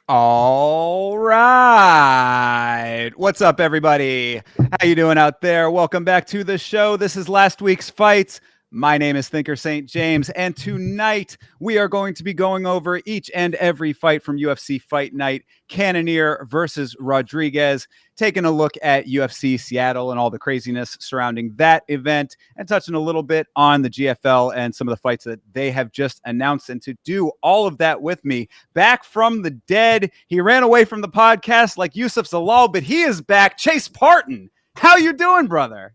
All right. What's up, everybody? How you doing out there? Welcome back to the show. This is last week's fights. My name is Thinker St. James, and tonight we are going to be going over each and every fight from UFC Fight Night, Cannonier versus Rodrigues, taking a look at UFC Seattle and all the craziness surrounding that event, and touching a little bit on the GFL and some of the fights that they have just announced. And to do all of that with me, back from the dead, he ran away from the podcast like Yusuf Zalal, but he is back. Chase Parton, how you doing, brother?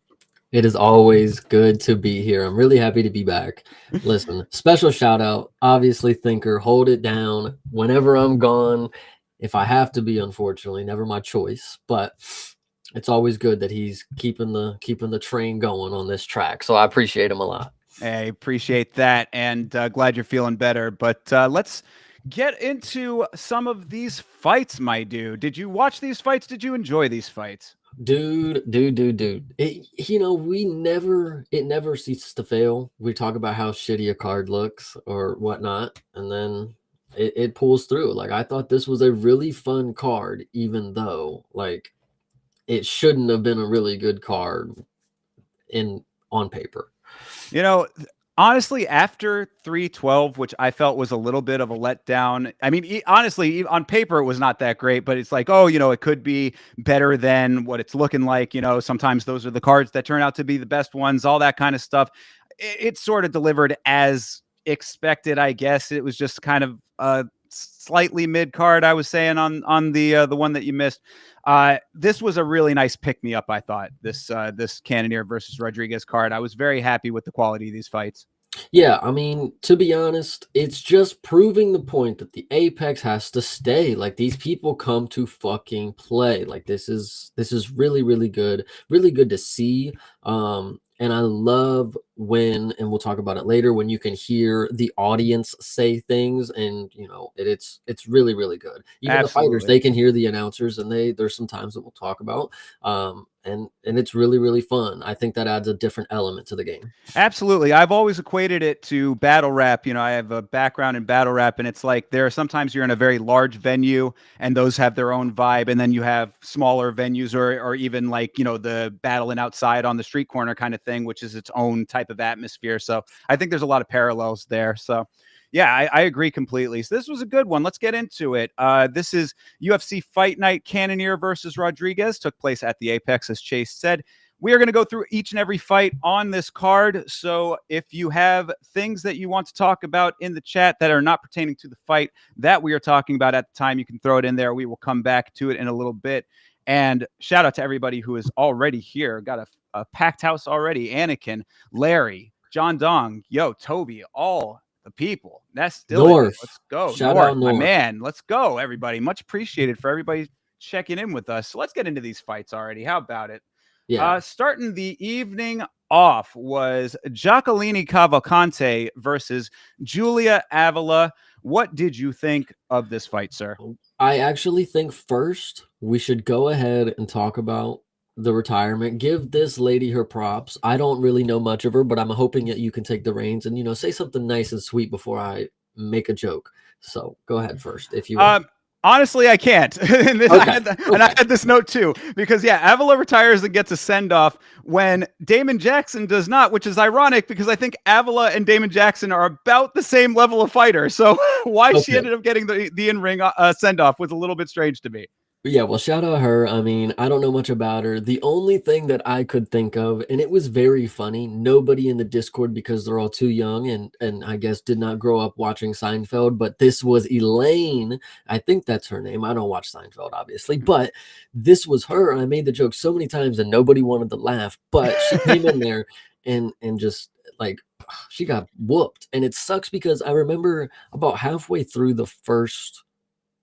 It is always good to be here. I'm really happy to be back. Listen, special shout out, obviously, Thinker, hold it down whenever I'm gone. If I have to be, unfortunately, never my choice. But it's always good that he's keeping the train going on this track. So I appreciate him a lot. I appreciate that, and glad you're feeling better. But let's get into some of these fights, my dude. Did you watch these fights? Did you enjoy these fights? Dude. It never ceases to fail. We talk about how shitty a card looks or whatnot, and then it pulls through. Like, I thought this was a really fun card, even though like it shouldn't have been a really good card on paper. You know, honestly, after 312, which I felt was a little bit of a letdown. I mean, honestly, on paper, it was not that great, but it's like, oh, it could be better than what it's looking like. Sometimes those are the cards that turn out to be the best ones, all that kind of stuff. It sort of delivered as expected, I guess. It was just kind of a slightly mid card, I was saying on the one that you missed. This was a really nice pick-me-up, I thought, this Cannonier versus Rodrigues card. I was very happy with the quality of these fights. Yeah, I mean, to be honest, it's just proving the point that the Apex has to stay. Like, these people come to fucking play. Like, this is really, really good to see. And I love when, and we'll talk about it later, when you can hear the audience say things, and it's really, really good. Even Absolutely. The fighters, they can hear the announcers, and there's some times that we'll talk about. And it's really, really fun. I think that adds a different element to the game. Absolutely. I've always equated it to battle rap. I have a background in battle rap, and it's like sometimes you're in a very large venue and those have their own vibe. And then you have smaller venues or even like, the battling outside on the street corner kind of thing, which is its own type of atmosphere. So I think there's a lot of parallels there. So yeah, I agree completely. So this was a good one. Let's get into it. This is UFC Fight Night. Cannonier versus Rodrigues took place at the Apex, as Chase said. We are going to go through each and every fight on this card. So if you have things that you want to talk about in the chat that are not pertaining to the fight that we are talking about at the time, you can throw it in there. We will come back to it in a little bit. And shout out to everybody who is already here. Got a packed house already. Anakin, Larry, John Dong, Toby, all the people. That's still North. Let's go. Shout out my North. man. Let's go, everybody. Much appreciated for everybody checking in with us. So let's get into these fights already. How about it? Yeah. Starting the evening off was Jacqueline Cavalcante versus Julia Avila. What did you think of this fight, sir? I actually think first we should go ahead and talk about the retirement. Give this lady her props. I don't really know much of her, but I'm hoping that you can take the reins and say something nice and sweet before I make a joke. So go ahead first if you want. Honestly, I can't. Okay, And I okay. had this note too, because yeah, Avila retires and gets a send off when Damon Jackson does not, which is ironic because I think Avila and Damon Jackson are about the same level of fighter. So why she Okay. ended up getting the in ring send off was a little bit strange to me. Yeah, well, shout out her. I mean, I don't know much about her. The only thing that I could think of, and it was very funny, nobody in the Discord because they're all too young and I guess did not grow up watching Seinfeld, but this was Elaine. I think that's her name. I don't watch Seinfeld, obviously, but this was her. And I made the joke so many times and nobody wanted to laugh, but she came in there and just like she got whooped. And it sucks because I remember about halfway through the first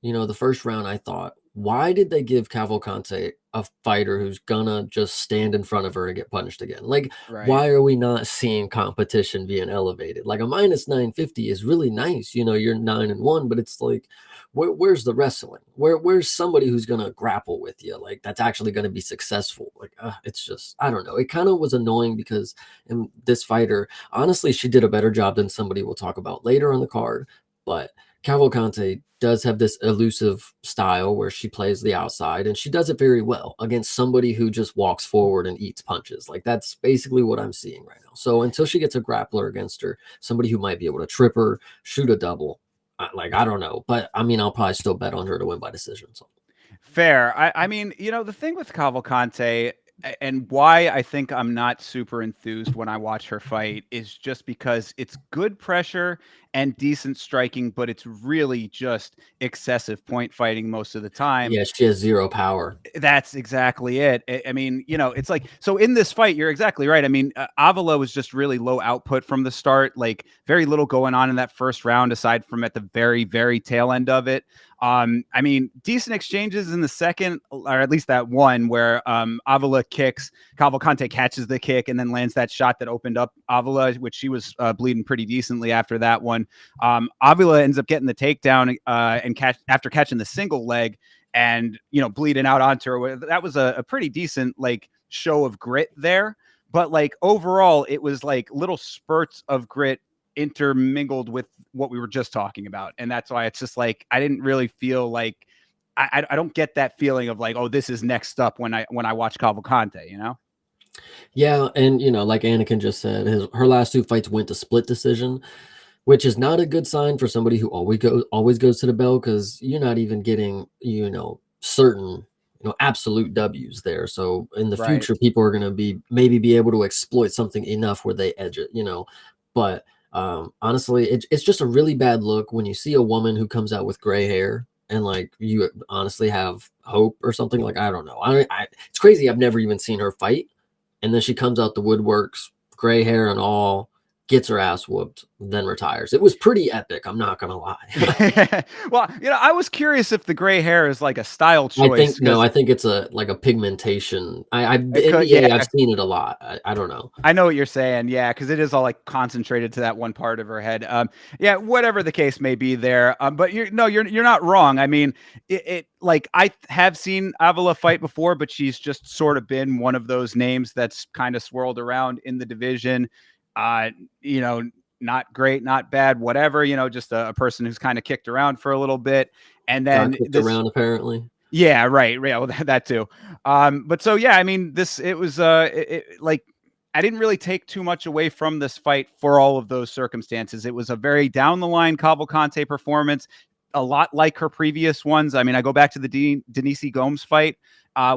round, I thought, why did they give Cavalcante a fighter who's gonna just stand in front of her and get punished again? Like, Right. why are we not seeing competition being elevated? Like a minus 950 is really nice. You're 9-1, but it's like, where's the wrestling? Where's somebody who's gonna grapple with you? Like that's actually gonna be successful. Like, it's just, I don't know. It kind of was annoying because in this fighter, honestly, she did a better job than somebody we'll talk about later on the card, but Cavalcante does have this elusive style where she plays the outside and she does it very well against somebody who just walks forward and eats punches. Like that's basically what I'm seeing right now. So until she gets a grappler against her, somebody who might be able to trip her, shoot a double, I don't know. But I mean, I'll probably still bet on her to win by decision. So Fair. I mean, the thing with Cavalcante and why I think I'm not super enthused when I watch her fight is just because it's good pressure and decent striking, but it's really just excessive point fighting most of the time. yeah, she has zero power. That's exactly it. I mean, it's like, so in this fight, you're exactly right. I mean, Avila was just really low output from the start, like very little going on in that first round, aside from at the very, very tail end of it. I mean, decent exchanges in the second, or at least that one where Avila kicks, Cavalcante catches the kick and then lands that shot that opened up Avila, which she was bleeding pretty decently after that one. Avila ends up getting the takedown after catching the single leg and bleeding out onto her. That was a pretty decent like show of grit there, but like overall it was like little spurts of grit intermingled with what we were just talking about, and that's why it's just like I didn't really feel like I don't get that feeling of like, oh, this is next up when I watch Cavalcante. Yeah, and like Anakin just said, her last two fights went to split decision, which is not a good sign for somebody who always goes to the bell because you're not even getting certain absolute W's there. So in the Right. future, people are gonna maybe be able to exploit something enough where they edge it. But honestly, it's just a really bad look when you see a woman who comes out with gray hair and like you honestly have hope or something. Like I don't know. It's crazy. I've never even seen her fight, and then she comes out the woodworks, gray hair and all, gets her ass whooped, then retires. It was pretty epic. I'm not gonna lie. Well, I was curious if the gray hair is like a style I choice think no, because I think it's a pigmentation. The it could, yeah. NBA, I've seen it a lot. I don't know. I know what you're saying. Yeah, because it is all like concentrated to that one part of her head. Yeah, whatever the case may be there. But you're not wrong. I mean, it like I have seen Avila fight before, but she's just sort of been one of those names that's kind of swirled around in the division. Uh, you know, not great, not bad, whatever. Just a person who's kind of kicked around for a little bit, and Got then kicked this. around apparently. Yeah, right. Yeah, well, that too. But so yeah, I mean, it was like I didn't really take too much away from this fight for all of those circumstances. It was a very down the line Cavalcante performance, a lot like her previous ones. I mean, I go back to the Denise Gomes fight,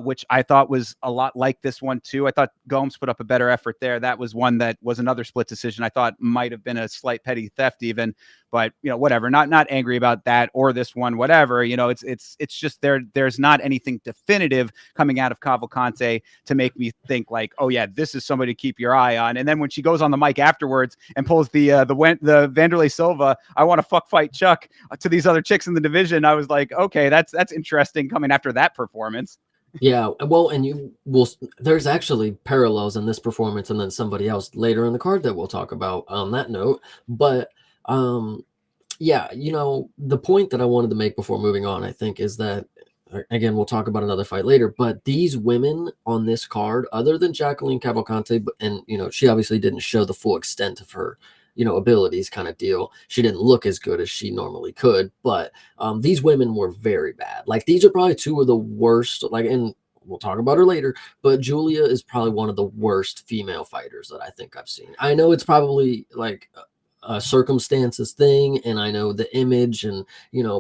which I thought was a lot like this one too. I thought Gomes put up a better effort there. That was one that was another split decision. I thought might have been a slight petty theft even, but whatever. Not angry about that or this one. Whatever. It's just there's not anything definitive coming out of Cavalcante to make me think like, oh yeah, this is somebody to keep your eye on. And then when she goes on the mic afterwards and pulls the Vanderlei Silva, I want to fuck fight Chuck to these other chicks in the division, I was like, okay, that's interesting coming after that performance. Yeah, well, and there's actually parallels in this performance and then somebody else later in the card that we'll talk about on that note. But yeah, the point that I wanted to make before moving on, I think, is that again, we'll talk about another fight later, but these women on this card, other than Jacqueline Cavalcante, and she obviously didn't show the full extent of her abilities kind of deal. She didn't look as good as she normally could, but these women were very bad. Like, these are probably two of the worst, like, and we'll talk about her later, but Julia is probably one of the worst female fighters that I think I've seen. I know it's probably like a circumstances thing, and I know the image, and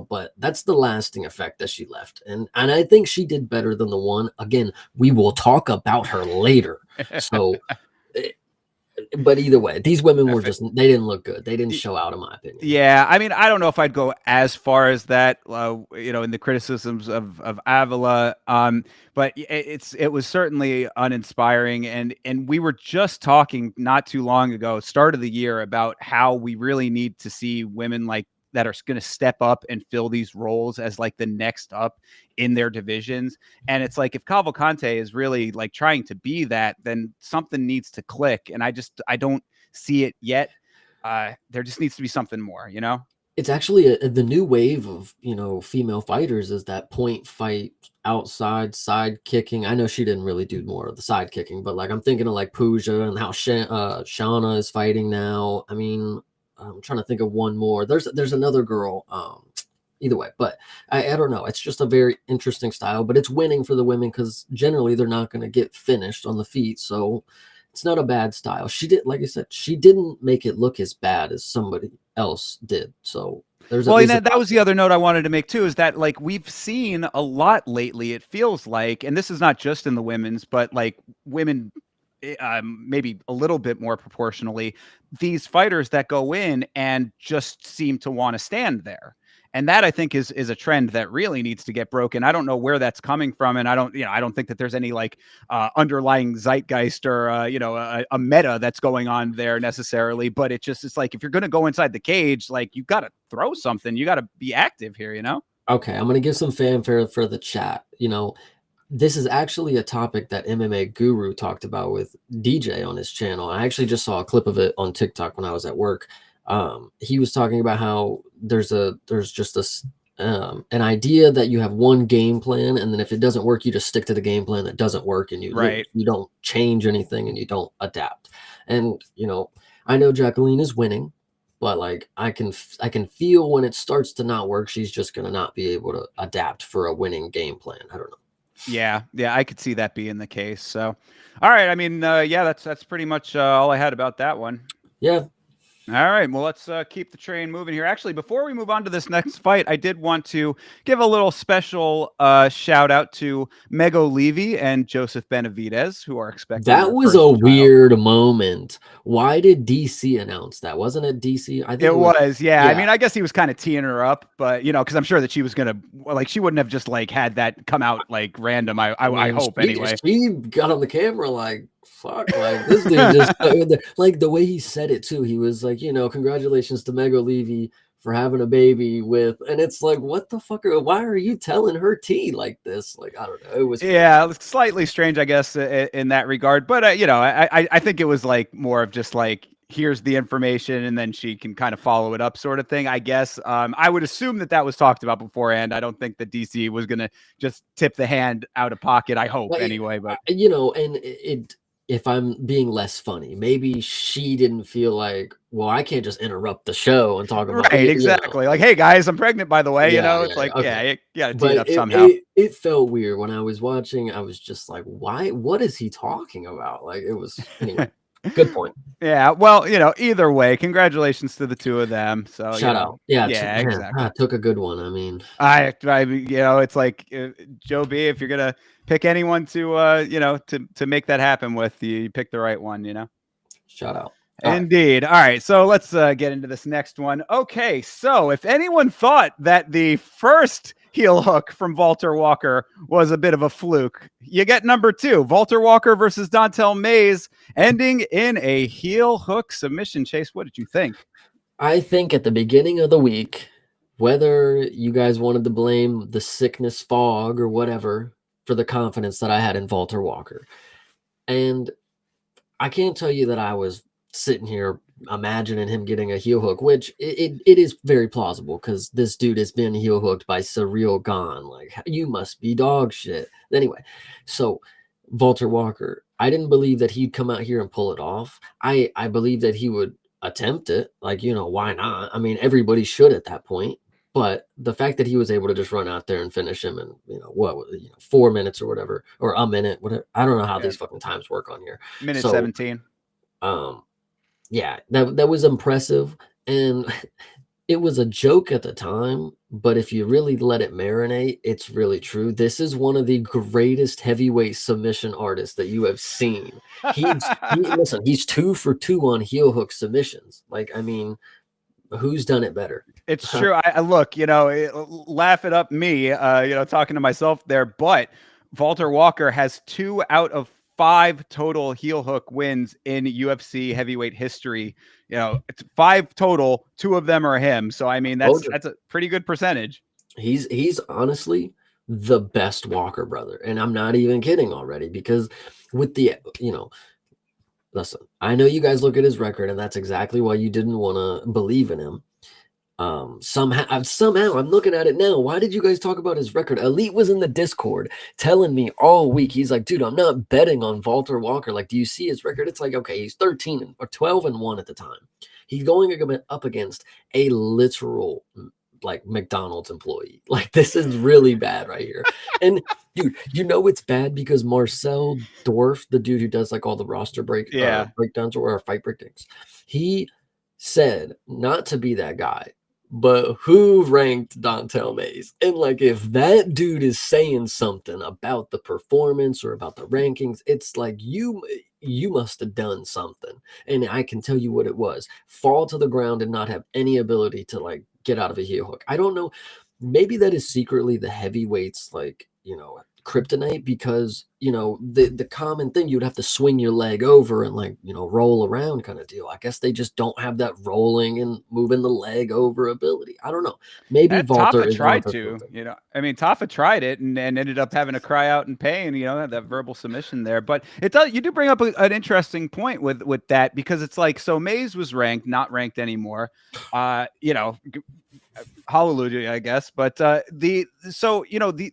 but that's the lasting effect that she left. And I think she did better than the one. Again, we will talk about her later. So but either way, these women were just, they didn't look good. They didn't show out, in my opinion. Yeah, I mean, I don't know if I'd go as far as that, in the criticisms of Avila, but it was certainly uninspiring, and we were just talking not too long ago, start of the year, about how we really need to see women like that are going to step up and fill these roles as like the next up in their divisions. And it's like, if Cavalcante is really like trying to be that, then something needs to click, and I don't see it yet. There just needs to be something more, It's actually the new wave of female fighters is that point fight, outside side kicking. I know she didn't really do more of the side kicking, but like, I'm thinking of like Pooja and how Shauna is fighting now. I mean, I'm trying to think of one more. There's another girl. Either way, but I don't know. It's just a very interesting style, but it's winning for the women because generally they're not going to get finished on the feet. So it's not a bad style. She did, like I said, she didn't make it look as bad as somebody else did. So there's that was the other note I wanted to make too, is that like we've seen a lot lately, it feels like, and this is not just in the women's, but like women, maybe a little bit more proportionally, these fighters that go in and just seem to want to stand there. And that, I think, is a trend that really needs to get broken. I don't know where that's coming from, and I don't think that there's any like underlying zeitgeist or a meta that's going on there necessarily. But it's like, if you're going to go inside the cage, like, you got to throw something. You got to be active here. Okay, I'm gonna give some fanfare for the chat. This is actually a topic that MMA Guru talked about with DJ on his channel. I actually just saw a clip of it on TikTok when I was at work. He was talking about how there's just this an idea that you have one game plan, and then if it doesn't work, you just stick to the game plan that doesn't work, and you don't change anything, and you don't adapt. And I know Jacqueline is winning, but like, I can feel when it starts to not work, she's just gonna not be able to adapt for a winning game plan. I don't know. Yeah, I could see that being the case. So, all right. I mean, that's pretty much all I had about that one. Yeah. All right. Well, let's keep the train moving here. Actually, before we move on to this next fight, I did want to give a little special shout out to Mego Levy and Joseph Benavidez, who are expecting. That was a weird moment. Why did DC announce that? Wasn't it DC? I think it was. Yeah. I mean, I guess he was kind of teeing her up, but because I'm sure that she was gonna, like, she wouldn't have just like had that come out like random. I hope anyway. She got on the camera like, fuck, like, this dude just like the way he said it too. He was like, congratulations to Mego Levy for having a baby with, and it's like, what the fuck? Why are you telling her tea like this? Like, I don't know. It was slightly strange, I guess, in that regard. But I think it was like more of just like, here's the information, and then she can kind of follow it up, sort of thing, I guess. I would assume that was talked about beforehand. I don't think that DC was gonna just tip the hand out of pocket. I hope, anyway. But and if I'm being less funny, maybe she didn't feel like, well, I can't just interrupt the show and talk about it. Exactly. Like, hey guys, I'm pregnant, by the way. It's like, okay. You gotta tee it up somehow. It felt weird when I was watching. I was just like, why? What is he talking about? Like, it was, anyway. Good point. Yeah. Well, either way, congratulations to the two of them. So shout out. Yeah. Exactly. I took a good one. I mean, it's like, Joe B, if you're gonna pick anyone to to make that happen with, you pick the right one. Shout out. Indeed. All right. So let's get into this next one. Okay. So if anyone thought that the first heel hook from Walter Walker was a bit of a fluke, you get number 2, Walter Walker versus Dontel Mays, ending in a heel hook submission. Chase, what did you think? I think at the beginning of the week, whether you guys wanted to blame the sickness fog or whatever for the confidence that I had in Walter Walker, and I can't tell you that I was sitting here imagining him getting a heel hook, which it is very plausible because this dude has been heel hooked by Surreal Gone. Like, you must be dog shit. Anyway, so Walter Walker, I didn't believe that he'd come out here and pull it off. I believe that he would attempt it. Like, why not? I mean, everybody should at that point. But the fact that he was able to just run out there and finish him in, 4 minutes or whatever, or a minute, whatever. I don't know how Yeah, these fucking times work on here. minute So, 17. um, yeah, that was impressive. And it was a joke at the time, but if you really let it marinate, it's really true. This is one of the greatest heavyweight submission artists that you have seen. Listen, he's 2 for 2 on heel hook submissions. Like, I mean, who's done it better? It's true. I look, laugh it up me, talking to myself there, but Walter Walker has 2 out of 5 total heel hook wins in UFC heavyweight history. It's 5 total, 2 of them are him. So I mean, that's a pretty good percentage. He's honestly the best Walker brother, and I'm not even kidding already, because with the listen, I know you guys look at his record, and that's exactly why you didn't want to believe in him. Somehow I'm looking at it now. Why did you guys talk about his record? Elite was in the Discord telling me all week. He's like, dude, I'm not betting on Walter Walker. Like, do you see his record? It's like, okay, he's 13 or 12-1 at the time. He's going up against a literal like McDonald's employee. Like, this is really bad right here. And dude, it's bad because Marcel Dorf, the dude who does like all the roster breakdowns or fight breakdowns, he said not to be that guy, but who ranked Dontel Mays? And like, if that dude is saying something about the performance or about the rankings, it's like you must have done something. And I can tell you what it was: fall to the ground and not have any ability to like get out of a heel hook. I don't know. Maybe that is secretly the heavyweights, like, kryptonite, because the common thing, you'd have to swing your leg over and like roll around kind of deal. I guess they just don't have that rolling and moving the leg over ability. I don't know. Maybe Walter Tafa is tried to, Tafa tried it and ended up having to cry out in pain, that verbal submission there. But you do bring up an interesting point with that, because it's like, so Mays was not ranked anymore. Hallelujah, I guess. But the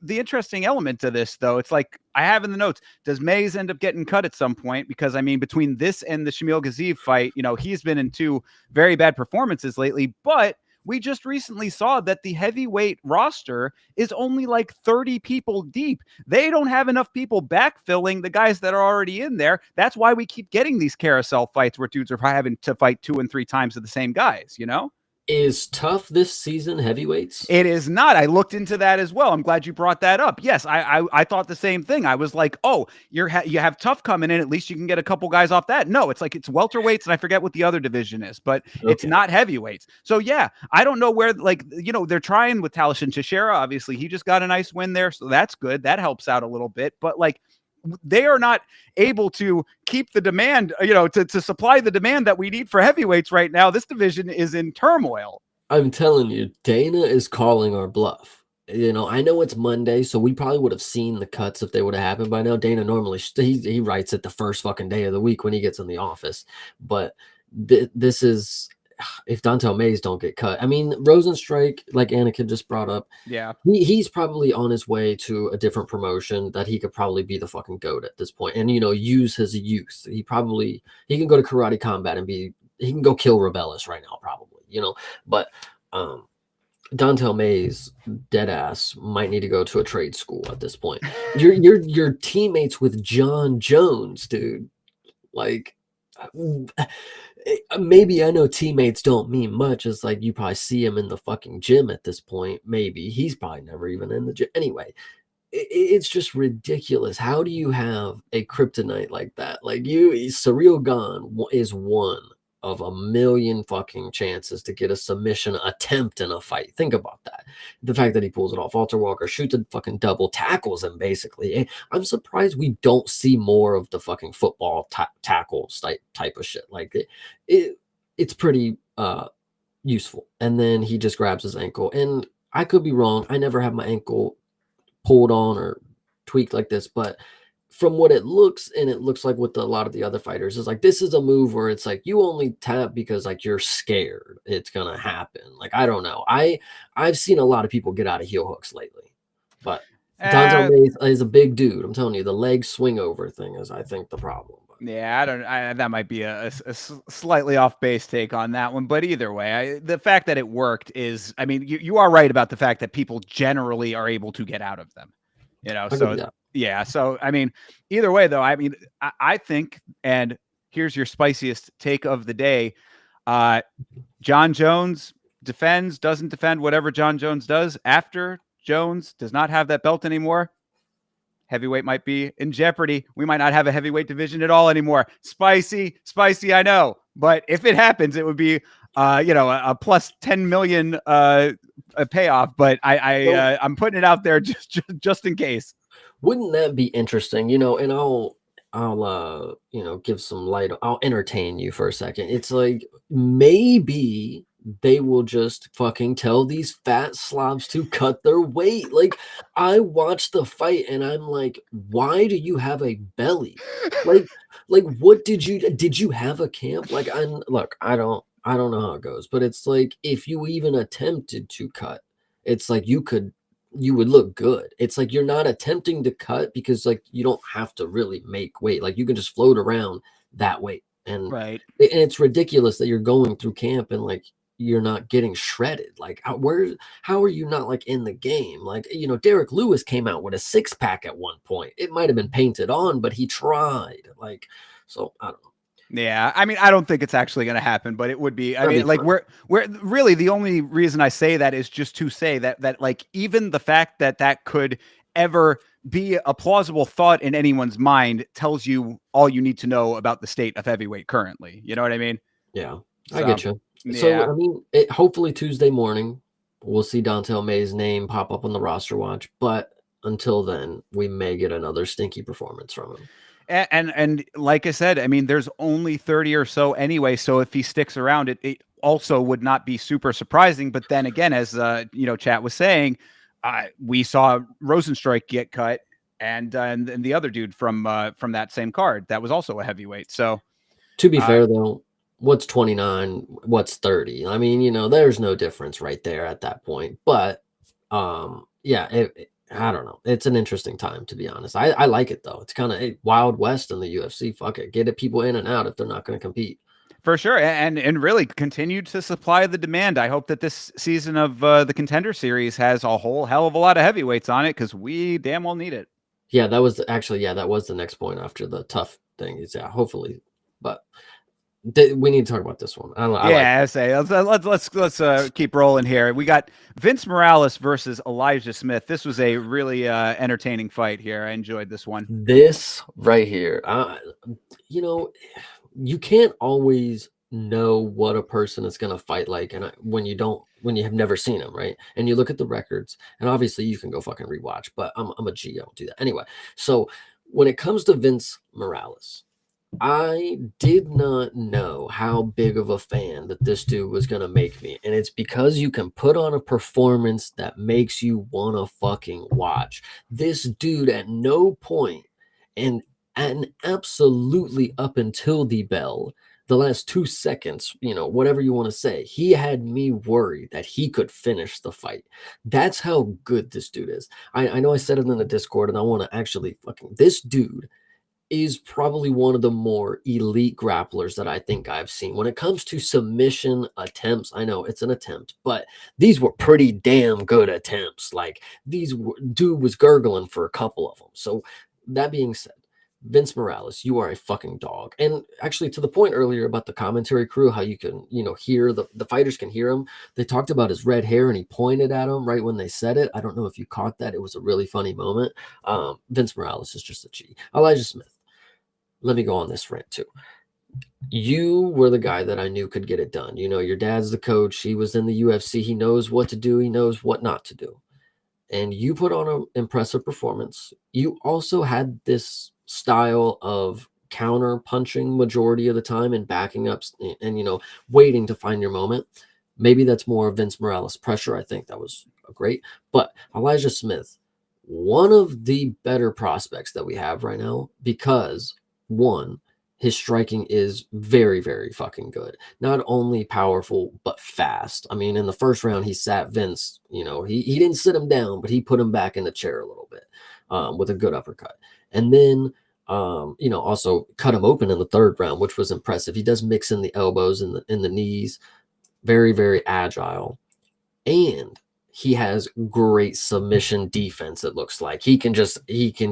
interesting element to this, though, it's like I have in the notes: does Mays end up getting cut at some point? Because I mean, between this and the Shamil Gaziev fight, he's been in 2 very bad performances lately. But we just recently saw that the heavyweight roster is only like 30 people deep. They don't have enough people backfilling the guys that are already in there. That's why we keep getting these carousel fights where dudes are having to fight 2 and 3 times with the same guys. Is tough this season heavyweights? It is not. I looked into that as well. I'm glad you brought that up. Yes, I thought the same thing. I was like, oh, you have tough coming in. At least you can get a couple guys off that. No, it's like it's welterweights, and I forget what the other division is, but it's not heavyweights. So yeah, I don't know where, like, they're trying with Talashin Teixeira. Obviously, he just got a nice win there, so that's good. That helps out a little bit. But like, they are not able to keep the demand, to supply the demand that we need for heavyweights right now. This division is in turmoil. I'm telling you, Dana is calling our bluff. I know it's Monday, so we probably would have seen the cuts if they would have happened by now. Dana normally he writes it the first fucking day of the week when he gets in the office. But this is, if Dontel Mays don't get cut. I mean, Rosenstrike, like Anakin just brought up, yeah, he's probably on his way to a different promotion that he could probably be the fucking GOAT at this point, and use his youth. He can go to Karate Combat and he can go kill Rebellis right now, probably. But Dontel Mays, dead ass, might need to go to a trade school at this point. You're teammates with John Jones, dude. Like, maybe I know teammates don't mean much. It's like you probably see him in the fucking gym at this point. Maybe he's probably never even in the gym. Anyway, it's just ridiculous. How do you have a kryptonite like that? Like, Surreal Gone is one of a million fucking chances to get a submission attempt in a fight. Think about that. The fact that he pulls it off. Walter Walker shoots a fucking double, tackles him basically. I'm surprised we don't see more of the fucking football tackle type of shit. Like, it's pretty useful. And then he just grabs his ankle. And I could be wrong. I never have my ankle pulled on or tweaked like this, but from what it looks, and it looks like with a lot of the other fighters, is like, this is a move where it's like you only tap because like you're scared it's gonna happen. Like, I don't know. I've seen a lot of people get out of heel hooks lately, but Dontel Mays is a big dude. I'm telling you, the leg swing over thing is, I think, the problem. Yeah, I don't. That might be a slightly off base take on that one, but either way, the fact that it worked is, I mean, you are right about the fact that people generally are able to get out of them, I'll give you So that. yeah, so I mean, either way though, I mean, I think, and here's your spiciest take of the day: John Jones defends, doesn't defend, whatever John Jones does after Jones does not have that belt anymore. Heavyweight might be in jeopardy. We might not have a heavyweight division at all anymore. Spicy, I know, but if it happens, it would be, a plus 10 million a payoff. But I'm putting it out there just in case. Wouldn't that be interesting? And I'll give some light. I'll entertain you for a second. It's like maybe they will just fucking tell these fat slobs to cut their weight. Like I watched the fight and I'm like, why do you have a belly? Like what did you have a camp? Like I don't know how it goes, but it's like if you even attempted to cut, it's like you would look good. It's like you're not attempting to cut because like you don't have to really make weight. Like you can just float around that weight. And Right. and it's ridiculous that you're going through camp and like you're not getting shredded. Like how are you not like in the game? Like, Derek Lewis came out with a six-pack at one point. It might have been painted on, but he tried. Like, so I don't know. Yeah, I mean, I don't think it's actually going to happen, but it would be. I That'd mean, be like fun. we're really the only reason I say that is just to say that like even the fact that could ever be a plausible thought in anyone's mind tells you all you need to know about the state of heavyweight currently. You know what I mean? Yeah, I So get you. So yeah, I mean, hopefully Tuesday morning we'll see Dontel May's name pop up on the roster watch. But until then, we may get another stinky performance from him. and like I said, I mean, there's only 30 or so anyway. So if he sticks around, it also would not be super surprising. But then again, as Chat was saying, we saw Rosenstruik get cut, and the other dude from that same card that was also a heavyweight. So To be uh, fair, though, what's 29? What's 30? I mean, there's no difference right there at that point. But yeah, I don't know. It's an interesting time, to be honest. I like it though. It's kind of Wild West in the UFC. Fuck it, get it people in and out if they're not going to compete. for sure, and really continue to supply the demand. I hope that this season of the Contender Series has a whole hell of a lot of heavyweights on it because we damn well need it. Yeah, that was actually that was the next point after the tough thing. Is hopefully, but we need to talk about this one. I like Yeah, I say let's keep rolling here. We got Vince Morales versus Elijah Smith. This was a really entertaining fight here. I enjoyed this one. this right here. You can't always know what a person is going to fight like, and when you have never seen them, right? And you look at the records, and obviously you can go fucking rewatch. But I'm a G. I don't do that anyway. So when it comes to Vince Morales, I did not know how big of a fan that this dude was going to make me. And it's because you can put on a performance that makes you want to fucking watch. This dude at no point, and absolutely up until the bell, the last 2 seconds, whatever you want to say, he had me worried that he could finish the fight. That's how good this dude is. I know I said it in the Discord, and I want to actually this dude is probably one of the more elite grapplers that I think I've seen. When it comes to submission attempts, I know it's an attempt, but these were pretty damn good attempts. Like dude was gurgling for a couple of them. So that being said, Vince Morales, you are a fucking dog. And actually, to the point earlier about the commentary crew, how you can, hear the fighters can hear him. They talked about his red hair and he pointed at him right when they said it. I don't know if you caught that. It was a really funny moment. Vince Morales is just a G. Elijah Smith, let me go on this rant too. You were the guy that I knew could get it done. Your dad's the coach. He was in the UFC. He knows what to do. He knows what not to do. And you put on an impressive performance. You also had this style of counter punching majority of the time and backing up and waiting to find your moment. Maybe that's more Vince Morales pressure. I think that was great. But Elijah Smith, one of the better prospects that we have right now, because one, his striking is very, very fucking good. Not only powerful, but fast. I mean, in the first round, he sat Vince. He didn't sit him down, but he put him back in the chair a little bit with a good uppercut. And then Also cut him open in the third round, which was impressive. He does mix in the elbows and the knees. Very, very agile. And he has great submission defense. It looks like he can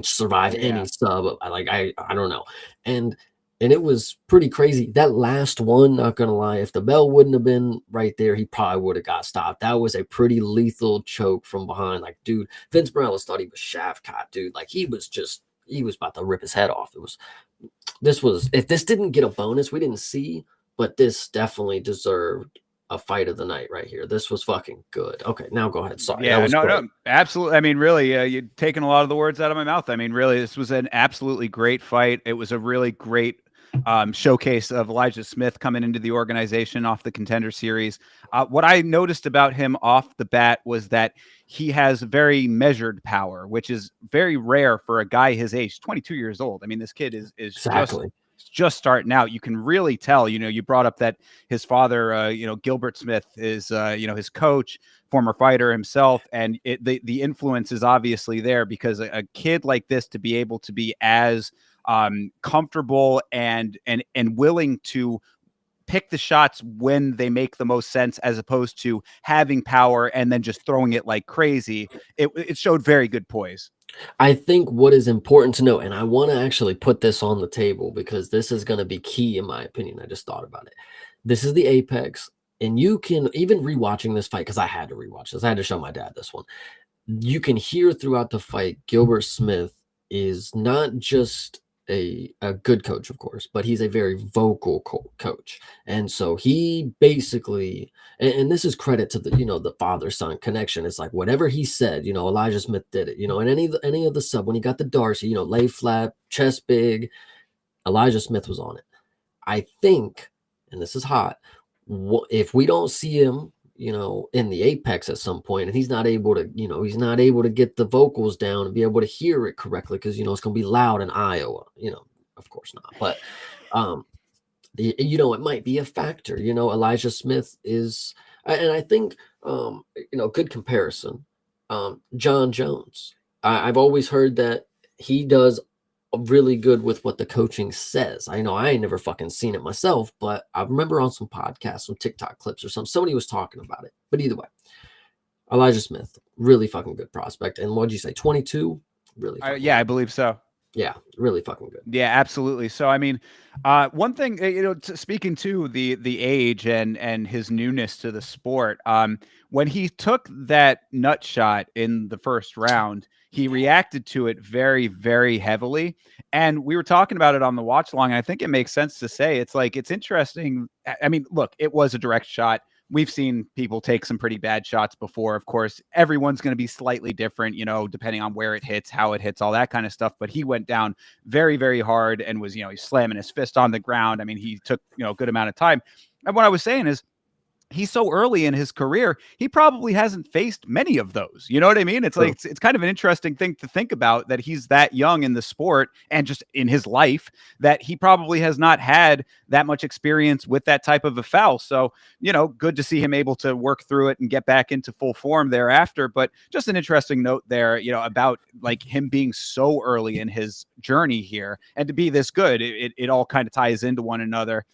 survive any sub. I don't know. And it was pretty crazy. That last one, not gonna lie, if the bell wouldn't have been right there, he probably would have got stopped. That was a pretty lethal choke from behind. Like, dude, Vince Morales thought he was shaft caught, dude. Like he was about to rip his head off. If this didn't get a bonus, we didn't see, but this definitely deserved a fight of the night right here. This was fucking good. Okay, now go ahead. Sorry. Yeah, no, absolutely. I mean, really, you're taking a lot of the words out of my mouth. I mean, really, this was an absolutely great fight. It was a really great showcase of Elijah Smith coming into the organization off the Contender Series. What I noticed about him off the bat was that he has very measured power, which is very rare for a guy his age, 22 years old. I mean, this kid is exactly. just starting out. You can really tell, you brought up that his father, Gilbert Smith is, his coach, former fighter himself. And the influence is obviously there because a kid like this to be able to be as comfortable and willing to pick the shots when they make the most sense, as opposed to having power and then just throwing it like crazy. It showed very good poise. I think what is important to know, and I want to actually put this on the table because this is going to be key in my opinion. I just thought about it. This is the Apex, and you can even rewatching this fight, because I had to rewatch this. I had to show my dad this one. You can hear throughout the fight, Gilbert Smith is not just a good coach, of course, but he's a very vocal coach. And so he basically, and this is credit to the father-son connection. It's like whatever he said, Elijah Smith did it, and any of the sub, when he got the Darcy, lay flat, chest big, Elijah Smith was on it. I think, and this is hot, if we don't see him in the Apex at some point, and he's not able to get the vocals down and be able to hear it correctly, because it's going to be loud in Iowa, of course not, but it might be a factor. Elijah Smith is, and I think good comparison, John Jones. I've always heard that he does really good with what the coaching says. I know I ain't never fucking seen it myself, but I remember on some podcasts, some TikTok clips or somebody was talking about it. But either way, Elijah Smith, really fucking good prospect. And what'd you say, 22? Really? Yeah, I believe so. Yeah, really fucking good. Yeah, absolutely. So, I mean, one thing, speaking to the age and his newness to the sport, when he took that nut shot in the first round, he reacted to it very, very heavily. And we were talking about it on the watch along, and I think it makes sense to say it's interesting. I mean, look, it was a direct shot. We've seen people take some pretty bad shots before. Of course, everyone's going to be slightly different, depending on where it hits, how it hits, all that kind of stuff. But he went down very, very hard and was, he's slamming his fist on the ground. I mean, he took, a good amount of time. And what I was saying is, he's so early in his career, he probably hasn't faced many of those. You know what I mean? It's like, it's kind of an interesting thing to think about, that he's that young in the sport and just in his life, that he probably has not had that much experience with that type of a foul. So, good to see him able to work through it and get back into full form thereafter. But just an interesting note there, about like him being so early in his journey here and to be this good. It all kind of ties into one another.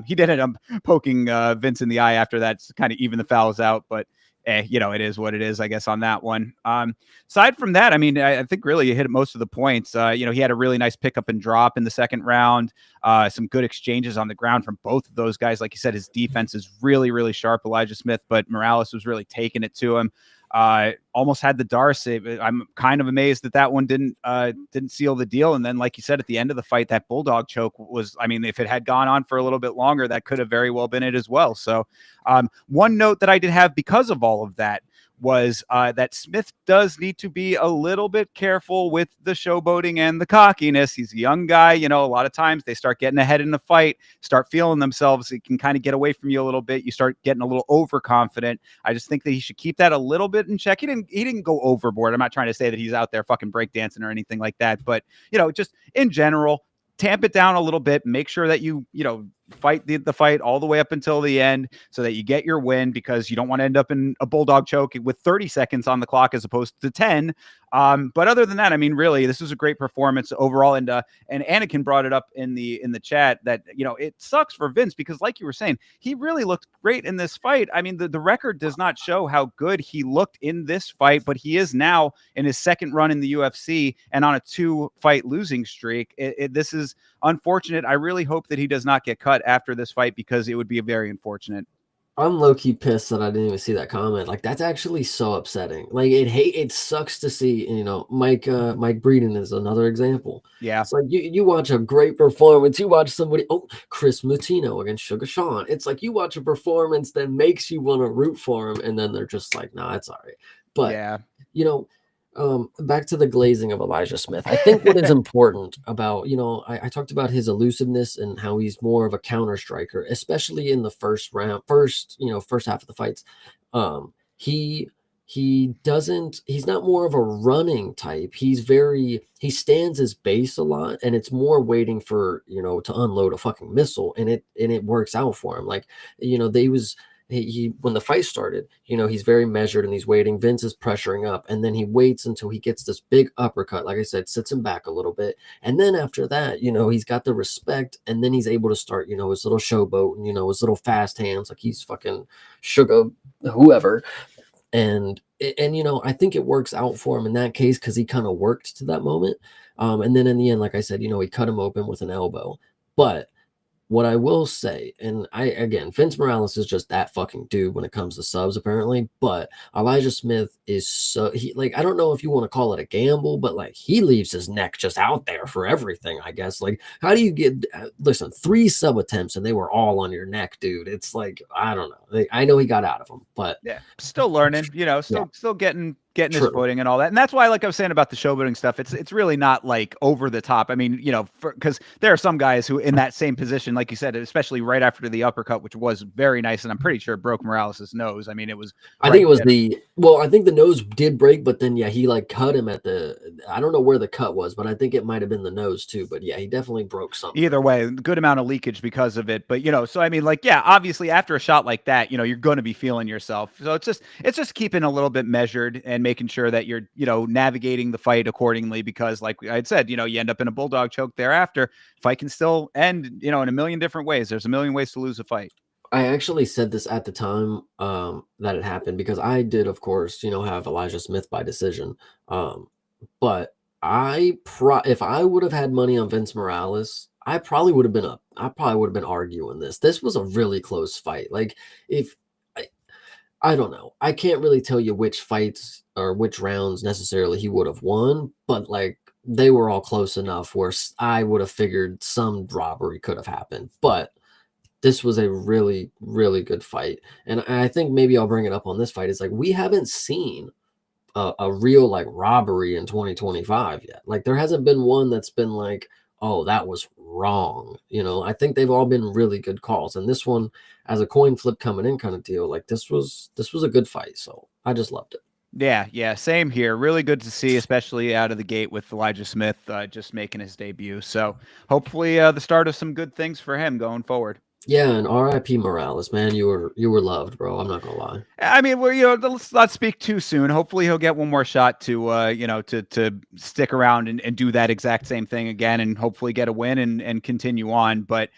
He did end up poking Vince in the eye after that to kind of even the fouls out, but it is what it is, I guess, on that one. Aside from that, I mean, I think really you hit most of the points. He had a really nice pickup and drop in the second round. Some good exchanges on the ground from both of those guys. Like you said, his defense is really, really sharp, Elijah Smith, but Morales was really taking it to him. Almost had the Darcy. I'm kind of amazed that one didn't seal the deal. And then, like you said, at the end of the fight, that bulldog choke was, I mean, if it had gone on for a little bit longer, that could have very well been it as well. So one note that I did have because of all of that was that Smith does need to be a little bit careful with the showboating and the cockiness. He's a young guy. A lot of times they start getting ahead in the fight, start feeling themselves. It can kind of get away from you a little bit. You start getting a little overconfident. I just think that he should keep that a little bit in check. He didn't go overboard. I'm not trying to say that he's out there fucking breakdancing or anything like that, but just in general, tamp it down a little bit. Make sure that you fight the fight all the way up until the end so that you get your win, because you don't want to end up in a bulldog choke with 30 seconds on the clock as opposed to 10. But other than that, I mean, really, this was a great performance overall. And Anakin brought it up in the chat that, you know, it sucks for Vince because, like you were saying, he really looked great in this fight. I mean, the record does not show how good he looked in this fight, but he is now in his second run in the UFC and on a 2-fight losing streak. This is unfortunate. I really hope that he does not get cut after this fight because it would be very unfortunate. I'm low-key pissed that I didn't even see that comment. Like, that's actually so upsetting. Like, it sucks to see, you know, Mike Breeden is another example. Yeah. It's like you watch a great performance, you watch somebody, Chris Mutino against Sugar Sean. It's like you watch a performance that makes you want to root for him, and then they're just like, nah, it's all right. But Yeah. you know, back to the glazing of Elijah Smith. I think what is important about, you know, I talked about his elusiveness and how he's more of a counter striker, especially in the first half of the fights. He he's not more of a running type. He stands his base a lot, and it's more waiting for, you know, to unload a fucking missile, and it works out for him. Like, you know, he when the fight started, you know, he's very measured and he's waiting. Vince is pressuring up, and then he waits until he gets this big uppercut. Like I said, sits him back a little bit, and then after that, you know, he's got the respect, and then he's able to start, you know, his little showboat and, you know, his little fast hands, like he's fucking Sugar whoever. And you know, I think it works out for him in that case because he kind of worked to that moment. And then in the end, like I said, you know, he cut him open with an elbow. But what I will say, and again, Vince Morales is just that fucking dude when it comes to subs, apparently. But Elijah Smith is like, I don't know if you want to call it a gamble, but like he leaves his neck just out there for everything, I guess. Like, how do you get, listen, 3 sub attempts and they were all on your neck, dude? It's like, I don't know. Like, I know he got out of them, but yeah, still learning, you know, still getting his True. footing and all that. And that's why, like I was saying about the showboating stuff, it's really not like over the top. I mean, you know, because there are some guys who in that same position, like you said, especially right after the uppercut, which was very nice, and I'm pretty sure it broke Morales' nose. I mean, it was. I think it was I think the nose did break, but then yeah, he like cut him at I don't know where the cut was, but I think it might have been the nose too. But yeah, he definitely broke something. Either way, good amount of leakage because of it. But, you know, so I mean, like, yeah, obviously after a shot like that, you know, you're going to be feeling yourself. So it's just keeping a little bit measured and making sure that you're, you know, navigating the fight accordingly, because like I had said, you know, you end up in a bulldog choke thereafter. Fight can still end, you know, in a million different ways. There's a million ways to lose a fight. I actually said this at the time that it happened, because I did, of course, you know, have Elijah Smith by decision. But if I would have had money on Vince Morales, I probably would have been arguing this. This was a really close fight. Like, if I don't know, I can't really tell you which fights or which rounds necessarily he would have won, but like they were all close enough where I would have figured some robbery could have happened. But this was a really, really good fight. And I think maybe I'll bring it up on this fight. It's like, we haven't seen a real like robbery in 2025 yet. Like, there hasn't been one that's been like, oh, that was wrong. You know, I think they've all been really good calls. And this one, as a coin flip coming in kind of deal, like this was a good fight. So I just loved it. Yeah, same here. Really good to see, especially out of the gate with Elijah Smith just making his debut. So hopefully the start of some good things for him going forward. Yeah, and R.I.P. Morales, man. You were loved, bro. I'm not gonna lie. I mean, well, you know, let's not speak too soon. Hopefully, he'll get one more shot to, you know, to stick around and do that exact same thing again, and hopefully get a win and continue on. But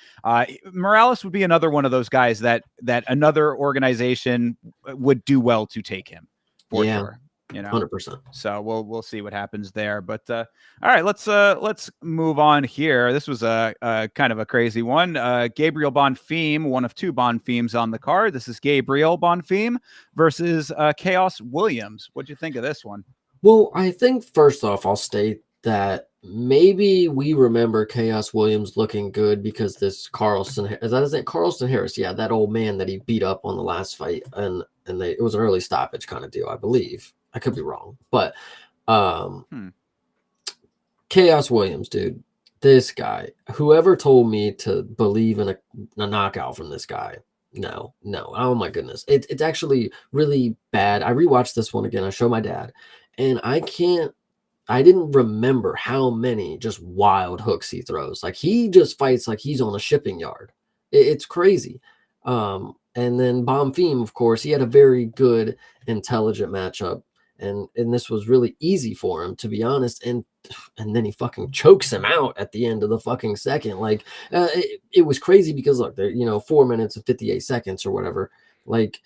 Morales would be another one of those guys that another organization would do well to take him for sure. You know, 100%. So we'll see what happens there. But all right, let's move on here. This was a kind of a crazy one. Gabriel Bonfim, one of 2 Bonfims on the card. This is Gabriel Bonfim versus Chaos Williams. What'd you think of this one? Well, I think first off, I'll state that maybe we remember Chaos Williams looking good because this Carlson Harris? Yeah, that old man that he beat up on the last fight, and it was an early stoppage kind of deal, I believe. I could be wrong, but Chaos Williams, dude, this guy, whoever told me to believe in a knockout from this guy, no, oh my goodness, it's actually really bad. I rewatched this one again. I showed my dad, and I didn't remember how many just wild hooks he throws. Like, he just fights like he's on a shipping yard. It's crazy. And then Bonfim, of course, he had a very good, intelligent matchup. and this was really easy for him, to be honest. And then he fucking chokes him out at the end of the fucking second. Like it was crazy because look, there, 4 minutes and 58 seconds or whatever. Like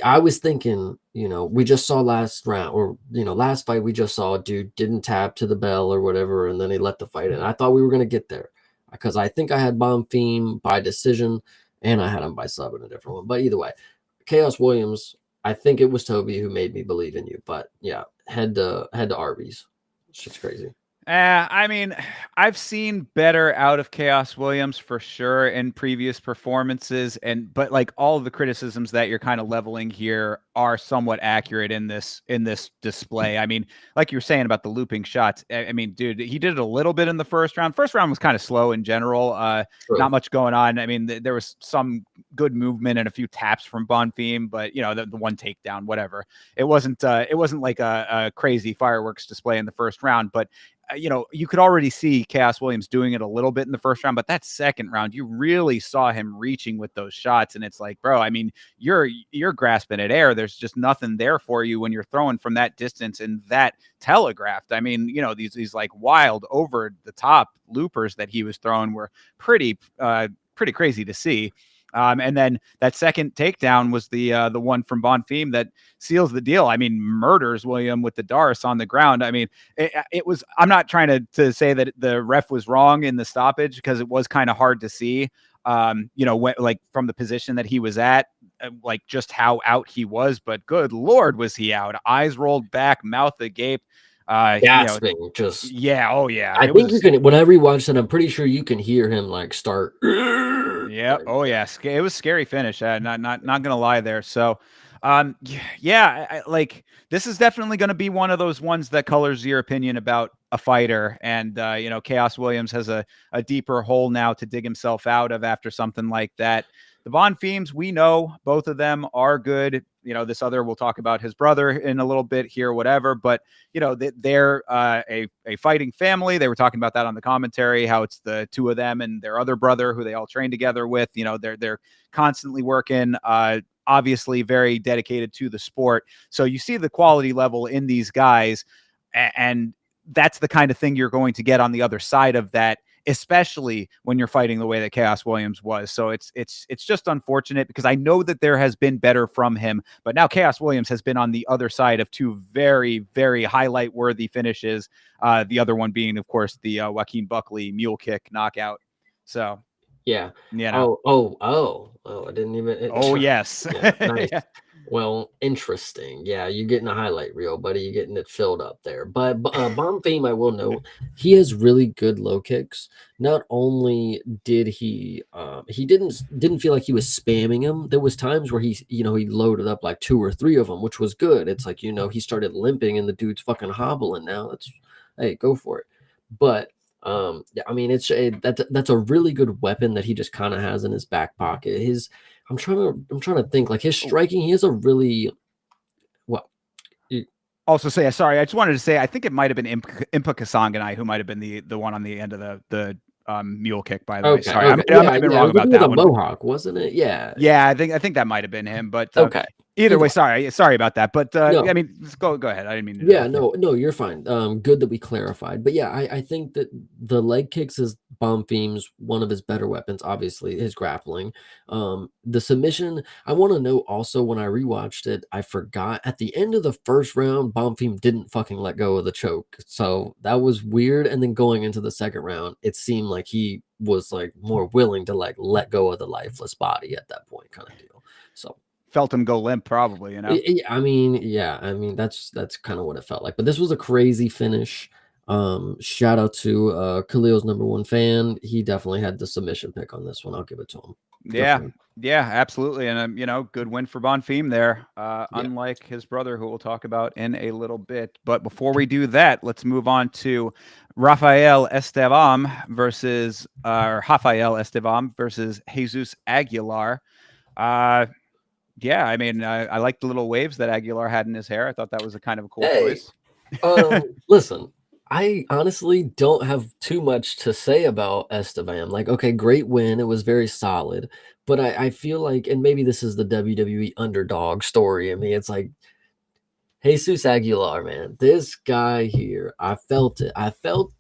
I was thinking, we just saw last round, or last fight we just saw a dude didn't tap to the bell or whatever, and then he let the fight in. I thought we were gonna get there because I think I had Bonfim by decision and I had him by sub in a different one. But either way, Chaos Williams, I think it was Toby who made me believe in you. But yeah, head to Arby's. Shit's crazy. I mean, I've seen better out of Chaos Williams for sure in previous performances, but like all of the criticisms that you're kind of leveling here are somewhat accurate in this display. I mean, like you were saying about the looping shots. I mean, dude, he did it a little bit in the first round. First round was kind of slow in general. Not much going on. I mean, there was some good movement and a few taps from Bonfim, but the one takedown, whatever. It wasn't like a crazy fireworks display in the first round, but you could already see Chaos Williams doing it a little bit in the first round, but that second round, you really saw him reaching with those shots. And it's like, bro, I mean, you're grasping at air. There's just nothing there for you when you're throwing from that distance and that telegraphed. I mean, these like wild over the top loopers that he was throwing were pretty crazy to see. And then that second takedown was the one from Bonfim that seals the deal. I mean, murders William with the Darce on the ground. I mean, it was. I'm not trying to say that the ref was wrong in the stoppage because it was kind of hard to see. Like from the position that he was at, like just how out he was. But good Lord, was he out? Eyes rolled back, mouth agape. Gasping, just yeah. Yeah. I think you can. When I rewatched it, I'm pretty sure you can hear him like start. Yeah. Oh yeah. It was scary finish. Not gonna lie there. So, yeah, like this is definitely going to be one of those ones that colors your opinion about a fighter. And Chaos Williams has a deeper hole now to dig himself out of after something like that. The Bonfims, we know both of them are good. This other, we'll talk about his brother in a little bit here, whatever. But, they're a fighting family. They were talking about that on the commentary, how it's the two of them and their other brother who they all train together with. They're constantly working, obviously very dedicated to the sport. So you see the quality level in these guys. And that's the kind of thing you're going to get on the other side of that, especially when you're fighting the way that Chaos Williams was. So it's just unfortunate because I know that there has been better from him, but now Chaos Williams has been on the other side of two very, very highlight worthy finishes. The other one being, of course, the Joaquin Buckley mule kick knockout. So yeah. Oh, I didn't even. Oh, yes. Yeah, nice. Yeah. Well, interesting. Yeah, you're getting a highlight reel, buddy. You're getting it filled up there. But Bonfim, I will note, he has really good low kicks. Not only did he didn't feel like he was spamming him. There was times where he loaded up like 2 or 3 of them, which was good. It's like he started limping and the dude's fucking hobbling now. Hey, go for it. But yeah, I mean, that's a really good weapon that he just kind of has in his back pocket. I'm trying to think, like his striking. He has a really Also say sorry. I just wanted to say I think it might have been Impa Kasanganai who might have been the one on the end of the mule kick. By the way, sorry, I might be wrong about that one. Mohawk, wasn't it? Yeah, I think that might have been him. But okay. Either way, sorry about that. But no. I mean, go ahead. I didn't mean to. Yeah, no, you're fine. Good that we clarified. But yeah, I think that the leg kicks is Bonfim's one of his better weapons. Obviously, his grappling. The submission. I want to know also when I rewatched it, I forgot at the end of the first round, Bonfim didn't fucking let go of the choke. So that was weird. And then going into the second round, it seemed like he was like more willing to like let go of the lifeless body at that point, kind of deal. So. Felt him go limp, probably. I mean, that's kind of what it felt like. But this was a crazy finish. Shout out to Khalil's #1 fan. He definitely had the submission pick on this one. I'll give it to him. Yeah, absolutely. And good win for Bonfim there. Unlike his brother, who we'll talk about in a little bit. But before we do that, let's move on to Rafael Estevam versus Jesus Aguilar. Yeah, I mean, I like the little waves that Aguilar had in his hair. I thought that was a kind of a cool choice. Listen, I honestly don't have too much to say about Estevam. Like, okay, great win. It was very solid. But I feel like, and maybe this is the WWE underdog story. I mean, it's like Jesus Aguilar, man, this guy here, I felt it. I felt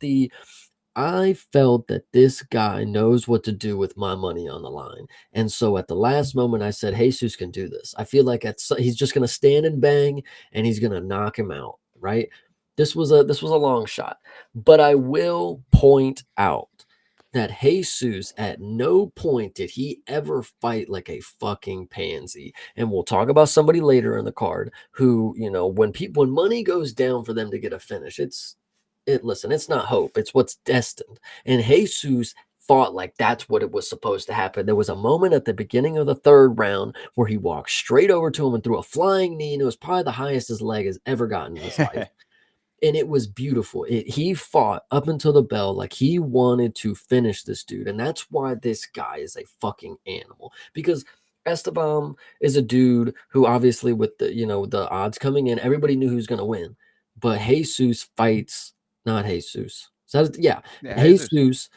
that this guy knows what to do with my money on the line. And so at the last moment, I said, Jesus can do this. I feel like he's just going to stand and bang and he's going to knock him out, right? This was a long shot. But I will point out that Jesus at no point did he ever fight like a fucking pansy. And we'll talk about somebody later in the card who, when money goes down for them to get a finish, listen, it's not hope, it's what's destined. And Jesus fought like that's what it was supposed to happen. There was a moment at the beginning of the third round where he walked straight over to him and threw a flying knee, and it was probably the highest his leg has ever gotten in his life. And it was beautiful. He fought up until the bell like he wanted to finish this dude. And that's why this guy is a fucking animal. Because Esteban is a dude who obviously with the odds coming in, everybody knew who's going to win. But Jesus fights, not Jesus. So yeah, Yeah, Jesus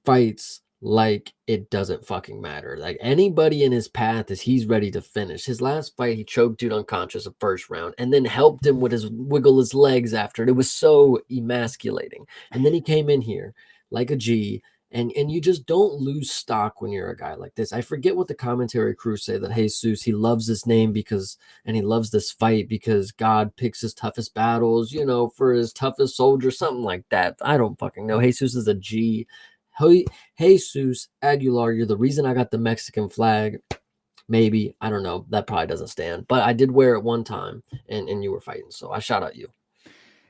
fights like it doesn't fucking matter. Like anybody in his path he's ready to finish. His last fight, he choked dude unconscious the first round and then helped him with wiggle his legs after it. It was so emasculating. And then he came in here like a G. And you just don't lose stock when you're a guy like this. I forget what the commentary crew say that Jesus, he loves his name and he loves this fight because God picks his toughest battles, for his toughest soldier, something like that. I don't fucking know. Jesus is a G. Jesus Aguilar, you're the reason I got the Mexican flag. Maybe, I don't know. That probably doesn't stand, but I did wear it one time and you were fighting. So I shout out you.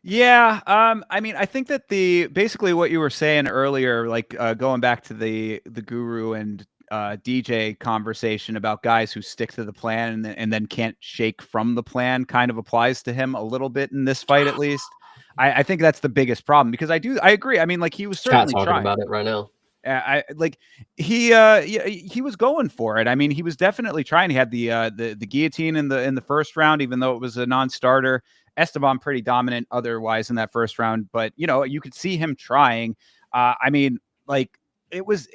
Yeah, I mean, I think that basically what you were saying earlier, like going back to the guru and DJ conversation about guys who stick to the plan and then can't shake from the plan, kind of applies to him a little bit in this fight, at least. I think that's the biggest problem because I agree. I mean, like he was Chat certainly talking trying. about it right now. I like he was going for it. I mean, he was definitely trying. He had the guillotine in the first round, even though it was a non-starter. Esteban pretty dominant otherwise in that first round, but you could see him trying. I mean, like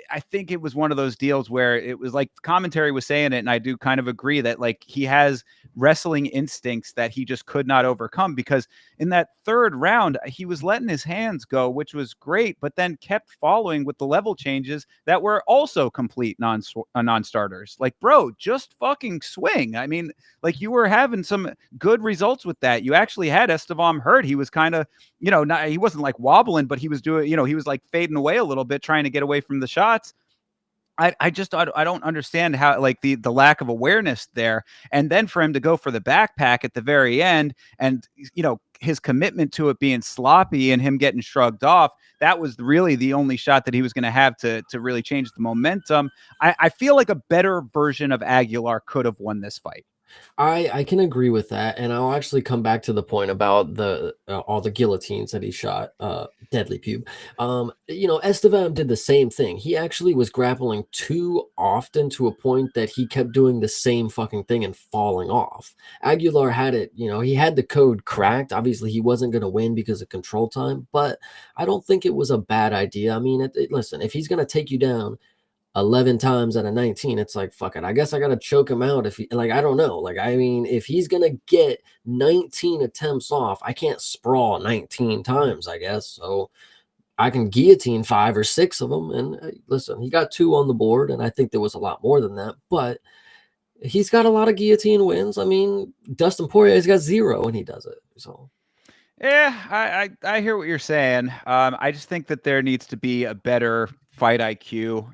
I think it was one of those deals where it was like the commentary was saying it, and I do kind of agree that like he has wrestling instincts that he just could not overcome because in that third round, he was letting his hands go, which was great, but then kept following with the level changes that were also complete non-starters. Like, bro, just fucking swing. I mean, like you were having some good results with that. You actually had Esteban hurt. He was kind of, he wasn't like wobbling, but he was doing, he was like fading away a little bit, trying to get away from the shots. I don't understand how like the lack of awareness there, and then for him to go for the backpack at the very end, and his commitment to it being sloppy and him getting shrugged off. That was really the only shot that he was going to have to really change the momentum. I feel like a better version of Aguilar could have won this fight. I can agree with that, and I'll actually come back to the point about the all the guillotines that he shot, deadly pube. Estevan did the same thing. He actually was grappling too often to a point that he kept doing the same fucking thing and falling off. Aguilar had it, he had the code cracked. Obviously, he wasn't going to win because of control time, but I don't think it was a bad idea. I mean, listen, if he's going to take you down 11 times out of 19, it's like, fuck it, I guess I gotta choke him out. If he, like, I don't know, like, I mean, if he's gonna get 19 attempts off, I can't sprawl 19 times, I guess. So I can guillotine 5 or 6 of them. And listen, he got 2 on the board, and I think there was a lot more than that, but he's got a lot of guillotine wins. I mean, Dustin Poirier's got 0 and he does it. So yeah, I hear what you're saying. I just think that there needs to be a better fight IQ.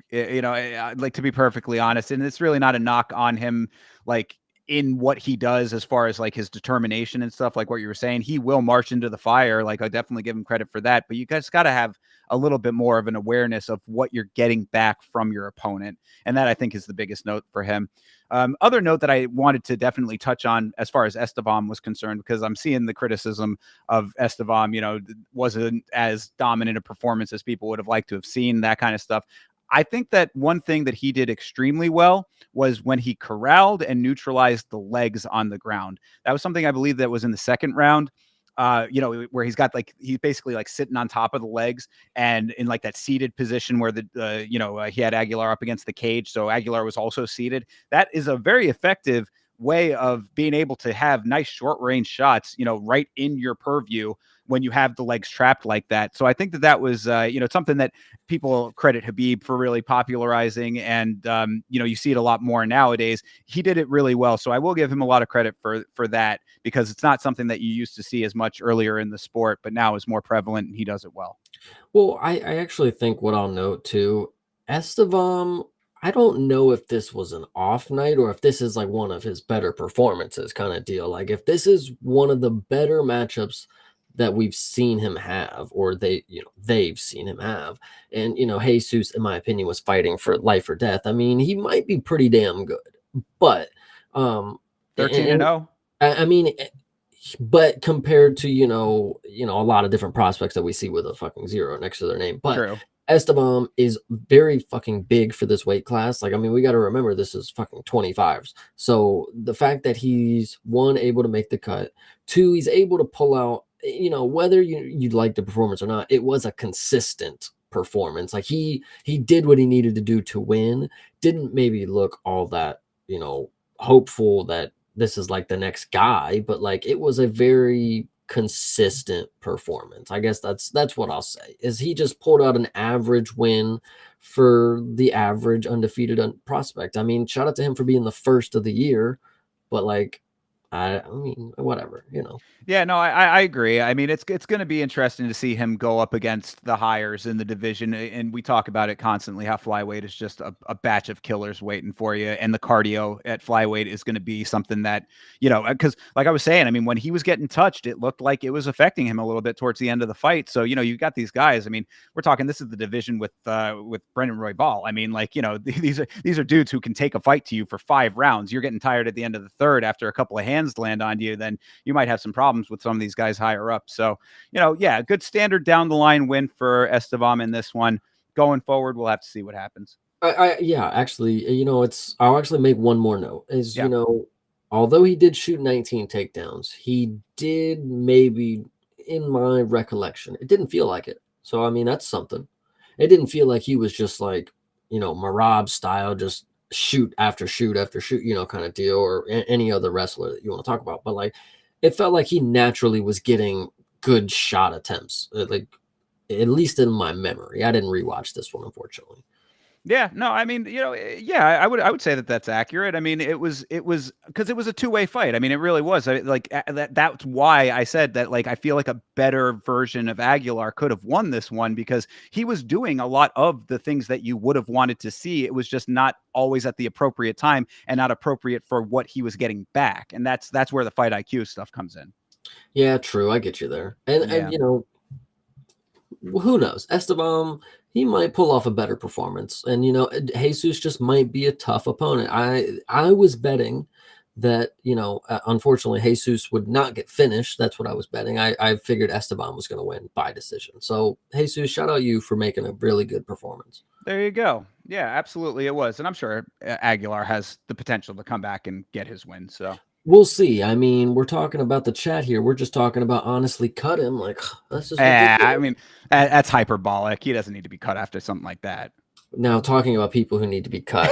Like to be perfectly honest, and it's really not a knock on him, like in what he does as far as like his determination and stuff. Like what you were saying, he will march into the fire. Like I definitely give him credit for that. But you guys got to have a little bit more of an awareness of what you're getting back from your opponent, and that I think is the biggest note for him. Other note that I wanted to definitely touch on as far as Esteban was concerned, because I'm seeing the criticism of Esteban, wasn't as dominant a performance as people would have liked to have seen, that kind of stuff. I think that one thing that he did extremely well was when he corralled and neutralized the legs on the ground. That was something I believe that was in the second round. Where he's got like he's basically like sitting on top of the legs and in like that seated position where he had Aguilar up against the cage, so Aguilar was also seated. That is a very effective way of being able to have nice short range shots, right in your purview when you have the legs trapped like that. So I think that was, something that people credit Khabib for really popularizing. And, you see it a lot more nowadays. He did it really well. So I will give him a lot of credit for that, because it's not something that you used to see as much earlier in the sport, but now is more prevalent, and he does it well. Well, I actually think what I'll note too, Estevam, I don't know if this was an off night or if this is like one of his better performances kind of deal. Like if this is one of the better matchups that we've seen him have, or they've seen him have. And Jesus, in my opinion, was fighting for life or death. I mean, he might be pretty damn good. But 13 and 0. I mean, but compared to a lot of different prospects that we see with a fucking zero next to their name, but True. Esteban is very fucking big for this weight class. Like, I mean, we got to remember this is fucking 25s. So the fact that he's one, able to make the cut, two, he's able to pull out, whether you'd like the performance or not, it was a consistent performance. Like he did what he needed to do to win. Didn't maybe look all that, hopeful that this is like the next guy, but like it was a very consistent performance. I guess that's what I'll say. Is he just pulled out an average win for the average undefeated prospect. I mean, shout out to him for being the first of the year, but like I mean, whatever. Yeah, no, I agree. I mean, it's going to be interesting to see him go up against the hires in the division, and we talk about it constantly how flyweight is just a batch of killers waiting for you, and the cardio at flyweight is going to be something that because like I was saying, I mean, when he was getting touched, it looked like it was affecting him a little bit towards the end of the fight. So you got these guys. I mean, we're talking this is the division with Brendan Royval. I mean, like these are dudes who can take a fight to you for 5 rounds. You're getting tired at the end of the third after a couple of hands land on you, then you might have some problems with some of these guys higher up. So, yeah, good standard down the line win for Estevam in this one. Going forward, we'll have to see what happens. Yeah, actually, I'll actually make one more note is, although he did shoot 19 takedowns, he did maybe, in my recollection, it didn't feel like it. So, I mean, that's something. It didn't feel like he was just like, Marab style, just shoot after shoot after shoot, kind of deal, or any other wrestler that you want to talk about. But like, it felt like he naturally was getting good shot attempts, like at least in my memory. I didn't rewatch this one, unfortunately. Yeah, no, I mean, yeah, I would say that that's accurate. I mean, it was because it was a two-way fight. I mean, it really was. That's why I said that. Like, I feel like a better version of Aguilar could have won this one, because he was doing a lot of the things that you would have wanted to see. It was just not always at the appropriate time and not appropriate for what he was getting back. And that's where the fight IQ stuff comes in. Yeah, true. I get you there. And who knows? Esteban, he might pull off a better performance. And Jesus just might be a tough opponent. I was betting that, unfortunately, Jesus would not get finished. That's what I was betting. I figured Esteban was going to win by decision. So, Jesus, shout out you for making a really good performance. There you go. Yeah, absolutely it was. And I'm sure Aguilar has the potential to come back and get his win. So we'll see. I mean, we're talking about the chat here. We're just talking about honestly cut him. Like, that's just ridiculous. I mean, that's hyperbolic. He doesn't need to be cut after something like that. Now, talking about people who need to be cut.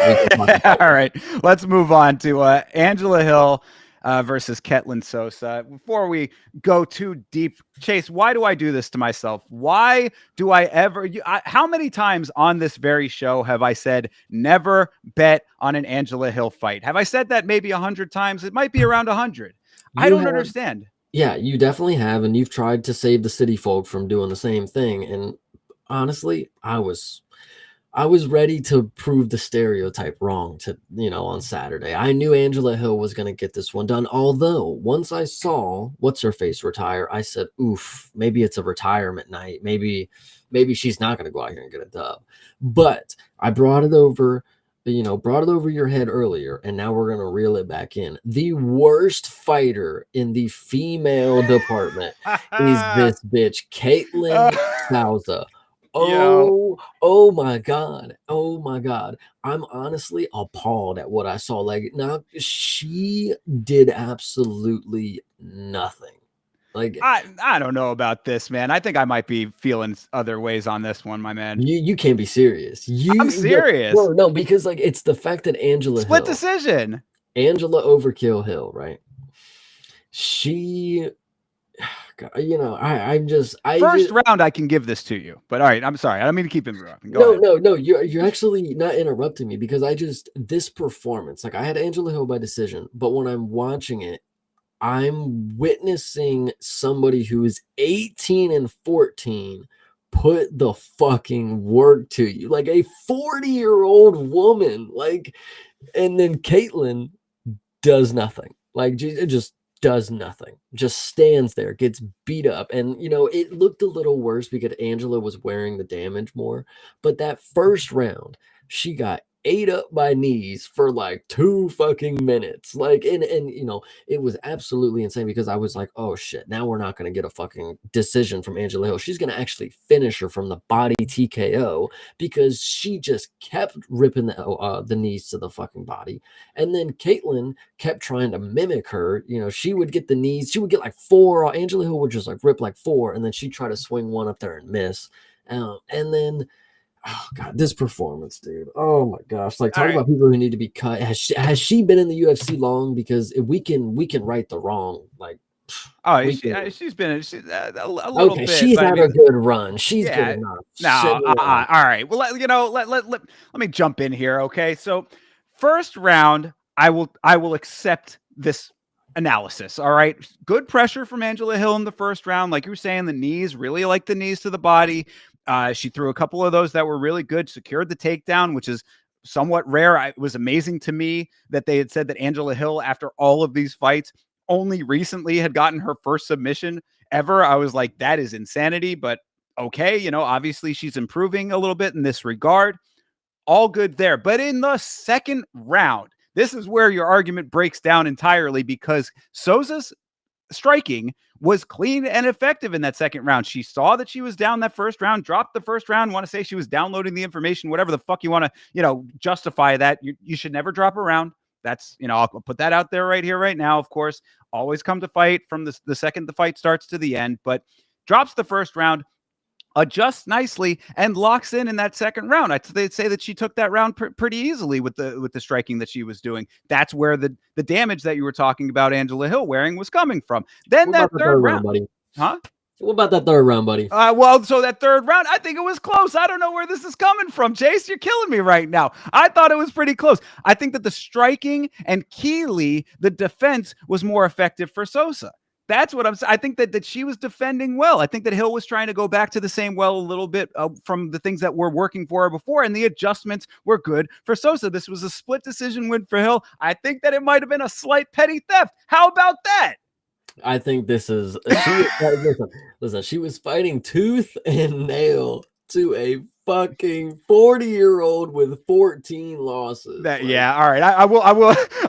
All right, let's move on to Angela Hill versus Ketlin Sosa. Before we go too deep, Chase, why do I do this to myself? Why do I ever? How many times on this very show have I said never bet on an Angela Hill fight? Have I said that maybe 100 times? It might be around 100. I don't understand. Yeah, you definitely have, and you've tried to save the city folk from doing the same thing. And honestly, I was ready to prove the stereotype wrong on Saturday. I knew Angela Hill was going to get this one done. Although once I saw what's her face retire, I said, oof, maybe it's a retirement night. Maybe she's not going to go out here and get a dub. But I brought it over your head earlier, and now we're going to reel it back in. The worst fighter in the female department is this bitch, Caitlin Souza. Oh my God. Oh my God. I'm honestly appalled at what I saw. Like, now she did absolutely nothing. Like, I don't know about this, man. I think I might be feeling other ways on this one, my man. You can't be serious. I'm serious. No, because like it's the fact that Angela split Hill, decision. Angela Overkill Hill, right? She, I First just, round, I can give this to you, but all right, I'm sorry. I don't mean to keep interrupting. Go no, ahead. no, no. You're actually not interrupting me because this performance, like I had Angela Hill by decision, but when I'm watching it, I'm witnessing somebody who is 18 and 14 put the fucking work to you, like a 40-year-old woman, like, and then Caitlyn does nothing. Like it just does nothing. Just stands there, gets beat up. And it looked a little worse because Angela was wearing the damage more. But that first round, she got ate up by knees for like 2 fucking minutes. Like and it was absolutely insane because I was like, oh shit, now we're not gonna get a fucking decision from Angela Hill. She's gonna actually finish her from the body TKO because she just kept ripping the knees to the fucking body. And then Caitlyn kept trying to mimic her. She would get the knees, she would get like four. Angela Hill would just like rip like four, and then she'd try to swing one up there and miss. And then, oh god, this performance, dude. Oh my gosh, like All talk right. about people who need to be cut. Has she been in the UFC long? Because if we can right the wrong. Like Oh, we can. she's been a little Okay, bit, she's but I had a mean, good run. She's good yeah. enough. No, Shit. all right. Well, let me jump in here, okay? So, first round, I will accept this analysis. All right, good pressure from Angela Hill in the first round, like you were saying, the knees, really like the knees to the body. She threw a couple of those that were really good, secured the takedown, which is somewhat rare. It was amazing to me that they had said that Angela Hill, after all of these fights, only recently had gotten her first submission ever. I was like, that is insanity, but okay, obviously she's improving a little bit in this regard. All good there. But in the second round, this is where your argument breaks down entirely because Souza's striking was clean and effective in that second round. She saw that she was down that first round, dropped the first round, want to say she was downloading the information, whatever the fuck you want to, justify that. You should never drop a round. That's, I'll put that out there right here, right now. Of course, always come to fight from the second the fight starts to the end, but drops the first round, adjusts nicely, and locks in that second round. They'd say that she took that round pretty easily with the striking that she was doing. That's where the damage that you were talking about Angela Hill wearing was coming from. Then What that about the third third round, round, buddy? huh? What about that third round, buddy? Well, so that third round, I think it was close. I don't know where this is coming from, Chase. You're killing me right now. I thought it was pretty close. I think that the striking and Keeley, the defense, was more effective for Sosa. That's what I'm saying. I think that she was defending well. I think that Hill was trying to go back to the same well a little bit from the things that were working for her before, and the adjustments were good for Sosa. This was a split decision win for Hill. I think that it might have been a slight petty theft. How about that? I think this is listen, she was fighting tooth and nail to a fucking 40-year-old with 14 losses. That Like yeah, all right.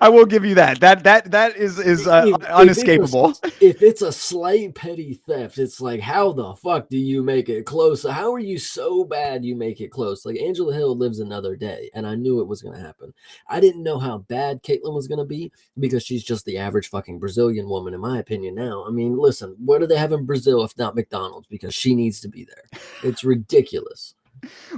I will give you that. That is if unescapable. it's a slight petty theft, it's like how the fuck do you make it close? How are you so bad you make it close? Like Angela Hill lives another day, and I knew it was gonna happen. I didn't know how bad Caitlyn was gonna be because she's just the average fucking Brazilian woman, in my opinion. Now, I mean, listen, what do they have in Brazil if not McDonald's? Because she needs to be there. It's ridiculous.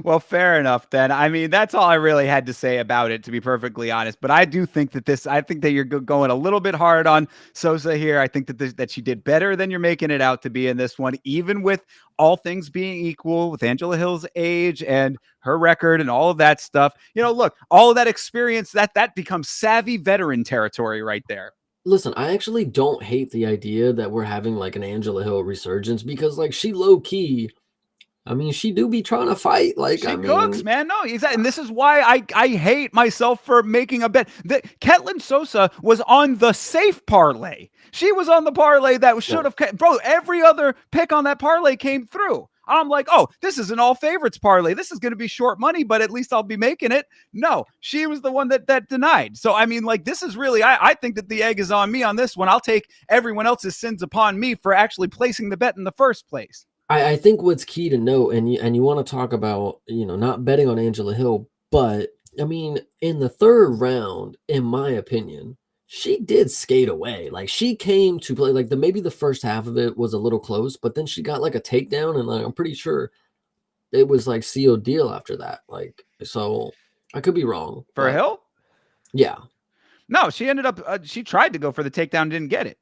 Well, fair enough then. I mean, that's all I really had to say about it, to be perfectly honest. But I do think I think that you're going a little bit hard on Sosa here. I think that she did better than you're making it out to be in this one, even with all things being equal, with Angela Hill's age and her record and all of that stuff. Look, all of that experience, that becomes savvy veteran territory right there. Listen, I actually don't hate the idea that we're having like an Angela Hill resurgence because like she low key, I mean, she do be trying to fight. Like, I She cooks, mean, man. No, exactly. And this is why I hate myself for making a bet. That Ketlin Sosa was on the safe parlay. She was on the parlay that should no, have, bro. Every other pick on that parlay came through. I'm like, oh, this is an all favorites parlay. This is going to be short money, but at least I'll be making it. No, she was the one that denied. So I mean, like, this is really, I think that the egg is on me on this one. I'll take everyone else's sins upon me for actually placing the bet in the first place. I think what's key to note, and you want to talk about, not betting on Angela Hill, but I mean, in the third round, in my opinion, she did skate away. Like she came to play. Like maybe the first half of it was a little close, but then she got like a takedown, and like I'm pretty sure it was like sealed deal after that. Like so, I could be wrong, For but Hill, yeah. No, she ended up. She tried to go for the takedown, didn't get it.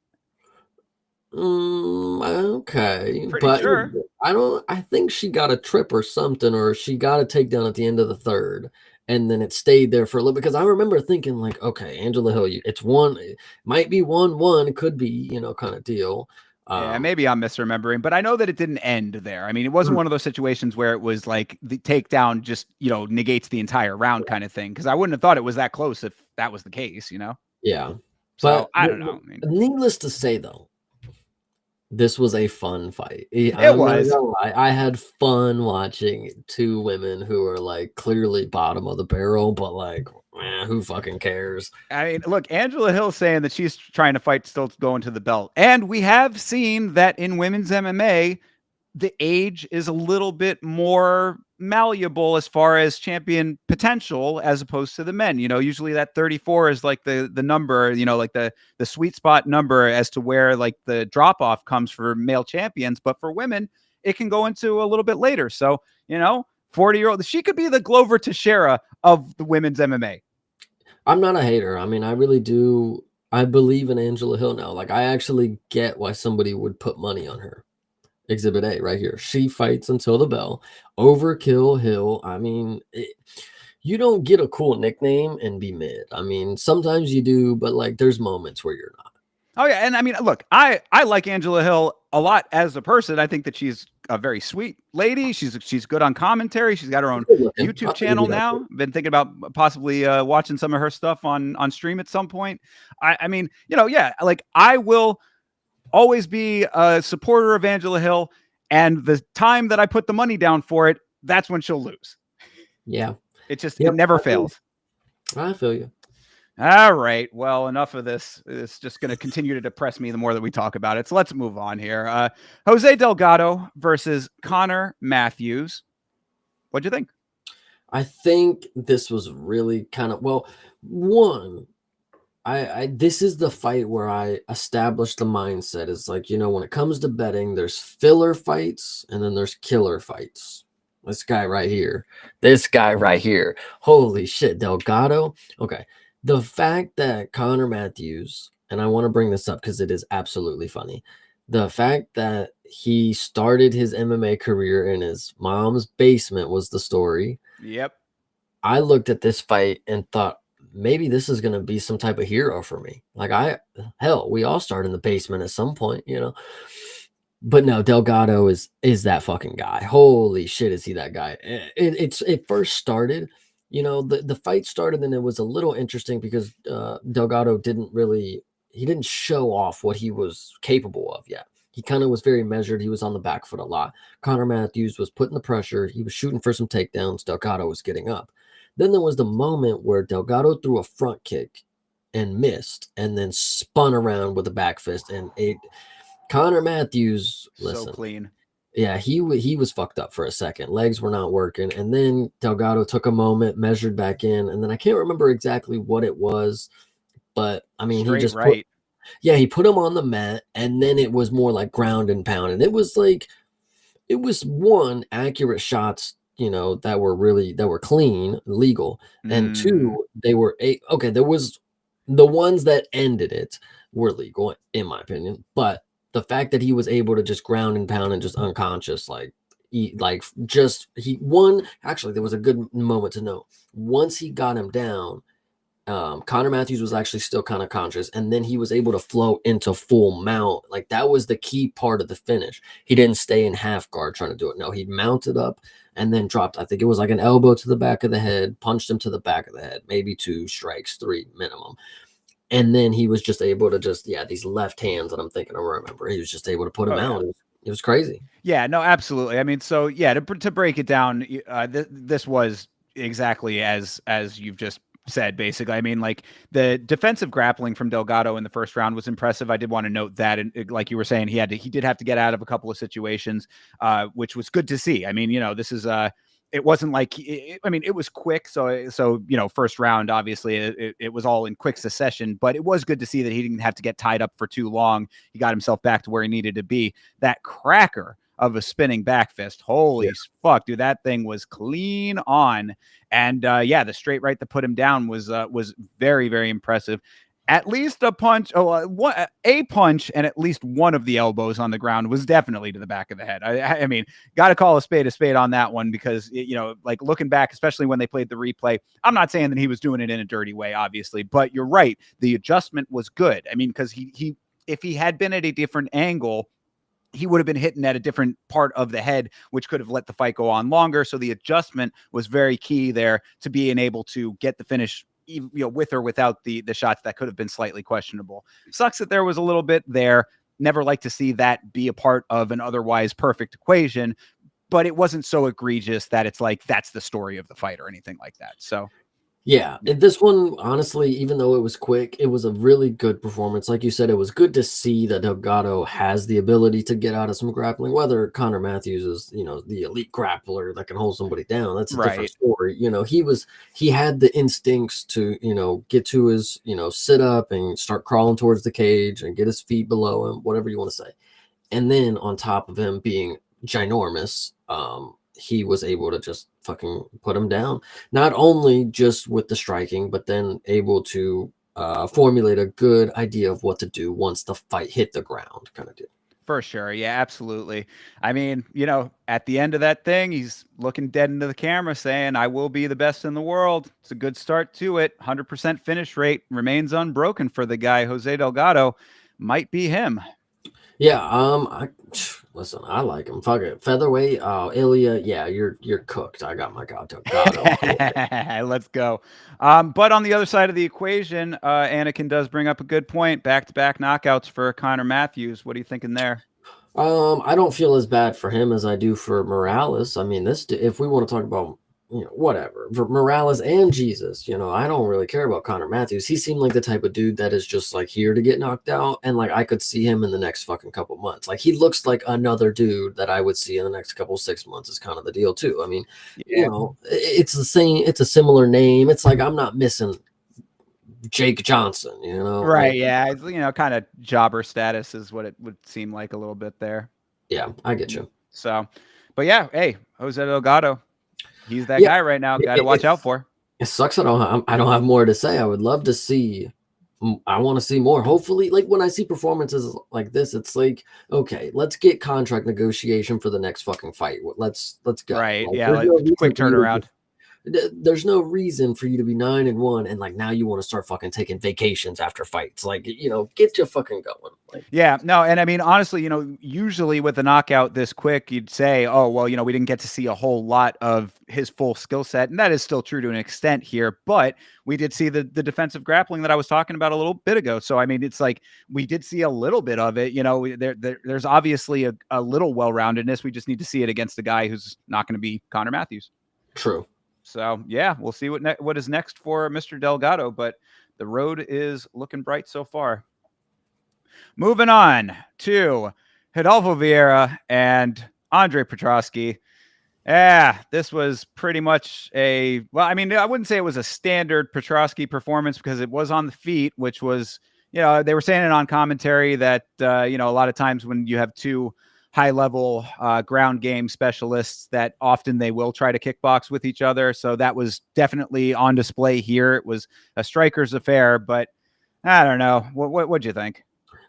Okay, Pretty but sure. I think she got a trip or something, or she got a takedown at the end of the third, and then it stayed there for a little, because I remember thinking like, okay, Angela Hill, it's one, it might be 1-1, it could be, kind of deal. Yeah, Um, maybe I'm misremembering, but I know that it didn't end there. I mean, it wasn't mm, one of those situations where it was like the takedown just, negates the entire round kind of thing. Because I wouldn't have thought it was that close if that was the case. yeah, So but I don't know. I mean, needless to say, though, this was a fun fight. it I'm not was. gonna lie, I had fun watching two women who are like clearly bottom of the barrel, but like, who fucking cares? I mean, look, Angela Hill saying that she's trying to fight still to go into the belt. And we have seen that in women's MMA, the age is a little bit more malleable as far as champion potential as opposed to the men. Usually that 34 is like the number, like the sweet spot number as to where like the drop off comes for male champions. But for women, it can go into a little bit later. So, 40-year-old, she could be the Glover Teixeira of the women's MMA. I'm not a hater. I mean, I really do. I believe in Angela Hill now. Like, I actually get why somebody would put money on her. Exhibit A right here. She fights until the bell. Overkill Hill. I mean, you don't get a cool nickname and be mid. I mean, sometimes you do, but like, there's moments where you're not. Oh yeah, and I mean, look, I like Angela Hill a lot as a person. I think that she's a very sweet lady. She's good on commentary. She's got her own Good looking. YouTube I'll give you channel that. now. Been thinking about possibly watching some of her stuff on stream at some point. I mean, yeah, like I will always be a supporter of Angela Hill, and the time that I put the money down for it, that's when she'll lose. Yeah. It Yep. never fails. I feel you. All right. Well, enough of this. It's just going to continue to depress me the more that we talk about it. So let's move on here. Jose Delgado versus Connor Matthews. What'd you think? I think this was really kind of, well, one, I this is the fight where I established the mindset. It's like, when it comes to betting, there's filler fights and then there's killer fights. This guy right here. This guy right here. Holy shit, Delgado. Okay. The fact that Connor Matthews, and I want to bring this up because it is absolutely funny. The fact that he started his MMA career in his mom's basement was the story. Yep. I looked at this fight and thought, maybe this is going to be some type of hero for me. Like, we all start in the basement at some point. But no, Delgado is that fucking guy. Holy shit, is he that guy? It first started, the fight started, and it was a little interesting because Delgado he didn't show off what he was capable of yet. He kind of was very measured. He was on the back foot a lot. Connor Matthews was putting the pressure. He was shooting for some takedowns. Delgado was getting up. Then there was the moment where Delgado threw a front kick and missed, and then spun around with a back fist, and Connor Matthews, So listen, clean. yeah, he was fucked up for a second. Legs were not working, and then Delgado took a moment, measured back in, and then I can't remember exactly what it was, but I mean, Straight right. he put him on the mat, and then it was more like ground and pound, and it was one, accurate shots, that were clean, legal, and two, there was the ones that ended it were legal in my opinion, but the fact that he was able to just ground and pound and just unconscious, actually, there was a good moment to note. Once he got him down, Connor Matthews was actually still kind of conscious, and then he was able to float into full mount. Like, that was the key part of the finish. He didn't stay in half guard trying to do it. No, he mounted up and then dropped. I think it was like an elbow to the back of the head, punched him to the back of the head, maybe 2 strikes, 3 minimum. And then he was just able to these left hands that I'm thinking I remember. He was just able to put him out. Yeah. It was crazy. Yeah, no, absolutely. I mean, so yeah, to break it down, this was exactly as you've just said, basically. I mean, like the defensive grappling from Delgado in the first round was impressive. I did want to note that, and like you were saying, he did have to get out of a couple of situations, which was good to see. I mean, this is it wasn't like I mean, it was quick. So first round, obviously, it was all in quick succession. But it was good to see that he didn't have to get tied up for too long. He got himself back to where he needed to be. That cracker of a spinning back fist. Holy fuck, dude, that thing was clean on. And yeah, the straight right that put him down was very, very impressive. At least a punch, a punch, and at least one of the elbows on the ground was definitely to the back of the head. I mean, got to call a spade on that one, because, you know, like looking back, especially when they played the replay, I'm not saying that he was doing it in a dirty way, obviously, but you're right. The adjustment was good. I mean, because he if he had been at a different angle, he would have been hitting at a different part of the head, which could have let the fight go on longer. So the adjustment was very key there to being able to get the finish, you know, with or without the shots that could have been slightly questionable. Sucks that there was a little bit there. Never like to see that be a part of an otherwise perfect equation, but it wasn't so egregious that it's like that's the story of the fight or anything like that. So yeah, this one, honestly, even though it was quick, it was a really good performance. Like you said, it was good to see that Delgado has the ability to get out of some grappling. Whether Connor Matthews is, you know, the elite grappler that can hold somebody down, that's a different story. You know, he had the instincts to, you know, get to his, you know, sit up and start crawling towards the cage and get his feet below him, whatever you want to say. And then on top of him being ginormous, he was able to just fucking put him down. Not only just with the striking, but then able to formulate a good idea of what to do once the fight hit the ground, kind of deal. For sure. Yeah, absolutely. I mean, you know, at the end of that thing, he's looking dead into the camera saying, I will be the best in the world. It's a good start to it. 100% finish rate remains unbroken for the guy. Jose Delgado might be him. Yeah, listen, I like him. Fuck it. Featherweight, Ilya, yeah, you're cooked. I got my God. Let's go. But on the other side of the equation, Anakin does bring up a good point. Back-to-back knockouts for Connor Matthews. What are you thinking there? I don't feel as bad for him as I do for Morales. I mean, if we want to talk about, you know, whatever, for Morales and Jesus, you know, I don't really care about Connor Matthews. He seemed like the type of dude that is just like here to get knocked out, and like I could see him in the next fucking couple months. Like he looks like another dude that I would see in the next couple 6 months is kind of the deal too. I mean, you know, it's the same, it's a similar name. It's like I'm not missing Jake Johnson, you know? Right. Like, Yeah. It's, you know, kind of jobber status is what it would seem like a little bit there. yeah, I get you. So, but yeah, hey, Jose Delgado, he's that guy right now. Got to watch out for. It sucks. I don't have more to say. I would love to see. I want to see more. Hopefully, like when I see performances like this, it's like, okay, let's get contract negotiation for the next fucking fight. Let's go. Right. Like, Yeah. Like, quick turnaround. There's no reason for you to be 9-1 and like now you want to start fucking taking vacations after fights. Like, you know, get you fucking going. Like, yeah, no, and I mean honestly, you know, usually with a knockout this quick, you'd say, oh well, you know, we didn't get to see a whole lot of his full skill set, and that is still true to an extent here. But we did see the defensive grappling that I was talking about a little bit ago. So I mean, it's like we did see a little bit of it. You know, there's obviously a little well-roundedness. We just need to see it against a guy who's not going to be Connor Matthews. True. So yeah, we'll see what is next for Mr. Delgado, but the road is looking bright so far. Moving on to Rodolfo Vieira and Andre Petroski. Yeah, this was pretty much well, I mean, I wouldn't say it was a standard Petroski performance because it was on the feet, which was, you know, they were saying it on commentary that, you know, a lot of times when you have two high-level ground game specialists that often they will try to kickbox with each other. So that was definitely on display here. It was a striker's affair, but I don't know. What'd you think?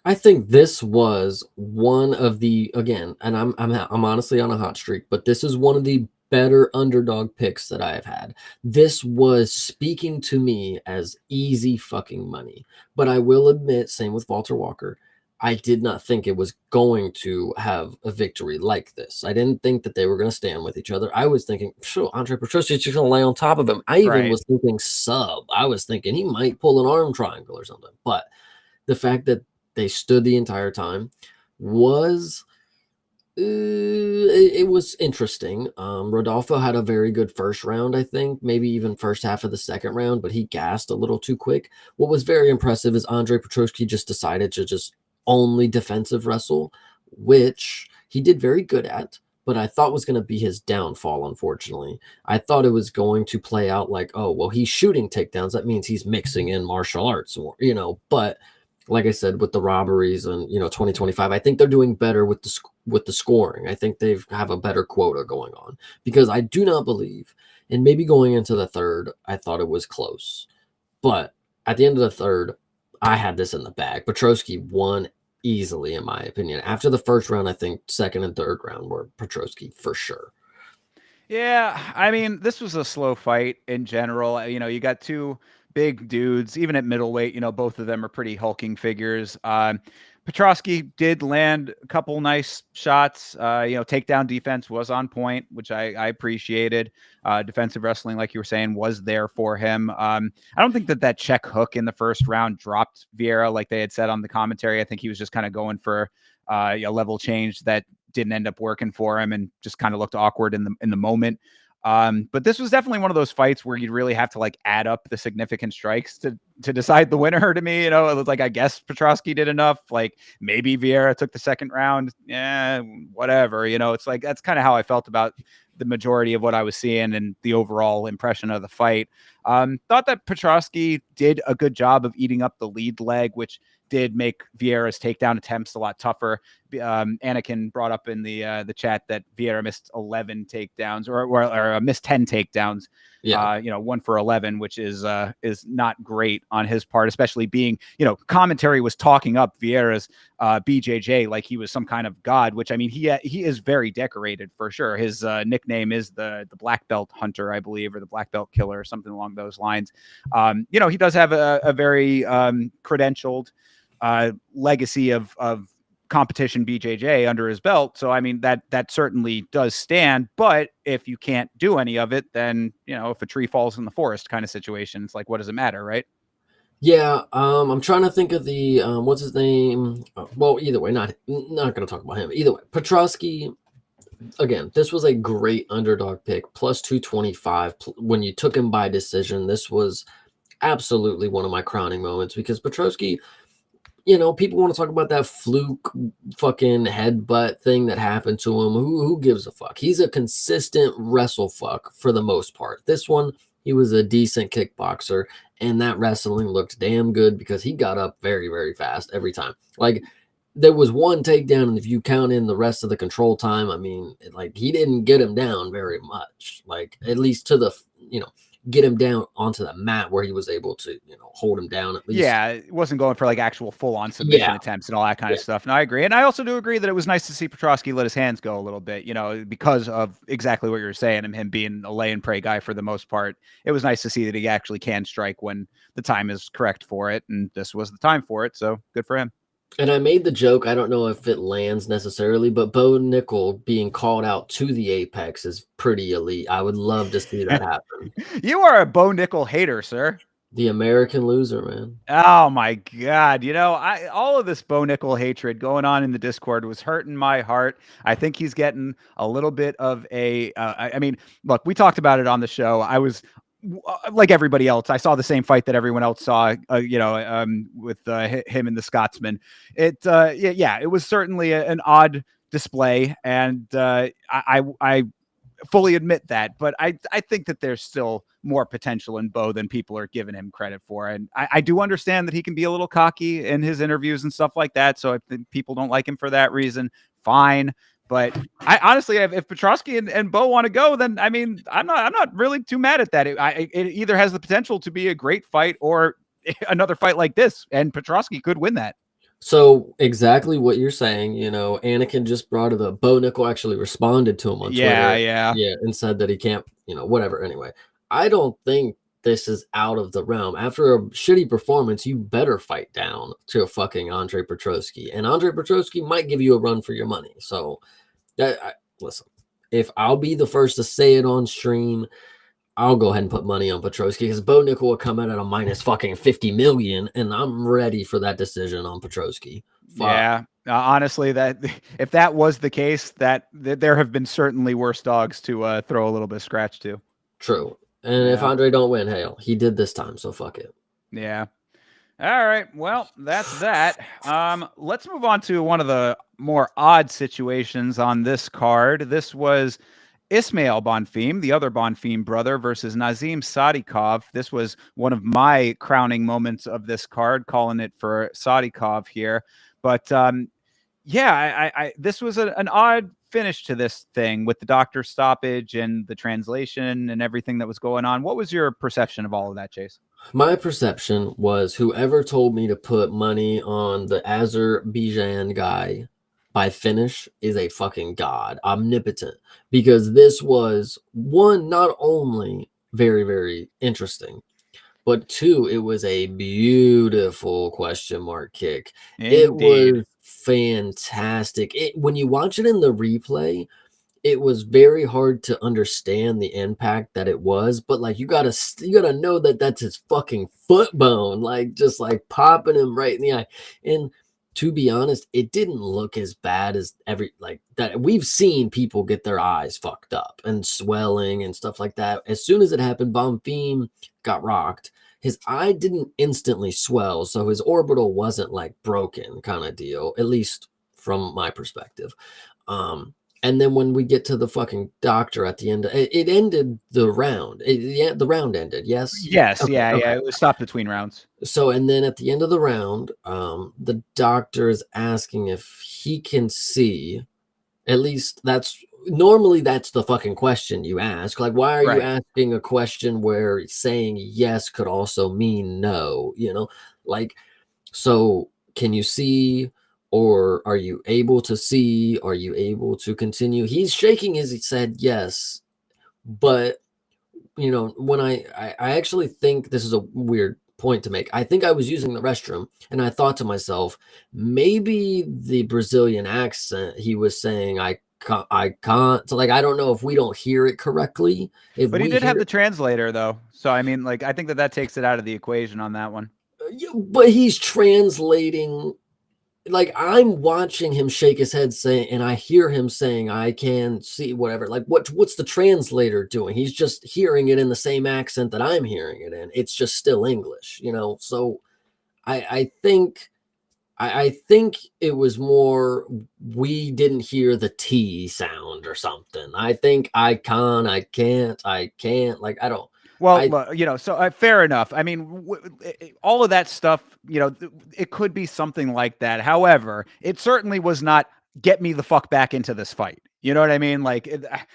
I think this was one of the, again, and I'm honestly on a hot streak, but this is one of the better underdog picks that I have had. This was speaking to me as easy fucking money. But I will admit, same with Walter Walker, I did not think it was going to have a victory like this. I didn't think that they were going to stand with each other. I was thinking, sure, Andre Petroski is just going to lay on top of him. I even was thinking sub. I was thinking he might pull an arm triangle or something. But the fact that they stood the entire time was it was interesting. Rodolfo had a very good first round, I think, maybe even first half of the second round, but he gassed a little too quick. What was very impressive is Andre Petroski just decided to just only defensive wrestle, which he did very good at, but I thought was going to be his downfall, unfortunately. I thought it was going to play out like, oh, well, he's shooting takedowns. That means he's mixing in martial arts, or, you know, but like I said, with the robberies and 2025, I think they're doing better with the scoring. I think they have a better quota going on because I do not believe, and maybe going into the third, I thought it was close, but at the end of the third, I had this in the bag. Petrosky won easily, in my opinion. After the first round, I think second and third round were Petrosky for sure. Yeah, I mean, this was a slow fight in general. You got two big dudes, even at middleweight. Both of them are pretty hulking figures. Petrosky did land a couple nice shots. Takedown defense was on point, which I appreciated. Defensive wrestling, like you were saying, was there for him. I don't think that check hook in the first round dropped Vieira like they had said on the commentary. I think he was just kind of going for a level change that didn't end up working for him and just kind of looked awkward in the moment. But this was definitely one of those fights where you'd really have to like add up the significant strikes to decide the winner to me. It was like, I guess Petrosky did enough. Like maybe Vieira took the second round. Yeah, whatever. It's like, that's kind of how I felt about the majority of what I was seeing and the overall impression of the fight. Thought that Petrosky did a good job of eating up the lead leg, which did make Vieira's takedown attempts a lot tougher. Anakin brought up in the chat that Vieira missed 11 takedowns or missed 10 takedowns. Yeah. 1 for 11, which is not great on his part, especially being, commentary was talking up Vieira's BJJ like he was some kind of god, which I mean, he is very decorated for sure. His nickname is the black belt hunter, I believe, or the black belt killer or something along those lines. He does have a very credentialed legacy of competition BJJ under his belt. So, I mean, that certainly does stand, but if you can't do any of it, then, if a tree falls in the forest kind of situation, it's like, what does it matter? Right. Yeah, I'm trying to think of the what's his name? Well, either way, not going to talk about him. Either way, Petrosky. Again, this was a great underdog pick, plus 225. When you took him by decision, this was absolutely one of my crowning moments because Petrosky, people want to talk about that fluke fucking headbutt thing that happened to him. Who gives a fuck? He's a consistent wrestle fuck for the most part. This one, he was a decent kickboxer, and that wrestling looked damn good because he got up very, very fast every time. Like, there was one takedown, and if you count in the rest of the control time, I mean, like, he didn't get him down very much. Like, at least to the, get him down onto the mat where he was able to, hold him down at least. Yeah, it wasn't going for like actual full-on submission Yeah. attempts and all that kind of stuff. And I agree. And I also do agree that it was nice to see Petrosky let his hands go a little bit, because of exactly what you were saying, and him being a lay and pray guy for the most part. It was nice to see that he actually can strike when the time is correct for it. And this was the time for it. So good for him. And I made the joke, I don't know if it lands necessarily, but Bo Nickel being called out to the Apex is pretty elite. I would love to see that happen. You are a Bo Nickel hater, sir. The American loser, man. Oh my God. All of this Bo Nickel hatred going on in the Discord was hurting my heart. I think he's getting a little bit of I mean, look, we talked about it on the show. I was like everybody else. I saw the same fight that everyone else saw, with him and the Scotsman. It was certainly an odd display. And I fully admit that, but I think that there's still more potential in Bo than people are giving him credit for. And I do understand that he can be a little cocky in his interviews and stuff like that. So if people don't like him for that reason, fine. But I honestly, if Petrosky and Bo want to go, then I mean, I'm not really too mad at that. It either has the potential to be a great fight or another fight like this, and Petrosky could win that. So exactly what you're saying, Anakin just brought it up. Bo Nickel actually responded to him on Twitter. Yeah. And said that he can't, whatever. Anyway, I don't think this is out of the realm. After a shitty performance, you better fight down to a fucking Andre Petrosky. And Andre Petrosky might give you a run for your money. So listen, if I'll be the first to say it on stream, I'll go ahead and put money on Petrosky because Bo Nickel will come in at a minus fucking 50 million, and I'm ready for that decision on Petrosky. Yeah, honestly, that if that was the case, that there have been certainly worse dogs to throw a little bit of scratch to. True, and if Andre don't win, hell, he did this time, so fuck it. Yeah. All right. Well, that's that. Let's move on to one of the more odd situations on this card. This was Ismail Bonfim, the other Bonfim brother, versus Nazim Sadikov. This was one of my crowning moments of this card, calling it for Sadikov here. But yeah, this was an odd finish to this thing with the doctor stoppage and the translation and everything that was going on. What was your perception of all of that, Chase? My perception was whoever told me to put money on the Azerbaijan guy by finish is a fucking god, omnipotent, because this was one, not only very, very interesting, but two, it was a beautiful question mark kick. It Indeed. was fantastic. When you watch it in the replay, it was very hard to understand the impact that it was, but like you gotta know that that's his fucking foot bone, like just like popping him right in the eye. And to be honest, it didn't look as bad as every like that. We've seen people get their eyes fucked up and swelling and stuff like that. As soon as it happened, Bonfim got rocked. His eye didn't instantly swell, so his orbital wasn't like broken kind of deal, at least from my perspective. Um, and then when we get to the fucking doctor at the end, it ended the round. Yeah, the round ended. Yes. Yes, Okay. yeah, Okay. yeah. It was stopped between rounds. So, and then at the end of the round, the doctor is asking if he can see. At least that's normally that's the fucking question you ask. Like, why are you Right. asking a question where saying yes could also mean no? Like, so can you see, or are you able to see? Are you able to continue? He's shaking his head yes, but when I actually think this is a weird point to make. I think I was using the restroom and I thought to myself, maybe the Brazilian accent he was saying I can't. So like I don't know if we don't hear it correctly. If But he we did hear have the translator though. So I mean, like I think that takes it out of the equation on that one. yeah, but he's translating like I'm watching him shake his head saying, and I hear him saying, I can see whatever. Like what's the translator doing? He's just hearing it in the same accent that I'm hearing it in. It's just still English. So I think I think it was more we didn't hear the T sound or something. I think I can't. Like I don't. Well, I so fair enough. I mean, all of that stuff, it could be something like that. However, it certainly was not get me the fuck back into this fight. You know what I mean? Like,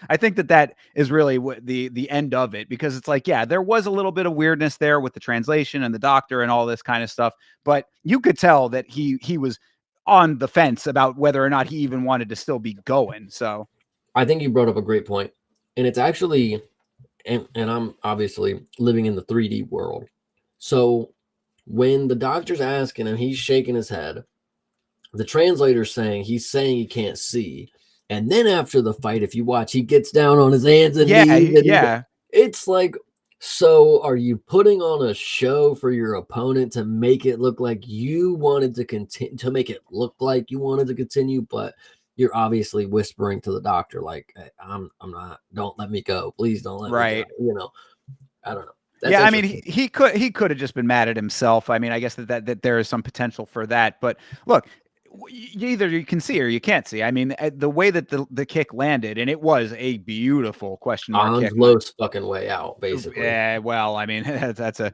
I think that is really what the end of it, because it's like, yeah, there was a little bit of weirdness there with the translation and the doctor and all this kind of stuff, but you could tell that he was on the fence about whether or not he even wanted to still be going. So I think you brought up a great point, and it's actually and I'm obviously living in the 3D world. So when the doctor's asking him, he's shaking his head. The translator's saying he's saying he can't see. And then after the fight, if you watch, he gets down on his hands and yeah, knees and yeah. it's like, so are you putting on a show for your opponent to make it look like you wanted to continue, to make it look like you wanted to continue, but you're obviously whispering to the doctor like, "Hey, I'm not, don't let me go, please don't let me go." Right. I don't know. That's Yeah, I mean, interesting. he could have just been mad at himself. I mean, I guess that there is some potential for that. But look, either you can see or you can't see. I mean, the way that the kick landed, and it was a beautiful question mark kick. Angelo's fucking way out, basically. Yeah, well, I mean, that's a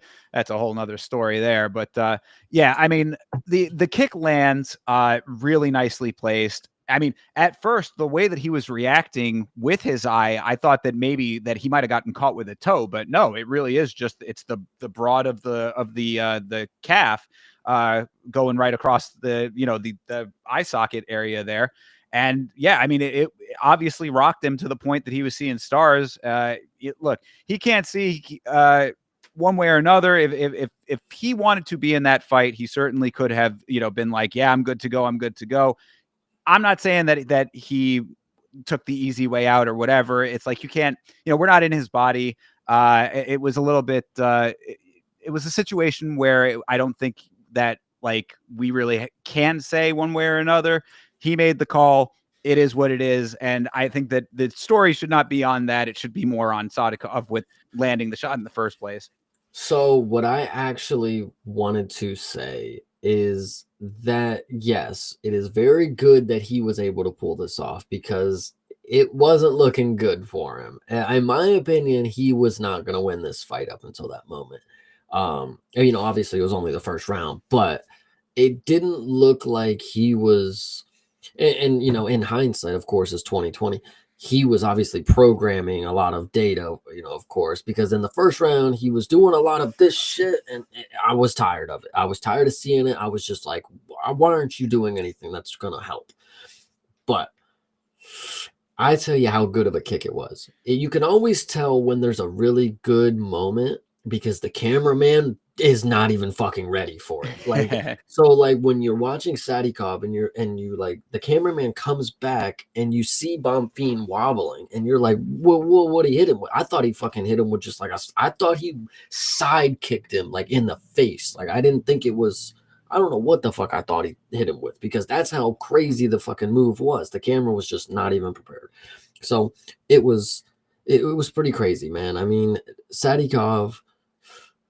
whole nother story there. But yeah, I mean, the kick lands really nicely placed. I mean, at first, the way that he was reacting with his eye, I thought that maybe that he might have gotten caught with a toe, but no, it really is just it's the broad of the calf going right across the eye socket area there. And yeah, I mean, it obviously rocked him to the point that he was seeing stars. Look, he can't see one way or another. If he wanted to be in that fight, he certainly could have been like, yeah, I'm good to go. I'm good to go. I'm not saying that he took the easy way out or whatever. It's like you can't, we're not in his body. It was a little bit. It was a situation where I don't think that like we really can say one way or another. He made the call. It is what it is, and I think that the story should not be on that. It should be more on Sadikov with landing the shot in the first place. So what I actually wanted to say is that yes, it is very good that he was able to pull this off because it wasn't looking good for him. In my opinion, he was not going to win this fight up until that moment. You know, obviously it was only the first round, but it didn't look like he was. And you know, in hindsight, of course, is 2020. He was obviously programming a lot of data, you know, of course, because in the first round he was doing a lot of this shit, and I was tired of it. I was tired of seeing it. I was just like, why aren't you doing anything that's gonna help? But I tell you how good of a kick it was. You can always tell when there's a really good moment because the cameraman is not even fucking ready for it. Like, so like when you're watching Sadikov and you like the cameraman comes back and you see Bonfim wobbling and you're like, whoa, what he hit him with? I thought he fucking hit him with just like I thought he side kicked him like in the face. Like I didn't think it was. I don't know what the fuck I thought he hit him with because that's how crazy the fucking move was. The camera was just not even prepared. So it was pretty crazy, man. I mean, Sadikov,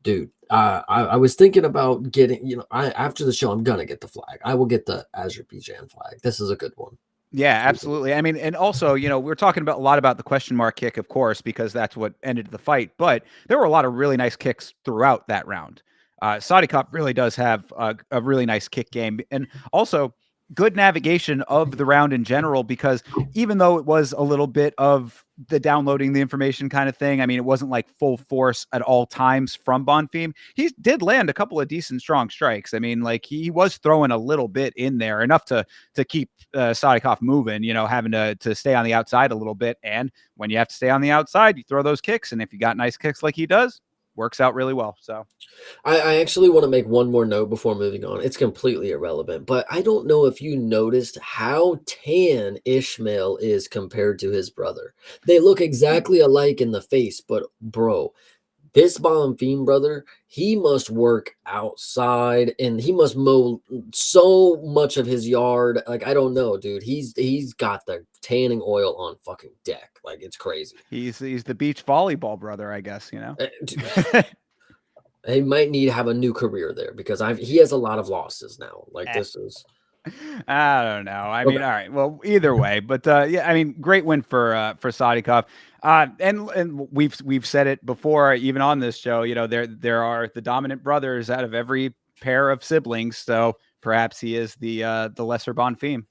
dude, I was thinking about getting, you know, after the show, I'm gonna get the flag. I will get the Azerbaijan flag. This is a good one. Yeah, absolutely. I mean, and also, you know, we're talking about a lot about the question mark kick, of course, because that's what ended the fight. But there were a lot of really nice kicks throughout that round. Sadikov really does have a really nice kick game, and also good navigation of the round in general. Because even though it was a little bit of the downloading the information kind of thing, I mean, it wasn't like full force at all times from Bonfim. He did land a couple of decent, strong strikes. I mean, like he was throwing a little bit in there, enough to keep Sadikov moving. You know, having to stay on the outside a little bit. And when you have to stay on the outside, you throw those kicks, and if you got nice kicks like he does, works out really well. So I actually want to make one more note before moving on. It's completely irrelevant, but I don't know if you noticed how tan Ishmael is compared to his brother. They look exactly alike in the face, but bro, this Bonfim brother, he must work outside and he must mow so much of his yard. Like I don't know, dude. He's got the tanning oil on fucking deck. Like it's crazy. he's the beach volleyball brother, I guess, you know. He might need to have a new career there because he has a lot of losses now. Like this is. I don't know. I Okay. mean, all right. Well, either way, but yeah, I mean, great win for Sadikov. And we've said it before, even on this show. You know, there are the dominant brothers out of every pair of siblings. So perhaps he is the lesser Bonfim.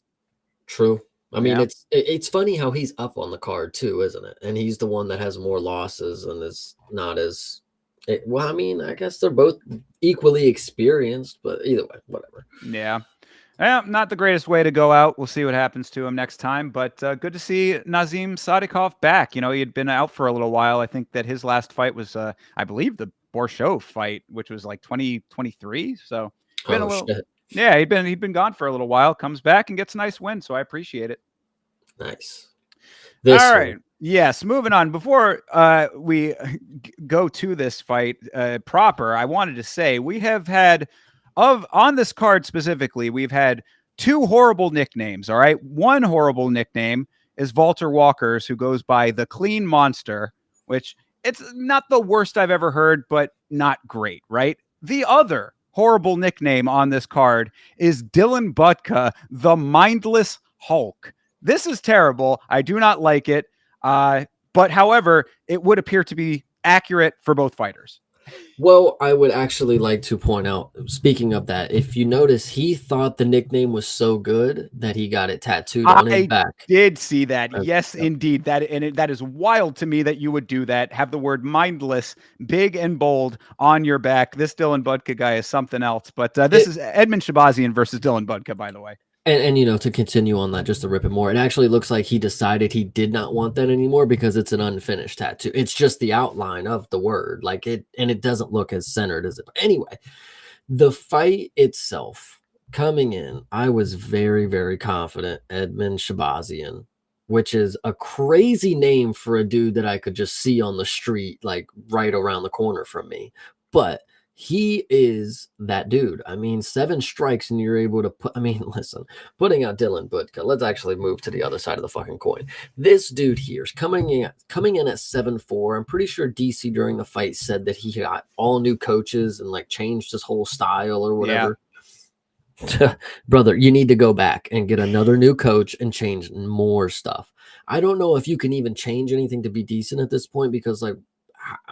True. I mean, Yeah. it's funny how he's up on the card too, isn't it? And he's the one that has more losses and is not as. Well, I mean, I guess they're both equally experienced, but either way, whatever. Yeah. Well, not the greatest way to go out. We'll see what happens to him next time. But good to see Nazim Sadikov back. You know, he had been out for a little while. I think that his last fight was, I believe, the Borshow fight, which was like 2023. So been a little, Shit. yeah, he'd been gone for a little while. Comes back and gets a nice win. So I appreciate it. Nice. All right. Yes, moving on. Before we go to this fight proper, I wanted to say we have had on this card specifically, we've had two horrible nicknames. All right, one horrible nickname is Walter Walker's, who goes by the Clean Monster, which it's not the worst I've ever heard, but not great, right? The other horrible nickname on this card is Dylan Butka, the Mindless Hulk. This is terrible. I do not like it. But however, it would appear to be accurate for both fighters. Well, I would actually like to point out, speaking of that, if you notice, he thought the nickname was so good that he got it tattooed on his back. I did see that. Yes, indeed. That is wild to me that you would do that. Have the word mindless big and bold on your back. This Dylan Budka guy is something else. But this is Edmund Shabazian versus Dylan Budka, by the way. And you know, to continue on that, just to rip it more, it actually looks like he decided he did not want that anymore because it's an unfinished tattoo. It's just the outline of the word, like it, and it doesn't look as centered as it. But anyway, the fight itself coming in, I was very, very confident Edmund Shabazian, which is a crazy name for a dude that I could just see on the street, like right around the corner from me. But he is that dude. I mean, 7 strikes and you're able to put, I mean, listen, putting out Dylan Budka, let's actually move to the other side of the fucking coin. This dude here is coming in at 7-4. I'm pretty sure DC during the fight said that he got all new coaches and like changed his whole style or whatever. Yeah. Brother, you need to go back and get another new coach and change more stuff. I don't know if you can even change anything to be decent at this point because like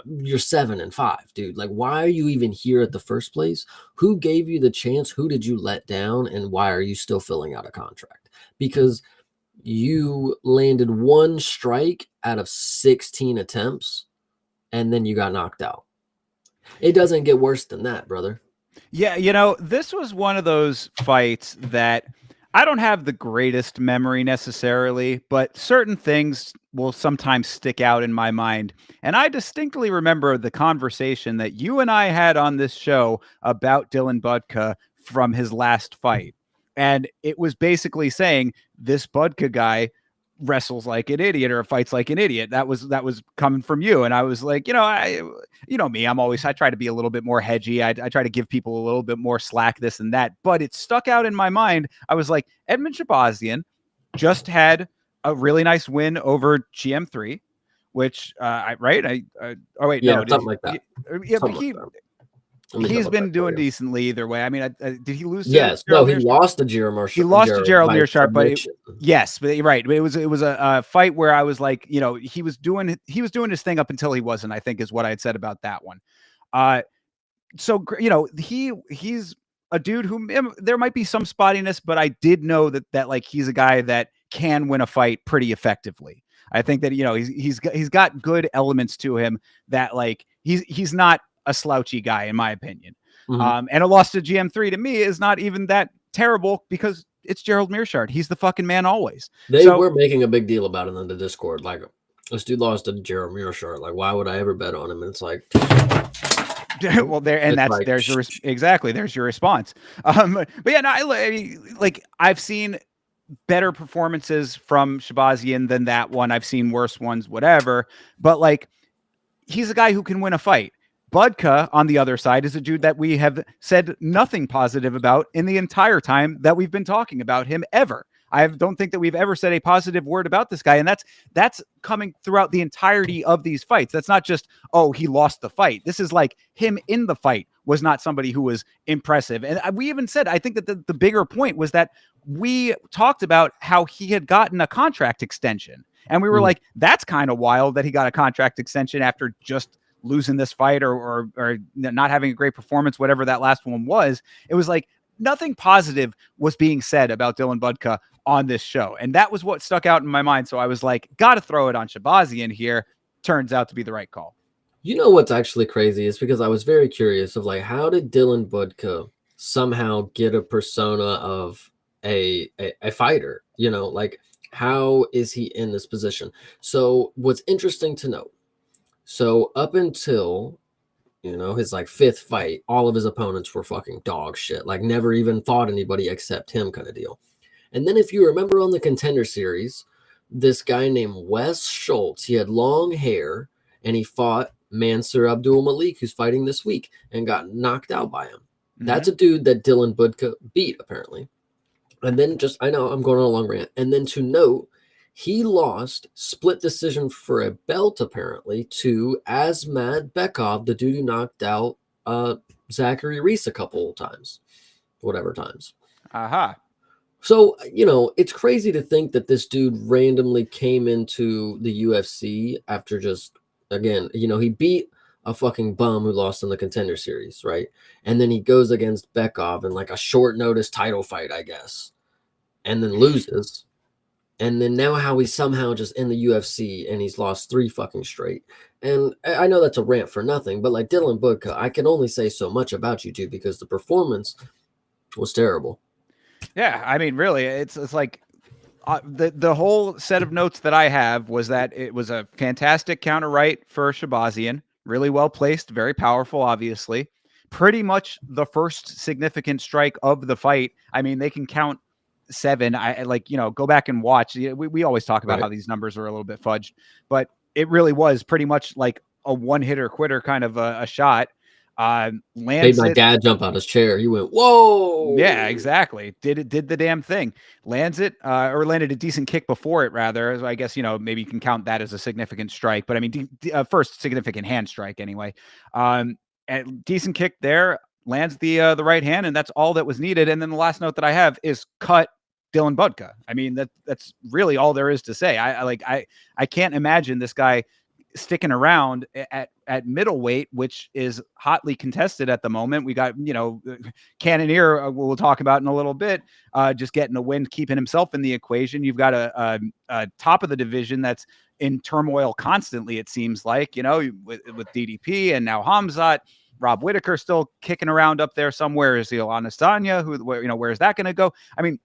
you're 7-5, dude. Like, why are you even here at the first place? Who gave you the chance? Who did you let down? And why are you still filling out a contract? Because you landed one strike out of 16 attempts and then you got knocked out. It doesn't get worse than that, brother. Yeah, this was one of those fights that I don't have the greatest memory necessarily, but certain things will sometimes stick out in my mind. And I distinctly remember the conversation that you and I had on this show about Dylan Budka from his last fight. And it was basically saying this Budka guy wrestles like an idiot or fights like an idiot. That was coming from you. And I was like, me, I try to be a little bit more hedgy. I try to give people a little bit more slack, this and that, but it stuck out in my mind. I was like, Edmund Shabazian just had a really nice win over GM3, which oh wait, Yeah, no, something like that. Yeah, but Something like that. he's been doing decently either way. I mean, did he lose? Yes, no, he lost to Gerald He lost to Gerald Mearshart, but yes, but right, it was a fight where I was like, he was doing his thing up until he wasn't. I think is what I had said about that one. So he's a dude who there might be some spottiness, but I did know that like he's a guy that can win a fight pretty effectively. I think that he's got good elements to him that like he's not a slouchy guy in my opinion. Mm-hmm. And a loss to GM3 to me is not even that terrible because it's Gerald Mearshart. He's the fucking man always. They were making a big deal about it in the Discord. Like, this dude lost to Gerald Mearshart. Like, why would I ever bet on him? And it's like, well, there's your response. But yeah, no, I've seen better performances from Shabazian than that one. I've seen worse ones, whatever. But like, he's a guy who can win a fight. Budka, on the other side, is a dude that we have said nothing positive about in the entire time that we've been talking about him ever. I don't think that we've ever said a positive word about this guy. And that's coming throughout the entirety of these fights. That's not just, oh, he lost the fight. This is like him in the fight was not somebody who was impressive. And we even said, I think that the bigger point was that we talked about how he had gotten a contract extension. And we were like, that's kind of wild that he got a contract extension after just losing this fight or not having a great performance, whatever that last one was. It was like nothing positive was being said about Dylan Budka on this show. And that was what stuck out in my mind. So I was like, got to throw it on Shabazian here. Turns out to be the right call. You know what's actually crazy is because I was very curious of like, how did Dylan Budka somehow get a persona of a fighter? Like, how is he in this position? So what's interesting to note, so up until, his like 5th fight, all of his opponents were fucking dog shit. Like, never even fought anybody except him kind of deal. And then if you remember on the Contender Series, this guy named Wes Schultz, he had long hair and he fought Mansur Abdul Malik, who's fighting this week, and got knocked out by him. Mm-hmm. That's a dude that Dylan Budka beat, apparently. And then I know I'm going on a long rant. And then to note, he lost split decision for a belt, apparently, to Asmat Bekov, the dude who knocked out Zachary Reese a couple times. Aha. So, it's crazy to think that this dude randomly came into the UFC after just, again, he beat a fucking bum who lost in the Contender Series, right? And then he goes against Bekov in like a short notice title fight, I guess, and then loses. And then now how he's somehow just in the UFC and he's lost 3 fucking straight. And I know that's a rant for nothing, but like Dylan Budka, I can only say so much about you two because the performance was terrible. Yeah, I mean, really, it's like the whole set of notes that I have was that it was a fantastic counter right for Shabazian, really well placed, very powerful, obviously. Pretty much the first significant strike of the fight. I mean, they can count 7. I like, go back and watch. We always talk about how these numbers are a little bit fudged, but it really was pretty much like a one-hitter quitter kind of a shot. Made my dad jump out his chair. He went, whoa. Yeah, exactly. Did the damn thing. Lands it, or landed a decent kick before it, rather. So I guess, maybe you can count that as a significant strike, but I mean, first significant hand strike anyway. Decent kick there, lands the right hand, and that's all that was needed. And then the last note that I have is cut Dylan Budka. I mean, that's really all there is to say. I can't imagine this guy sticking around at middleweight, which is hotly contested at the moment. We got, Cannonier, we'll talk about in a little bit, just getting a win, keeping himself in the equation. You've got a top of the division that's in turmoil constantly, it seems like, with DDP and now Hamzat. Rob Whitaker still kicking around up there somewhere. Is Adesanya, where's that going to go? I mean,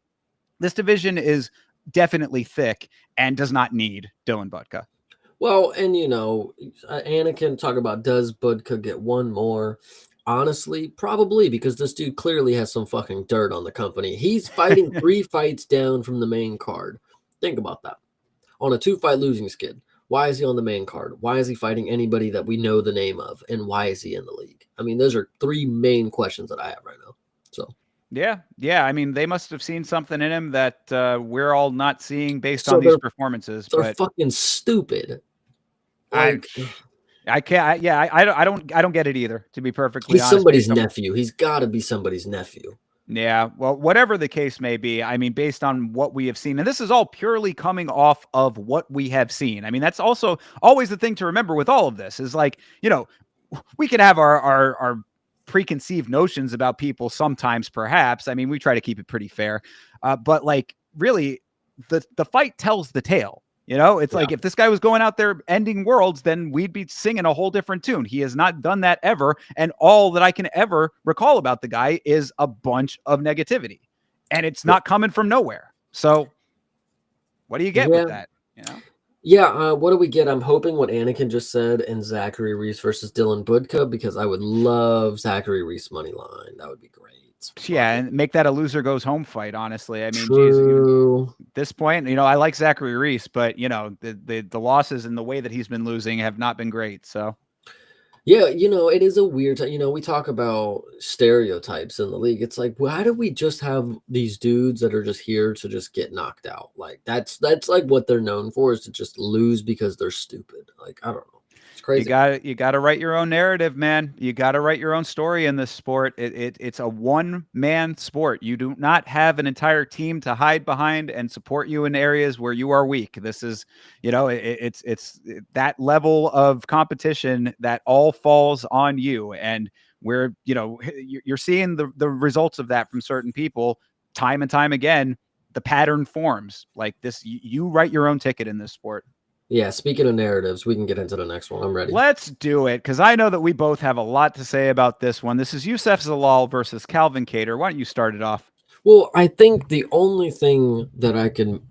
this division is definitely thick and does not need Dylan Budka. Well, and Anakin talk about, does Budka get one more? Honestly, probably, because this dude clearly has some fucking dirt on the company. He's fighting 3 fights down from the main card. Think about that. On a 2-fight losing skid. Why is he on the main card? Why is he fighting anybody that we know the name of? And why is he in the league? I mean, those are 3 main questions that I have right now. So yeah. I mean, they must have seen something in him that we're all not seeing based on these performances. They're fucking stupid. Like, I can't. I don't get it either. To be perfectly honest, he's somebody's nephew. He's got to be somebody's nephew. Yeah, well, whatever the case may be, I mean, based on what we have seen, and this is all purely coming off of what we have seen. I mean, that's also always the thing to remember with all of this is like, we can have our preconceived notions about people sometimes, perhaps. I mean, we try to keep it pretty fair, but like really, the fight tells the tale. It's like if this guy was going out there ending worlds, then we'd be singing a whole different tune. He has not done that ever. And all that I can ever recall about the guy is a bunch of negativity. And it's not coming from nowhere. So what do you get with that? Yeah, what do we get? I'm hoping what Anakin just said in Zachary Reese versus Dylan Budka, because I would love Zachary Reese money line. That would be great. Yeah, and make that a loser goes home fight, honestly. I mean, geez, at this point, I like Zachary Reese, but the losses and the way that he's been losing have not been great. So yeah, it is a weird, we talk about stereotypes in the league. It's like, why do we just have these dudes that are just here to just get knocked out? Like that's like what they're known for, is to just lose because they're stupid. Like, I don't know. Crazy. You got to write your own narrative, man. You got to write your own story in this sport. It's a one-man sport. You do not have an entire team to hide behind and support you in areas where you are weak. This is, it's that level of competition that all falls on you. And where, you're seeing the results of that from certain people time and time again. The pattern forms like this. You write your own ticket in this sport. Yeah, speaking of narratives, we can get into the next one. I'm ready. Let's do it, because I know that we both have a lot to say about this one. This is Youssef Zalal versus Calvin Kattar. Why don't you start it off? Well, I think the only thing that I can,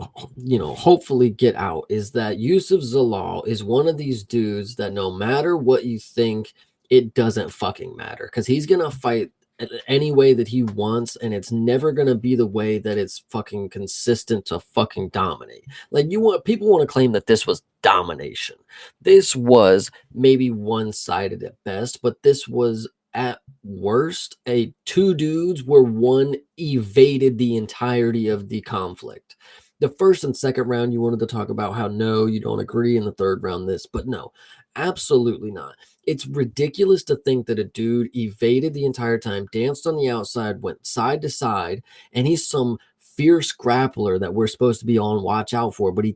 hopefully get out is that Youssef Zalal is one of these dudes that no matter what you think, it doesn't fucking matter, because he's going to fight any way that he wants, and it's never going to be the way that it's fucking consistent to fucking dominate. Like, people want to claim that this was domination. This was maybe one-sided at best, but this was at worst two dudes where one evaded the entirety of the conflict. The first and second round, you wanted to talk about how no, you don't agree. In the third round, this, but no, absolutely not. It's ridiculous to think that a dude evaded the entire time, danced on the outside, went side to side, and he's some fierce grappler that we're supposed to be on watch out for, but he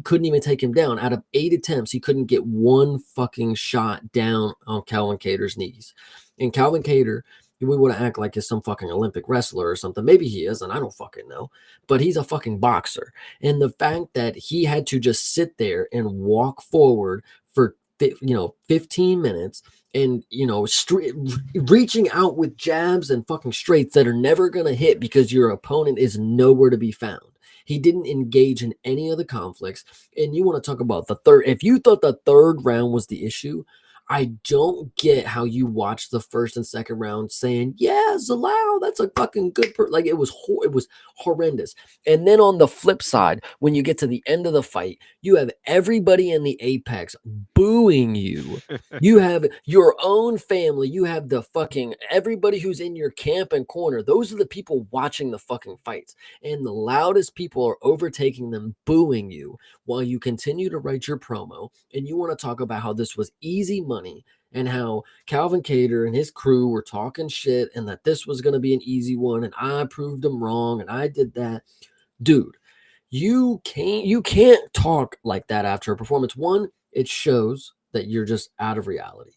couldn't even take him down. Out of 8 attempts, he couldn't get one fucking shot down on Calvin Kattar's knees. And Calvin Kattar, we want to act like he's some fucking Olympic wrestler or something. Maybe he is, and I don't fucking know. But he's a fucking boxer. And the fact that he had to just sit there and walk forward for 15 minutes and, reaching out with jabs and fucking straights that are never going to hit because your opponent is nowhere to be found. He didn't engage in any of the conflicts. And you want to talk about the third. If you thought the third round was the issue, I don't get how you watch the first and second round saying, yeah, Zalal, that's a fucking good like it was horrendous. And then on the flip side, when you get to the end of the fight, you have everybody in the apex booing you. You have your own family. You have the fucking everybody who's in your camp and corner. Those are the people watching the fucking fights. And the loudest people are overtaking them, booing you while you continue to write your promo. And you want to talk about how this was easy money and how Calvin Kattar and his crew were talking shit and that this was going to be an easy one and I proved them wrong and I did that. dude, you can't talk like that after a performance. One, it shows that you're just out of reality.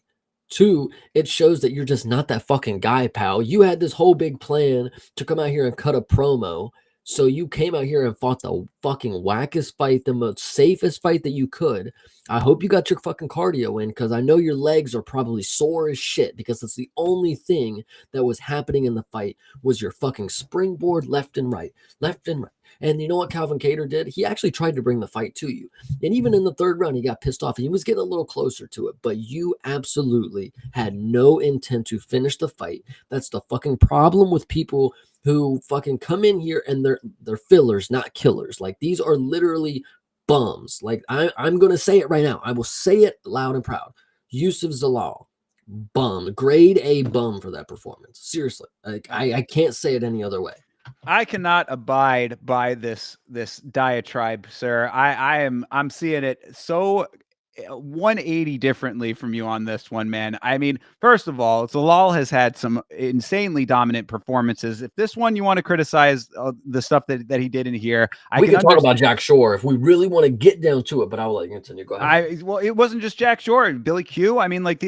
Two, it shows that you're just not that fucking guy, pal. You had this whole big plan to come out here and cut a promo. So you came out here and fought the fucking wackest fight, the most safest fight that you could. I hope you got your fucking cardio in, because I know your legs are probably sore as shit, because that's the only thing that was happening in the fight was your fucking springboard left and right, left and right. And you know what Calvin Kattar did? He actually tried to bring the fight to you. And even in the third round, he got pissed off. He was getting a little closer to it, but you absolutely had no intent to finish the fight. That's the fucking problem with people who fucking come in here and they're fillers, not killers. Like, these are literally bums. Like, I'm gonna say it right now. I will say it loud and proud. Yusuf Zalal, bum, grade A bum for that performance. Seriously, like I can't say it any other way. I cannot abide by this diatribe, sir. I'm seeing it so 180 differently from you on this one, man. I mean, first of all, Zalal has had some insanely dominant performances. If this one you want to criticize the stuff that he did in here, We can talk about Jack Shore if we really want to get down to it, but I'll let you continue. Go ahead. Well, it wasn't just Jack Shore, Billy Q. I mean, like,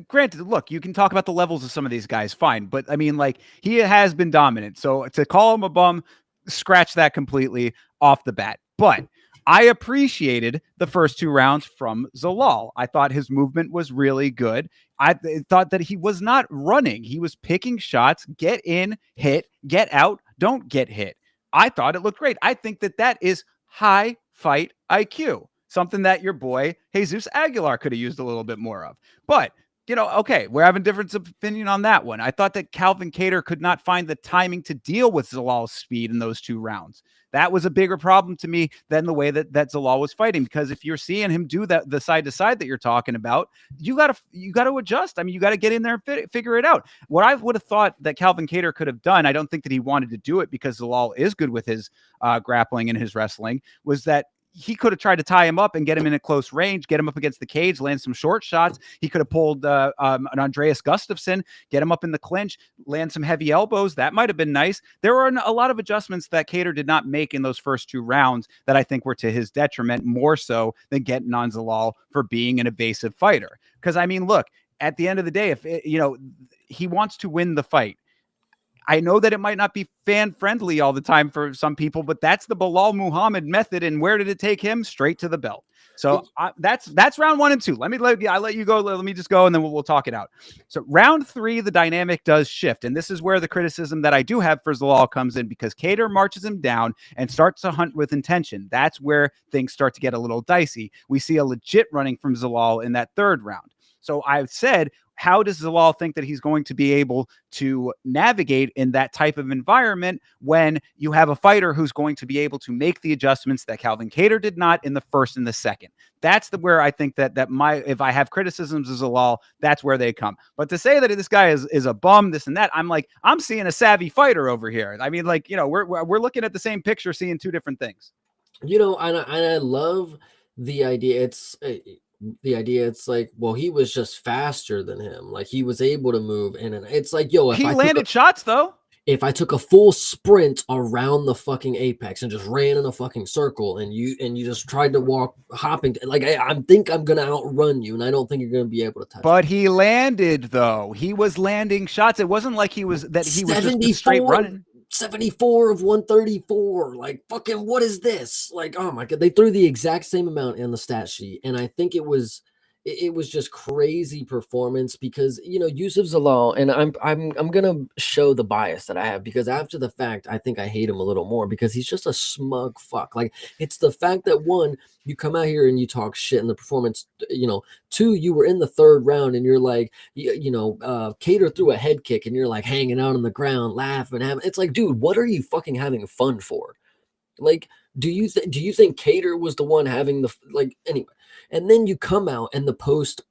granted, look, you can talk about the levels of some of these guys, fine, but I mean, like, he has been dominant. So to call him a bum, scratch that completely off the bat. But I appreciated the first two rounds from Zalal. I thought his movement was really good. I thought that he was not running. He was picking shots, get in, hit, get out, don't get hit. I thought it looked great. I think that is high fight IQ, something that your boy Jesus Aguilar could have used a little bit more of. But, okay, we're having difference of opinion on that one. I thought that Calvin Kattar could not find the timing to deal with Zalal's speed in those two rounds. That was a bigger problem to me than the way that Zalal was fighting, because if you're seeing him do that, the side to side that you're talking about, you got to adjust. I mean, you got to get in there and figure it out. What I would have thought that Calvin Kattar could have done, I don't think that he wanted to do it because Zalal is good with his grappling and his wrestling, was that he could have tried to tie him up and get him in a close range, get him up against the cage, land some short shots. He could have pulled an Andreas Gustafsson, get him up in the clinch, land some heavy elbows. That might have been nice. There were a lot of adjustments that Kattar did not make in those first two rounds that I think were to his detriment, more so than getting on Zalal for being an evasive fighter. Because, I mean, look, at the end of the day, if he wants to win the fight, I know that it might not be fan friendly all the time for some people, but that's the Bilal Muhammad method. And where did it take him? Straight to the belt. So that's round 1 and 2. I let you go. Let me just go, and then we'll talk it out. So round 3, the dynamic does shift. And this is where the criticism that I do have for Zalal comes in, because Kattar marches him down and starts to hunt with intention. That's where things start to get a little dicey. We see a legit running from Zalal in that third round. So I've said, how does Zalal think that he's going to be able to navigate in that type of environment when you have a fighter who's going to be able to make the adjustments that Calvin Kattar did not in the first and the second? That's where I think that if I have criticisms of Zalal, that's where they come. But to say that this guy is a bum, this and that, I'm seeing a savvy fighter over here. I mean, like, we're looking at the same picture, seeing two different things. And I love the idea. It's like, well, he was just faster than him. Like, he was able to move in, and it's like, yo, he landed shots though. If I took a full sprint around the fucking apex and just ran in a fucking circle, and you just tried to walk hopping, like, I think I'm gonna outrun you, and I don't think you're gonna be able to touch me. But he landed though. He was landing shots. It wasn't like he was just straight running. 74 of 134. Like, fucking, what is this? Like, oh my god, they threw the exact same amount in the stat sheet, and I think it was just crazy performance, because Yusuf Zalal, and I'm gonna show the bias that I have, because after the fact I think I hate him a little more, because he's just a smug fuck. Like, it's the fact that, one, you come out here and you talk shit in the performance, two, you were in the third round and you're like, Kattar threw a head kick and you're like hanging out on the ground laughing. It's like, dude, what are you fucking having fun for? Like, do you think Kattar was the one having anyway? And then you come out and the post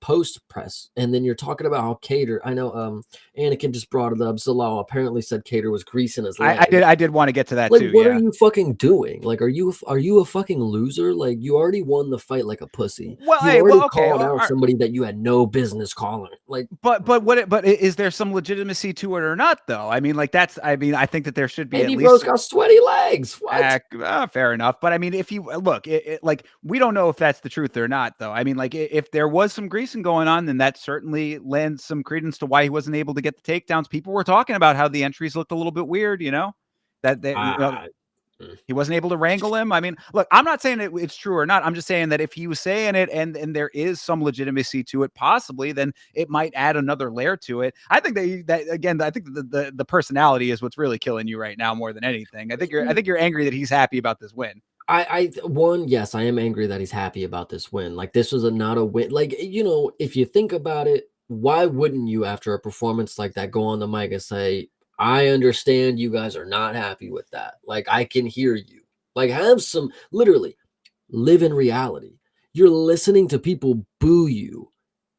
press, and then you're talking about how Cater. I know Anakin just brought it up. Zalal apparently said Cater was greasing his leg. I did want to get to that Like, too. what are Yeah. you fucking doing? Like, are you a fucking loser? Like, you already won the fight like a pussy. Well, You hey, already well, okay. called out somebody that you had no business calling. Like, But is there some legitimacy to it or not though? I mean, like that's I mean, I think that there should be at maybe least bro's got sweaty legs. What? fair enough. But I mean, if you look, like we don't know if that's the truth or not, though. I mean, like if there was some greasing going on, then that certainly lends some credence to why he wasn't able to get the takedowns. People were talking about how the entries looked a little bit weird, that they, Ah, he wasn't able to wrangle him. I mean, look, I'm not saying it's true or not. I'm just saying that if he was saying it and there is some legitimacy to it, possibly, then it might add another layer to it. I think that again, I think the personality is what's really killing you right now more than anything. I think you're angry that he's happy about this win. Yes, I am angry that he's happy about this win. Like, this was not a win. Like, if you think about it, why wouldn't you, after a performance like that, go on the mic and say, I understand you guys are not happy with that. Like, I can hear you. Like, have some, literally, live in reality. You're listening to people boo you,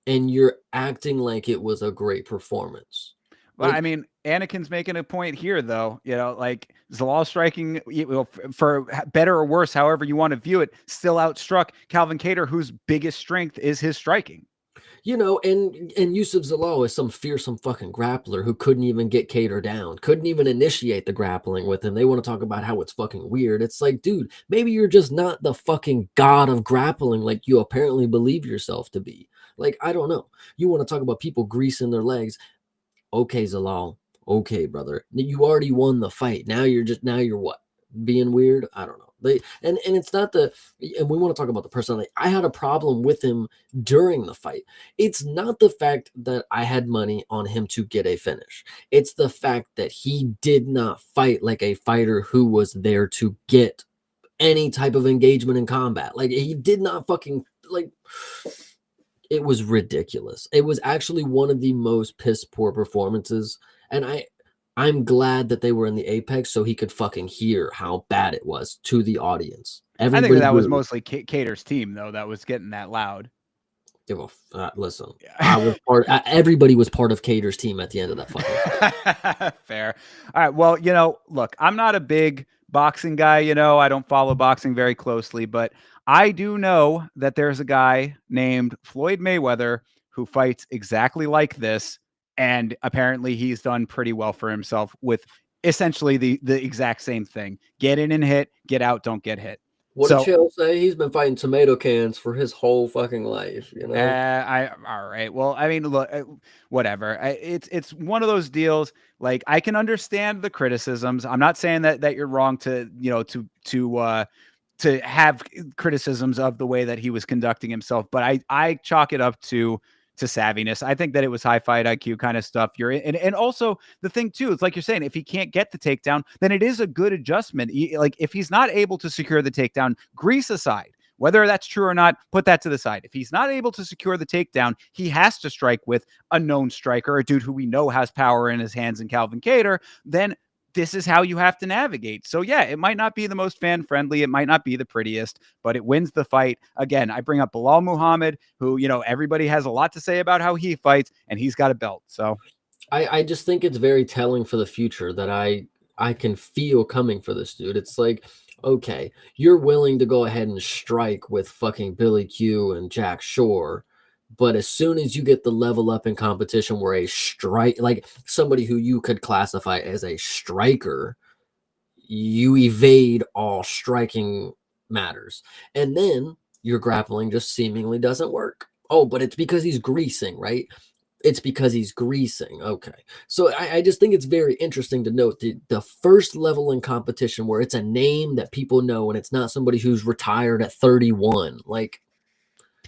and you're acting like it was a great performance. Well, I Like, mean, Anakin's making a point here, though. Like Zalal striking, for better or worse, however you want to view it, still outstruck Calvin Kattar, whose biggest strength is his striking. and Yusuf Zalal is some fearsome fucking grappler who couldn't even get Cater down, couldn't even initiate the grappling with him. They want to talk about how it's fucking weird. It's like, dude, maybe you're just not the fucking god of grappling like you apparently believe yourself to be. Like, I don't know. You want to talk about people greasing their legs. Okay, Zalal. Okay, brother. You already won the fight. Now you're what? Being weird? I don't know. And it's not and we want to talk about the personality. I had a problem with him during the fight. It's not the fact that I had money on him to get a finish. It's the fact that he did not fight like a fighter who was there to get any type of engagement in combat. Like, he did not fucking like. It was ridiculous. It was actually one of the most piss poor performances, and I'm glad that they were in the Apex so he could fucking hear how bad it was to the audience. I think Everybody that was booed. mostly Kattar's team, though, that was getting that loud. Listen, Yeah. everybody was part of Cater's team at the end of that fucking. Fair. All right. Well, look, I'm not a big boxing guy. I don't follow boxing very closely, but I do know that there's a guy named Floyd Mayweather who fights exactly like this. And apparently he's done pretty well for himself with essentially the exact same thing. Get in and hit, get out, don't get hit. What did Chael say? He's been fighting tomato cans for his whole fucking life, all right. Well, I mean, look, whatever. It's one of those deals. Like, I can understand the criticisms. I'm not saying that you're wrong to to have criticisms of the way that he was conducting himself, but I chalk it up to savviness. I think that it was high fight IQ kind of stuff. And also the thing too, it's like you're saying, if he can't get the takedown, then it is a good adjustment. Like, if he's not able to secure the takedown, grease aside. Whether that's true or not, put that to the side. If he's not able to secure the takedown, he has to strike with a known striker, a dude who we know has power in his hands in Calvin Kattar. Then this is how you have to navigate. So yeah, it might not be the most fan friendly. It might not be the prettiest, but it wins the fight. Again, I bring up Bilal Muhammad, who, everybody has a lot to say about how he fights, and he's got a belt. So I just think it's very telling for the future that I can feel coming for this dude. It's like, okay, you're willing to go ahead and strike with fucking Billy Q and Jack Shore, but as soon as you get the level up in competition where a strike, like somebody who you could classify as a striker, you evade all striking matters. And then your grappling just seemingly doesn't work. Oh, but it's because he's greasing, right? It's because he's greasing. Okay. So I just think it's very interesting to note the first level in competition where it's a name that people know and it's not somebody who's retired at 31. Like,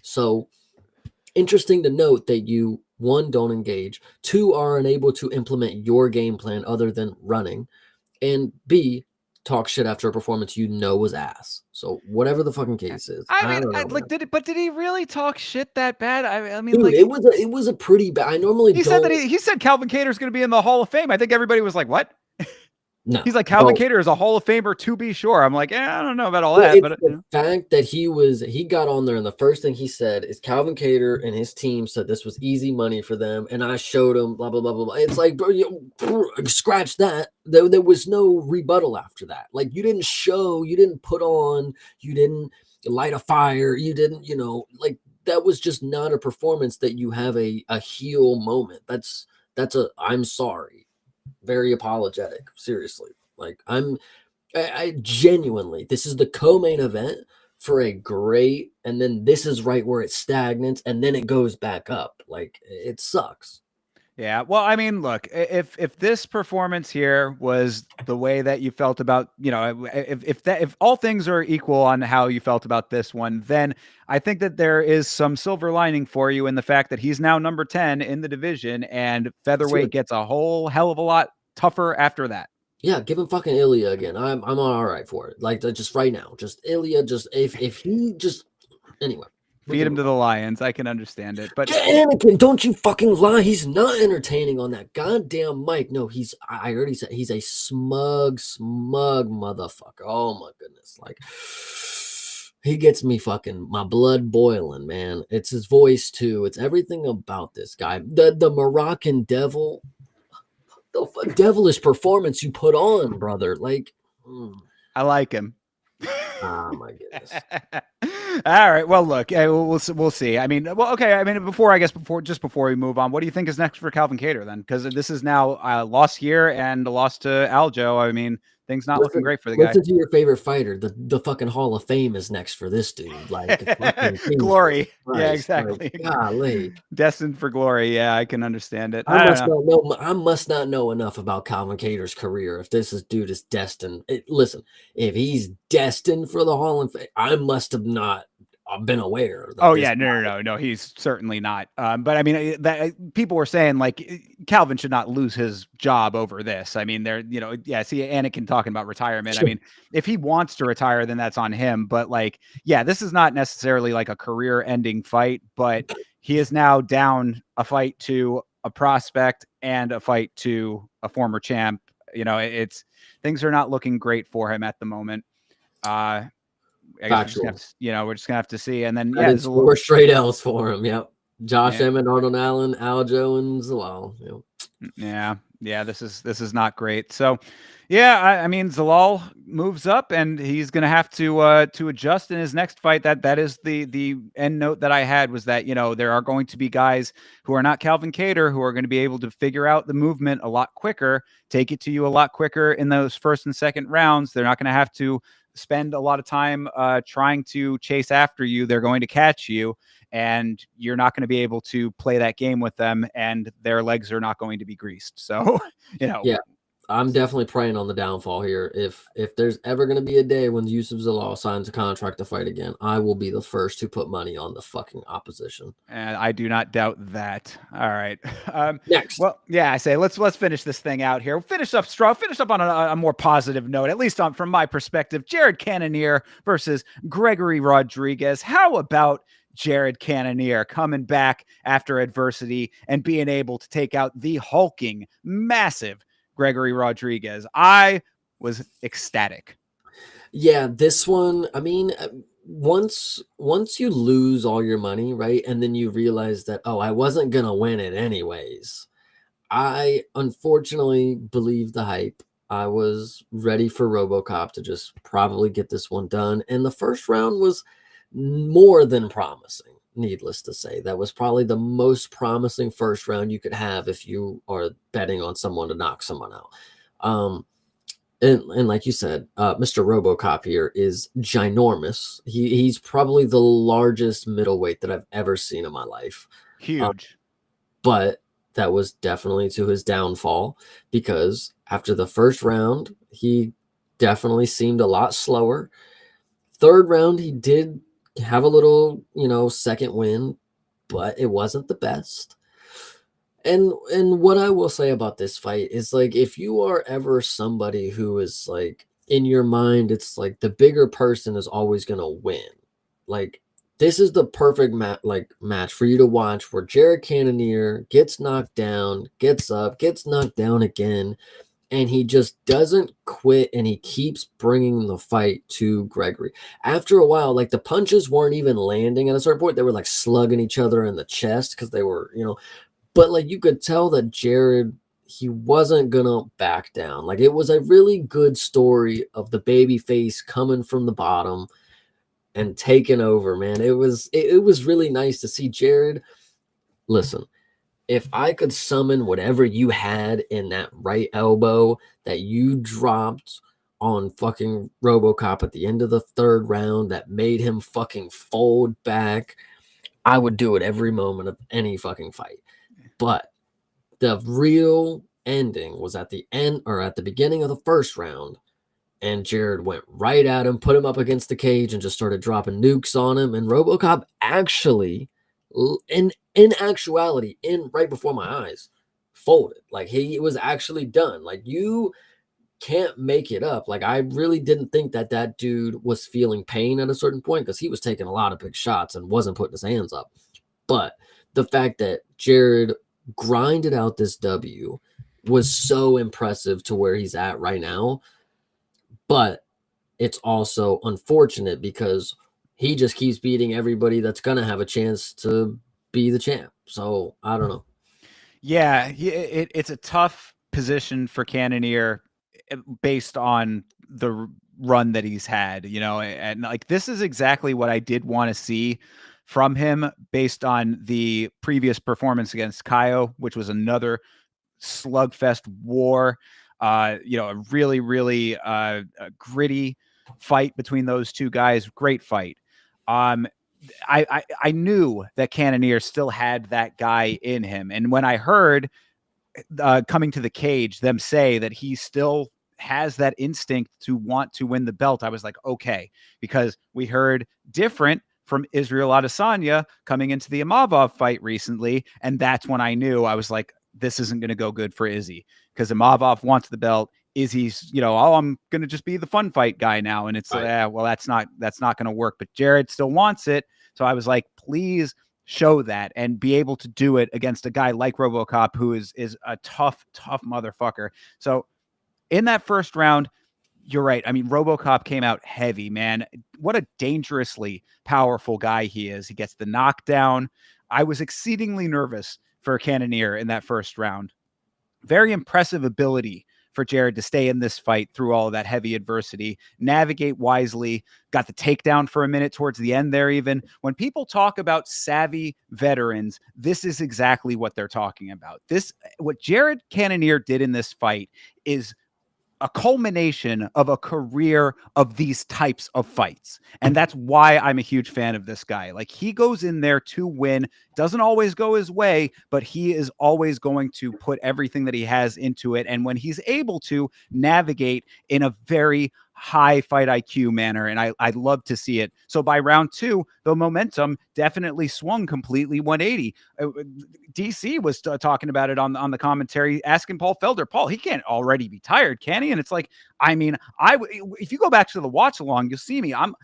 so interesting to note that you, one, don't engage, two, are unable to implement your game plan other than running, and B, talk shit after a performance was ass. So whatever the fucking case is, I I mean, don't know. did he really talk shit that bad? I mean, Dude, like, it was a pretty bad. I normally he said that he said Calvin Kattar is going to be in the Hall of Fame. I think everybody was like, what? No. He's like, Calvin Kattar is a Hall of Famer to be sure. I'm like, I don't know about all Well, that, it's but the fact that he got on there and the first thing he said is Calvin Kattar and his team said this was easy money for them, and I showed him blah blah blah blah blah. It's like, bro, scratch that. There was no rebuttal after that. Like you didn't show, you didn't put on, you didn't light a fire, you didn't, like that was just not a performance that you have a heel moment. That's a I'm sorry, very apologetic. Seriously, like I genuinely, this is the co-main event for a great, and then this is right where it stagnates, and then it goes back up. Like it sucks. yeah. Well, I mean, look, if this performance here was the way that you felt about, if all things are equal on how you felt about this one, then I think that there is some silver lining for you in the fact that he's now number 10 in the division, and featherweight gets a whole hell of a lot tougher after that. Yeah, give him fucking Ilya again. I'm all right for it. Like just right now, just Ilya. Just if he just anyway. Feed him to the lions. I can understand it, but Anakin, don't you fucking lie. He's not entertaining on that goddamn mic. No, I already said he's a smug motherfucker. Oh my goodness. Like he gets me fucking my blood boiling, man. It's his voice too. It's everything about this guy. The Moroccan devil, the devilish performance you put on, brother. Like I like him. Oh my goodness. All right. Well, look, we'll see. I mean, well, okay. I mean, before we move on, what do you think is next for Calvin Kattar then? Because this is now a loss here and a loss to Aljo. I mean, things not looking great for the guy. Listen to your favorite fighter. The fucking Hall of Fame is next for this dude. Like glory. Yeah, exactly. Like, golly. Destined for glory. Yeah, I can understand it. I must not know enough about Calvin Kattar's career. If this dude is destined, listen, if he's destined for the Hall of Fame, I must have not been aware. Oh yeah, no. He's certainly not. But I mean, that people were saying like Calvin should not lose his job over this. I mean, see Anakin talking about retirement. Sure. I mean, if he wants to retire, then that's on him. But like, yeah, this is not necessarily like a career-ending fight, but he is now down a fight to a prospect and a fight to a former champ. Things are not looking great for him at the moment. I guess we're just gonna have to see, and then it's 4 straight L's for him. Yep, Josh Emmett, Arnold Allen, Aljo, and Zalal. Yep. Yeah. This is not great. So, yeah, I mean, Zalal moves up, and he's gonna have to adjust in his next fight. That is the end note that I had was that there are going to be guys who are not Calvin Kattar who are going to be able to figure out the movement a lot quicker, take it to you a lot quicker in those first and second rounds. They're not going to have to spend a lot of time trying to chase after you. They're going to catch you, and you're not going to be able to play that game with them, and their legs are not going to be greased. So, Yeah, I'm definitely praying on the downfall here. If there's ever going to be a day when Yusuf Zalal signs a contract to fight again, I will be the first to put money on the fucking opposition. And I do not doubt that. All right. Next. Well, yeah, I say let's finish this thing out here. Finish up strong. Finish up on a more positive note, at least from my perspective. Jared Cannonier versus Gregory Rodrigues. How about Jared Cannonier coming back after adversity and being able to take out the hulking, massive Gregory Rodrigues? I was ecstatic. Yeah, this one, I mean, once you lose all your money, right? And then you realize that, I wasn't going to win it anyways. I unfortunately believed the hype. I was ready for RoboCop to just probably get this one done. And the first round was more than promising, needless to say. That was probably the most promising first round you could have if you are betting on someone to knock someone out. And like you said, Mr. RoboCop here is ginormous. He's probably the largest middleweight that I've ever seen in my life. Huge. But that was definitely to his downfall, because after the first round, he definitely seemed a lot slower. Third round, he did have a little, second win, but it wasn't the best. And what I will say about this fight is, like, if you are ever somebody who is like in your mind, it's like the bigger person is always going to win. Like, this is the perfect match for you to watch, where Jared Cannonier gets knocked down, gets up, gets knocked down again, and he just doesn't quit, and he keeps bringing the fight to Gregory. After a while, like the punches weren't even landing at a certain point. They were like slugging each other in the chest because they were, but like you could tell that Jared, he wasn't gonna back down. Like it was a really good story of the baby face coming from the bottom and taking over, man. It was really nice to see Jared. Listen, if I could summon whatever you had in that right elbow that you dropped on fucking RoboCop at the end of the third round that made him fucking fold back, I would do it every moment of any fucking fight. But the real ending was at the end, or at the beginning of the first round, and Jared went right at him, put him up against the cage, and just started dropping nukes on him. And RoboCop actually, in actuality, in right before my eyes, folded. Like he was actually done. Like you can't make it up. Like I really didn't think that that dude was feeling pain at a certain point because he was taking a lot of big shots and wasn't putting his hands up. But the fact that Jared grinded out this W was so impressive to where he's at right now. But it's also unfortunate because he just keeps beating everybody that's going to have a chance to be the champ. So I don't know. Yeah, it's a tough position for Cannonier based on the run that he's had, and like this is exactly what I did want to see from him based on the previous performance against Kaio, which was another slugfest war. A really, really gritty fight between those two guys. Great fight. I knew that Cannonier still had that guy in him, and when I heard coming to the cage them say that he still has that instinct to want to win the belt, I was like, okay, because we heard different from Israel Adesanya coming into the Imavov fight recently, and that's when I knew. I was like, this isn't going to go good for Izzy because Imavov wants the belt. Izzy's, oh, I'm going to just be the fun fight guy now, and it's well, that's not going to work. But Jared still wants it, so I was like, please show that and be able to do it against a guy like RoboCop, who is a tough motherfucker. So in that first round, you're right. I mean, RoboCop came out heavy, man. What a dangerously powerful guy he is. He gets the knockdown. I was exceedingly nervous for Cannonier in that first round. Very impressive ability for Jared to stay in this fight through all of that heavy adversity, navigate wisely, got the takedown for a minute towards the end there even. When people talk about savvy veterans, this is exactly what they're talking about. What Jared Cannonier did in this fight is a culmination of a career of these types of fights. And that's why I'm a huge fan of this guy. Like he goes in there to win, doesn't always go his way, but he is always going to put everything that he has into it. And when he's able to navigate in a very high fight IQ manner, and I love to see it. So by round two, the momentum definitely swung completely 180. DC was talking about it on the commentary, asking Paul Felder, Paul, he can't already be tired, can he? And it's like, I mean, if you go back to the watch along, you'll see me. I'm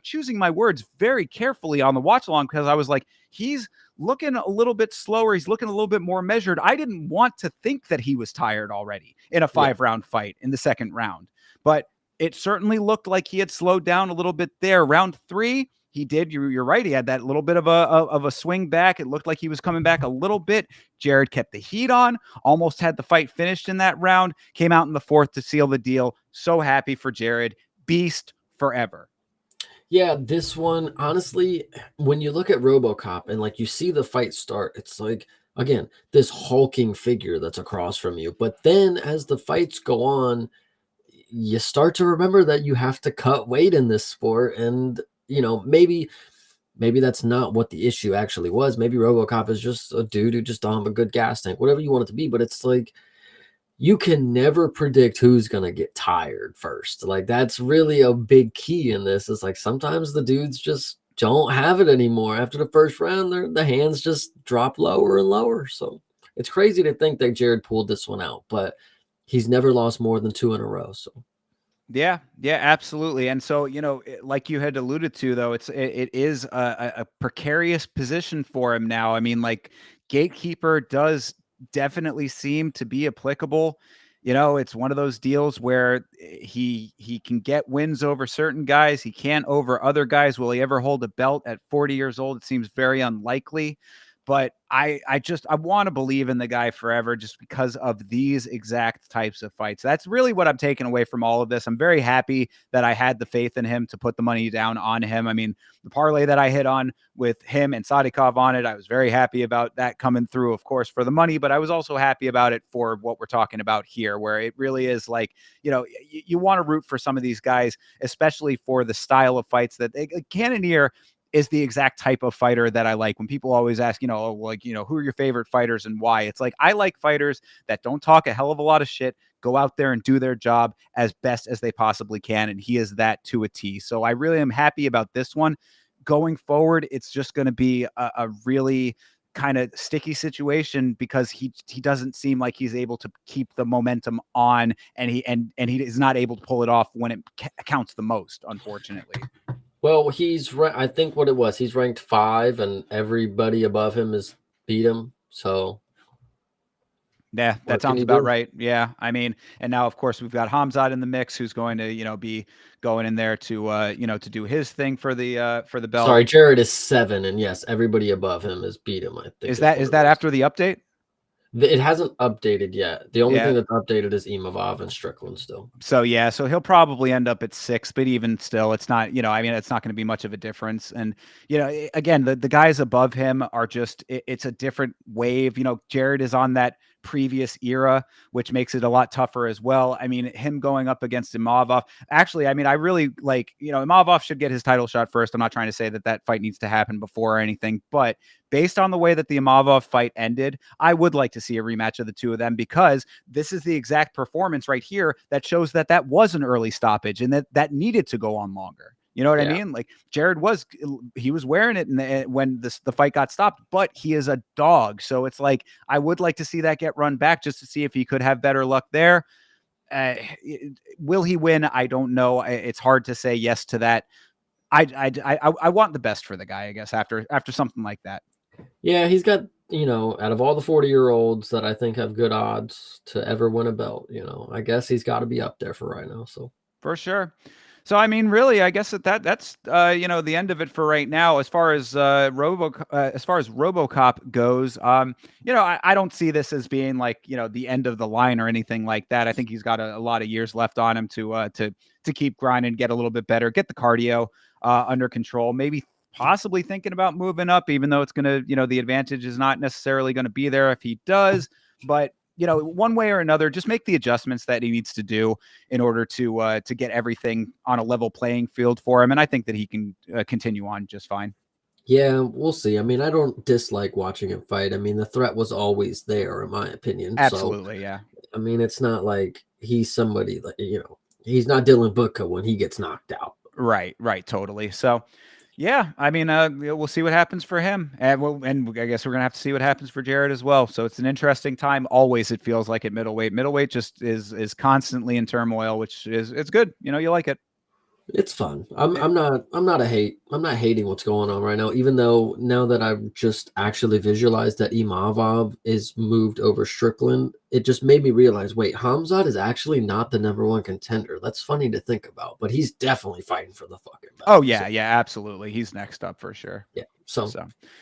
choosing my words very carefully on the watch along because I was like, he's looking a little bit slower. He's looking a little bit more measured. I didn't want to think that he was tired already in a 5-round fight in the second round, but it certainly looked like he had slowed down a little bit there. Round three, he did. You're right. He had that little bit of a swing back. It looked like he was coming back a little bit. Jared kept the heat on, almost had the fight finished in that round, came out in the fourth to seal the deal. So happy for Jared. Beast forever. Yeah, this one, honestly, when you look at RoboCop and like you see the fight start, it's like, again, this hulking figure that's across from you. But then as the fights go on, you start to remember that you have to cut weight in this sport. And, maybe that's not what the issue actually was. Maybe RoboCop is just a dude who just don't have a good gas tank, whatever you want it to be. But it's like, you can never predict who's going to get tired first. Like that's really a big key in this. It's like sometimes the dudes just don't have it anymore. After the first round, the hands just drop lower and lower. So it's crazy to think that Jared pulled this one out, but he's never lost more than 2 in a row. So yeah, absolutely. And so, like you had alluded to, though, it is a precarious position for him now. I mean, like Gatekeeper does definitely seem to be applicable. it's one of those deals where he can get wins over certain guys. He can't over other guys. Will he ever hold a belt at 40 years old? It seems very unlikely. But I want to believe in the guy forever just because of these exact types of fights. That's really what I'm taking away from all of this. I'm very happy that I had the faith in him to put the money down on him. I mean, the parlay that I hit on with him and Sadikov on it, I was very happy about that coming through, of course, for the money, but I was also happy about it for what we're talking about here, where it really is like, you want to root for some of these guys, especially for the style of fights that Cannonier is the exact type of fighter that I like. When people always ask, who are your favorite fighters and why? It's like, I like fighters that don't talk a hell of a lot of shit, go out there and do their job as best as they possibly can. And he is that to a T. So I really am happy about this one. Going forward, it's just going to be a really kind of sticky situation because he doesn't seem like he's able to keep the momentum on, and he is not able to pull it off when it counts the most, unfortunately. Well, I think what it was, he's ranked 5, and everybody above him has beat him. So, yeah, that sounds about right. Yeah, I mean, and now of course we've got Hamzat in the mix, who's going to be going in there to to do his thing for the belt. Sorry, Jared is 7, and yes, everybody above him has beat him. I think is that after the update? It hasn't updated yet. The only thing that's updated is Imavov and Strickland still. So he'll probably end up at 6, but even still, it's not, it's not going to be much of a difference. And, again, the guys above him are just, it's a different wave. Jared is on that previous era, which makes it a lot tougher as well. I mean, him going up against Imavov, actually, I mean, I really like, Imavov should get his title shot first. I'm not trying to say that fight needs to happen before or anything, but based on the way that the Imavov fight ended, I would like to see a rematch of the two of them, because this is the exact performance right here that shows that was an early stoppage and that needed to go on longer. You know what I mean? Like, Jared was wearing it when the fight got stopped, but he is a dog. So it's like, I would like to see that get run back just to see if he could have better luck there. Will he win? I don't know. It's hard to say yes to that. I want the best for the guy, I guess, after something like that. Yeah, he's got, out of all the 40-year-olds that I think have good odds to ever win a belt, I guess he's got to be up there for right now. So for sure. So, I mean, really, I guess that's the end of it for right now. As far as RoboCop goes, I don't see this as being like, the end of the line or anything like that. I think he's got a lot of years left on him to keep grinding, get a little bit better, get the cardio under control, maybe possibly thinking about moving up, even though it's going to, the advantage is not necessarily going to be there if he does. But one way or another, just make the adjustments that he needs to do in order to get everything on a level playing field for him. And I think that he can continue on just fine. Yeah, we'll see. I mean, I don't dislike watching him fight. I mean, the threat was always there, in my opinion. Absolutely, yeah. I mean, it's not like he's somebody like, he's not Dylan Booker when he gets knocked out. Right, totally. So, yeah, I mean, we'll see what happens for him, and I guess we're gonna have to see what happens for Jared as well. So it's an interesting time. Always, it feels like at middleweight. Middleweight just is constantly in turmoil, which it's good. You like it. It's fun. I'm not hating what's going on right now, even though now that I've just actually visualized that Imavov is moved over Strickland, it just made me realize, wait, Hamzat is actually not the #1 contender. That's funny to think about, but he's definitely fighting for the fucking belt. Oh yeah, absolutely. He's next up for sure. Yeah. So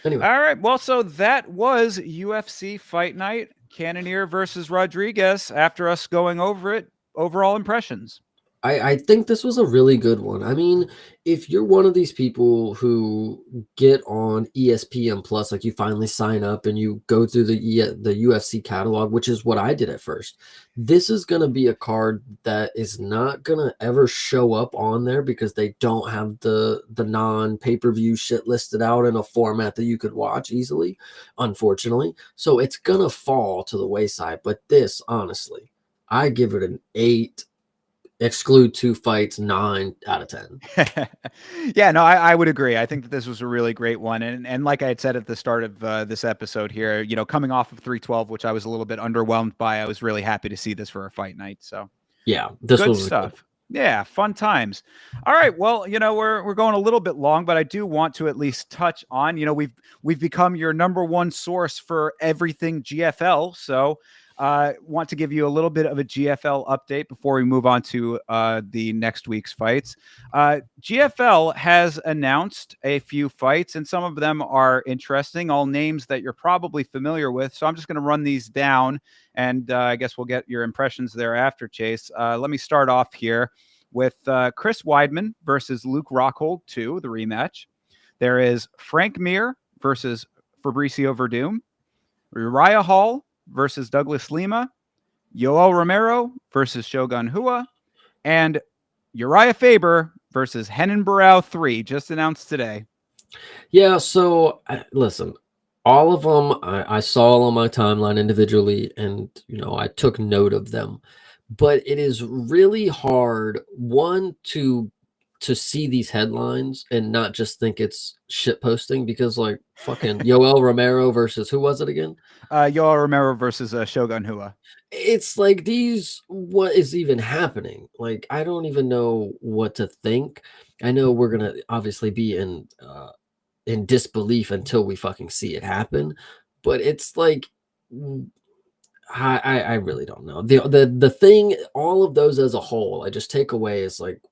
anyway. All right. Well, so that was UFC Fight Night, Cannonier versus Rodrigues. After us going over it, overall impressions. I think this was a really good one. I mean, if you're one of these people who get on ESPN Plus, like you finally sign up and you go through the UFC catalog, which is what I did at first, this is going to be a card that is not going to ever show up on there because they don't have the non-pay-per-view shit listed out in a format that you could watch easily, unfortunately. So it's going to fall to the wayside. But this, honestly, I give it an 8. Exclude 2 fights, 9 out of 10. Yeah, no, I would agree. I think that this was a really great one. And like I had said at the start of this episode here, coming off of 312, which I was a little bit underwhelmed by, I was really happy to see this for a fight night. So yeah, this good was stuff. Good. Yeah, fun times. All right, well, we're going a little bit long, but I do want to at least touch on, we've become your #1 source for everything GFL. So Want to give you a little bit of a GFL update before we move on to the next week's fights. GFL has announced a few fights, and some of them are interesting, all names that you're probably familiar with. So I'm just going to run these down, and I guess we'll get your impressions thereafter, Chase. Let me start off here with Chris Weidman versus Luke Rockhold 2, the rematch. There is Frank Mir versus Fabricio Verdum, Uriah Hall versus Douglas Lima, Yoel Romero versus Shogun Hua, and Uriah Faber versus Henan Barrow 3, just announced today. Yeah, so listen, all of them I saw on my timeline individually, and I took note of them. But it is really hard, one, to see these headlines and not just think it's shit posting, because like fucking Yoel Romero versus who was it again? Yoel Romero versus Shogun Hua. It's like what is even happening? Like, I don't even know what to think. I know we're gonna obviously be in disbelief until we fucking see it happen, but it's like I really don't know. The thing, all of those as a whole, I just take away is like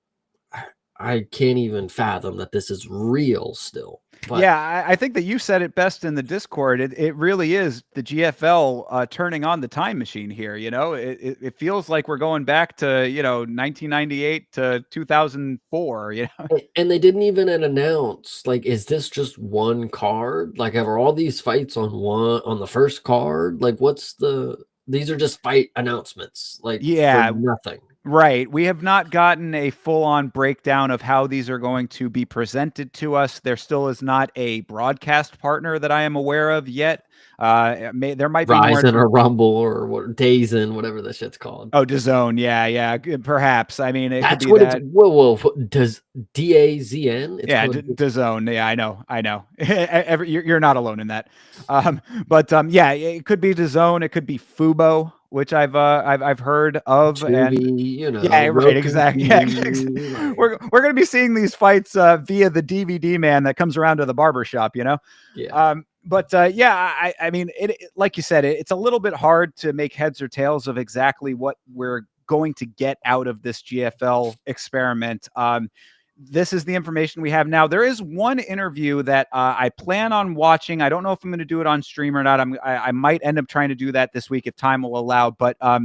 I can't even fathom that this is real still. But yeah, I think that you said it best in the Discord. It really is the GFL turning on the time machine here. It feels like we're going back to 1998 to 2004. and they didn't even announce, like, is this just one card? Like, are all these fights on the first card? Like, these are just fight announcements, like, for Yeah, nothing. right. We have not gotten a full-on breakdown of how these are going to be presented to us. There still is not a broadcast partner that I am aware of yet. There might be more. Ryzen or Rumble or what, Dazen, whatever this shit's called. Oh, DAZN. Yeah. Perhaps. I mean, it could That's be what it's. that. Whoa. Does DAZN? It's Yeah, called. DAZN. Yeah, I know. You're not alone in that. But yeah, it could be DAZN. It could be Fubo, which I've heard of, and Tubi, yeah, right, Roku exactly. Yeah, TV, like, we're gonna be seeing these fights via the DVD man that comes around to the barber shop. yeah. But yeah, I mean, like you said, it's a little bit hard to make heads or tails of exactly what we're going to get out of this GFL experiment. This is the information we have now. There is one interview that I plan on watching. I don't know if I'm going to do it on stream or not. I might end up trying to do that this week if time will allow. But I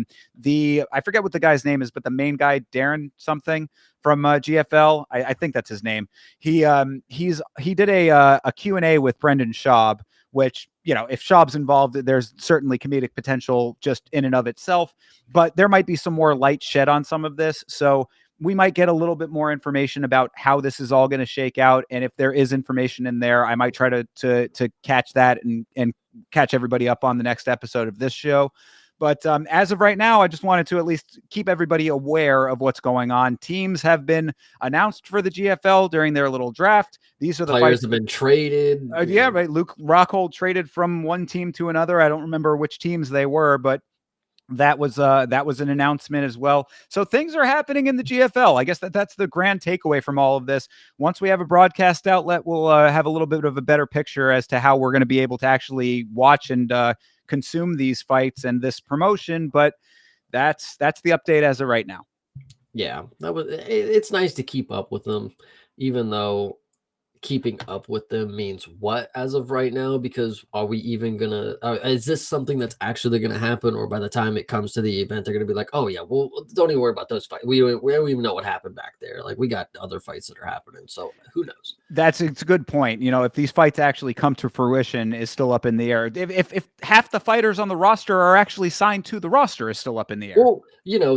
forget what the guy's name is, but the main guy, Darren something from GFL, I think that's his name. He did a Q&A with Brendan Schaub, which, if Schaub's involved, there's certainly comedic potential just in and of itself, but there might be some more light shed on some of this. So we might get a little bit more information about how this is all going to shake out. And if there is information in there, I might try to catch that and catch everybody up on the next episode of this show. But as of right now, I just wanted to at least keep everybody aware of what's going on. Teams have been announced for the GFL during their little draft. These are the Players fights have been traded. yeah, right. Luke Rockhold traded from one team to another. I don't remember which teams they were, but that was an announcement as well. So things are happening in the GFL. I guess that's the grand takeaway from all of this. Once we have a broadcast outlet, we'll have a little bit of a better picture as to how we're going to be able to actually watch and consume these fights and this promotion. But that's the update as of right now. Yeah, it's nice to keep up with them, even though keeping up with them means what as of right now? Because are we even gonna is this something that's actually gonna happen, or by the time it comes to the event they're gonna be like, oh yeah, well, don't even worry about those fights, we don't even know what happened back there, like we got other fights that are happening, so who knows? It's a good point. If these fights actually come to fruition is still up in the air. If half the fighters on the roster are actually signed to the roster is still up in the air. Well,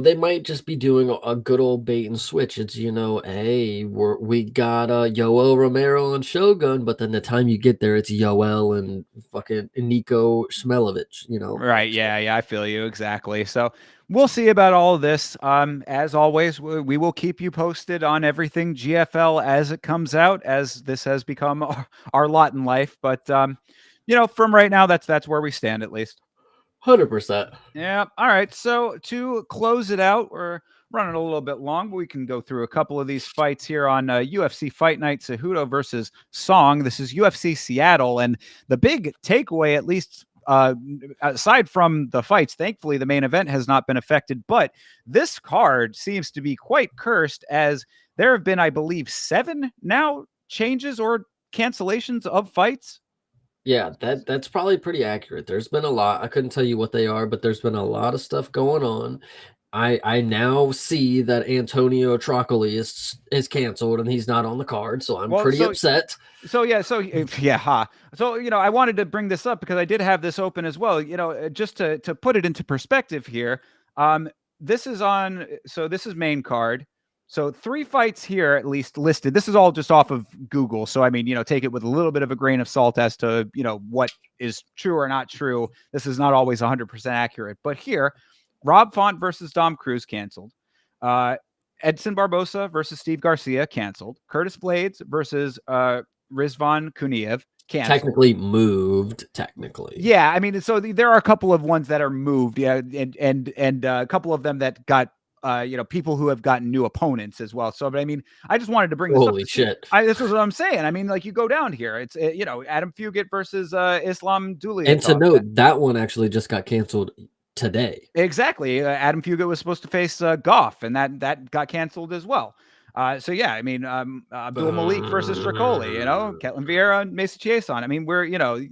they might just be doing a good old bait and switch. It's, hey, we got Yoel Romero and Shogun, but then the time you get there, it's Yoel and fucking Nico Smelovich, Right. Yeah. I feel you. Exactly. So we'll see about all of this. As always, we will keep you posted on everything GFL as it comes out, as this has become our lot in life. But, from right now, that's where we stand, at least. 100%. Yeah. All right. So to close it out, we're running a little bit long, but we can go through a couple of these fights here on UFC Fight Night. Cejudo versus Song. This is UFC Seattle. And the big takeaway, at least aside from the fights, thankfully the main event has not been affected. But this card seems to be quite cursed, as there have been, I believe, 7 now changes or cancellations of fights. Yeah, that's probably pretty accurate. There's been a lot. I couldn't tell you what they are, but there's been a lot of stuff going on. I now see that Antonio Trocoli is canceled and he's not on the card, so I'm Well, pretty upset. So I wanted to bring this up because I did have this open as well. Just to put it into perspective here. This is on. So this is main card. So 3 fights here at least listed. This is all just off of Google. So I mean, take it with a little bit of a grain of salt as to what is true or not true. This is not always 100% accurate. But here, Rob Font versus Dom Cruz canceled. Edson Barbosa versus Steve Garcia canceled. Curtis Blades versus Rizvan Kuniev canceled. Technically moved. Technically, yeah. I mean, so there are a couple of ones that are moved. Yeah, and a couple of them that got people who have gotten new opponents as well. So, but I mean, I just wanted to bring this up. Holy shit! This is what I'm saying. I mean, like you go down here, it's Adam Fugit versus Islam Duliatov. And to note, that one actually just got canceled today. Exactly. Adam Fugit was supposed to face Goff, and that got canceled as well. So yeah, I mean, Abdul Malik versus Stricoli, Ketlin Vieira, Mason Chiasson. I mean,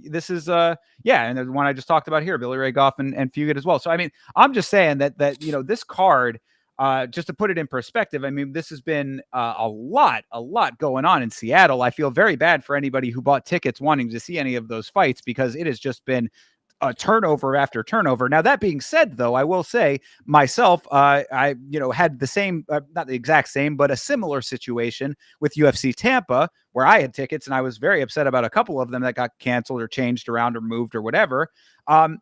this is and the one I just talked about here, Billy Ray Goff and Fugit as well. So I mean, I'm just saying that this card, just to put it in perspective, I mean, this has been a lot going on in Seattle. I feel very bad for anybody who bought tickets wanting to see any of those fights, because it has just been turnover after turnover. Now, that being said, though, I will say myself, I had the same, not the exact same, but a similar situation with UFC Tampa, where I had tickets and I was very upset about a couple of them that got canceled or changed around or moved or whatever.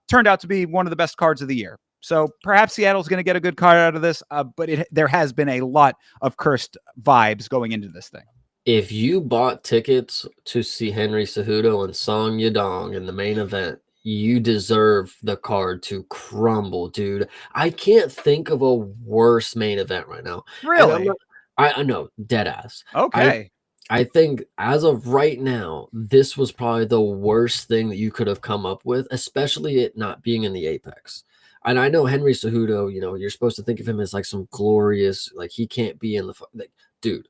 Turned out to be one of the best cards of the year. So perhaps Seattle's going to get a good card out of this, but there has been a lot of cursed vibes going into this thing. If you bought tickets to see Henry Cejudo and Song Yadong in the main event, you deserve the card to crumble, dude. I can't think of a worse main event right now. Really? I know, dead ass. Okay. I think as of right now, this was probably the worst thing that you could have come up with, especially it not being in the Apex. And I know Henry Cejudo, you're supposed to think of him as like some glorious, like he can't be in the dude.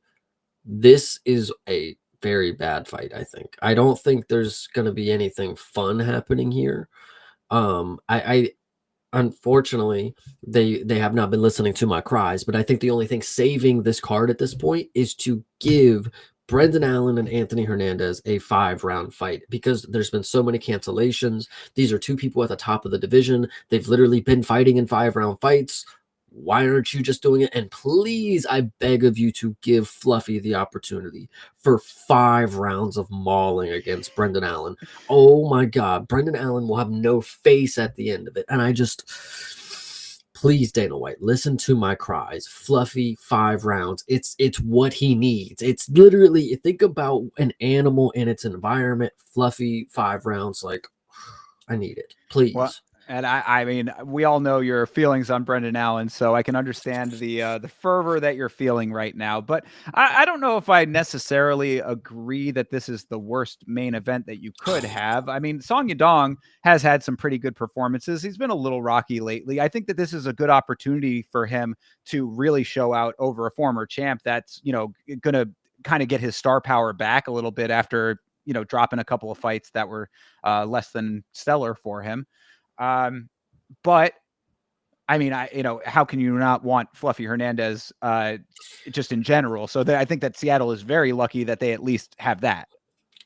This is a very bad fight. I don't think there's going to be anything fun happening here. I unfortunately they have not been listening to my cries, but I think the only thing saving this card at this point is to give Brendan Allen and Anthony Hernandez a 5-round fight, because there's been so many cancellations. These are 2 people at the top of the division. They've literally been fighting in 5-round fights. Why aren't you just doing it? And please, I beg of you to give Fluffy the opportunity for 5 rounds of mauling against Brendan Allen. Oh my God, Brendan Allen will have no face at the end of it. And please, Dana White, listen to my cries. Fluffy 5 rounds. It's what he needs. It's literally, think about an animal in its environment. Fluffy 5 rounds. Like, I need it. Please. Well, and I mean, we all know your feelings on Brendan Allen, so I can understand the fervor that you're feeling right now. But I don't know if I necessarily agree that this is the worst main event that you could have. I mean, Song Yadong has had some pretty good performances. He's been a little rocky lately. I think that this is a good opportunity for him to really show out over a former champ that's, going to kind of get his star power back a little bit after, dropping a couple of fights that were less than stellar for him. But I mean, how can you not want Fluffy Hernandez just in general? So I think that Seattle is very lucky that they at least have that.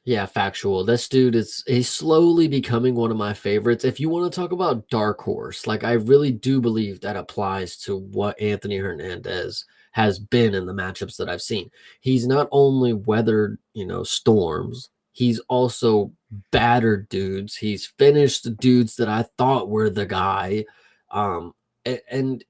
Yeah, factual. This dude he's slowly becoming one of my favorites. If you want to talk about dark horse, like I really do believe that applies to what Anthony Hernandez has been in the matchups that I've seen. He's not only weathered, storms, he's also battered dudes. He's finished dudes that I thought were the guy. And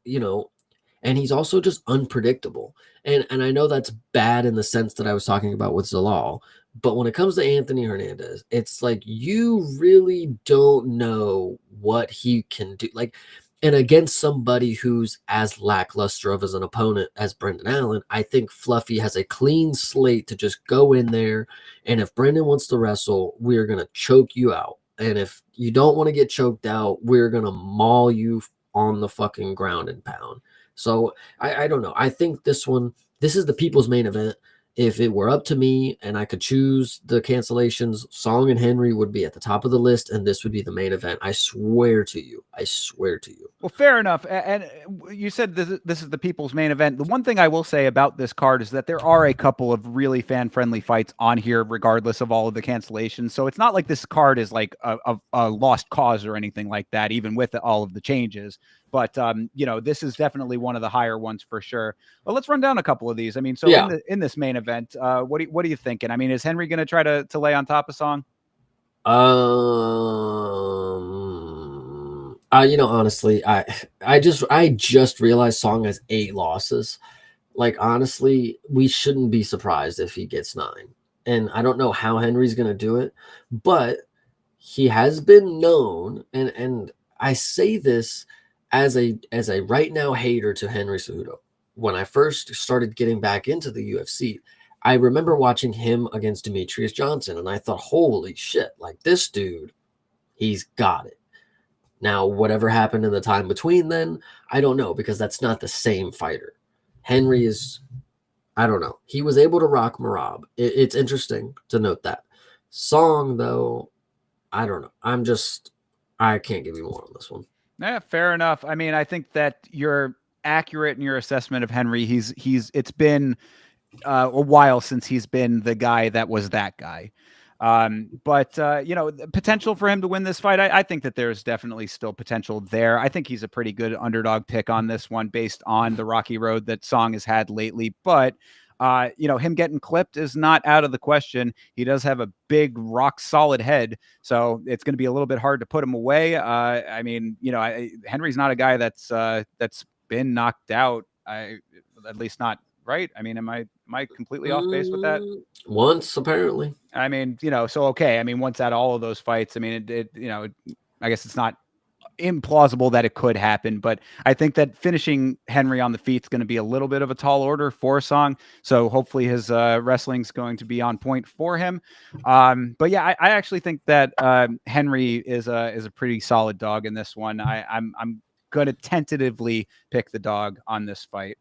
he's also just unpredictable. And I know that's bad in the sense that I was talking about with Zalal. But when it comes to Anthony Hernandez, it's like you really don't know what he can do. Like, and against somebody who's as lackluster of as an opponent as Brendan Allen, I think Fluffy has a clean slate to just go in there. And if Brendan wants to wrestle, we are going to choke you out. And if you don't want to get choked out, we're gonna maul you on the fucking ground and pound. So I don't know. I think this is the people's main event. If it were up to me and I could choose the cancellations, Song and Henry would be at the top of the list, and this would be the main event. I swear to you. I swear to you. Well, fair enough. And you said this is the people's main event. The one thing I will say about this card is that there are a couple of really fan-friendly fights on here, regardless of all of the cancellations. So it's not like this card is like a lost cause or anything like that, even with all of the changes. But this is definitely one of the higher ones for sure. But let's run down a couple of these. I mean, so Yeah. in this main event, what are you thinking? I mean, is Henry going to try to lay on top of Song? Honestly, I just realized Song has 8 losses. Like, honestly, we shouldn't be surprised if he gets 9. And I don't know how Henry's gonna do it, but he has been known, and I say this as a right now hater to Henry Cejudo. When I first started getting back into the UFC, I remember watching him against Demetrius Johnson, and I thought, holy shit, like this dude, he's got it. Now, whatever happened in the time between then, I don't know, because that's not the same fighter. Henry is, I don't know. He was able to rock Marab. It's interesting to note that. Song, though, I don't know. I can't give you more on this one. Yeah, fair enough. I mean, I think that you're accurate in your assessment of Henry. It's been a while since he's been the guy that was that guy. But the potential for him to win this fight, I think that there's definitely still potential there. I think he's a pretty good underdog pick on this one based on the rocky road that Song has had lately. But him getting clipped is not out of the question. He does have a big, rock solid head, so it's going to be a little bit hard to put him away. I mean, Henry's not a guy that's been knocked out. At least not right. I mean, am I completely off base with that? Once, apparently. I mean, so okay. I mean, once out all of those fights, I mean, I guess it's not implausible that it could happen, but I think that finishing Henry on the feet is going to be a little bit of a tall order for Song. So hopefully his wrestling's going to be on point for him. But yeah, I actually think that Henry is a pretty solid dog in this one. I'm going to tentatively pick the dog on this fight.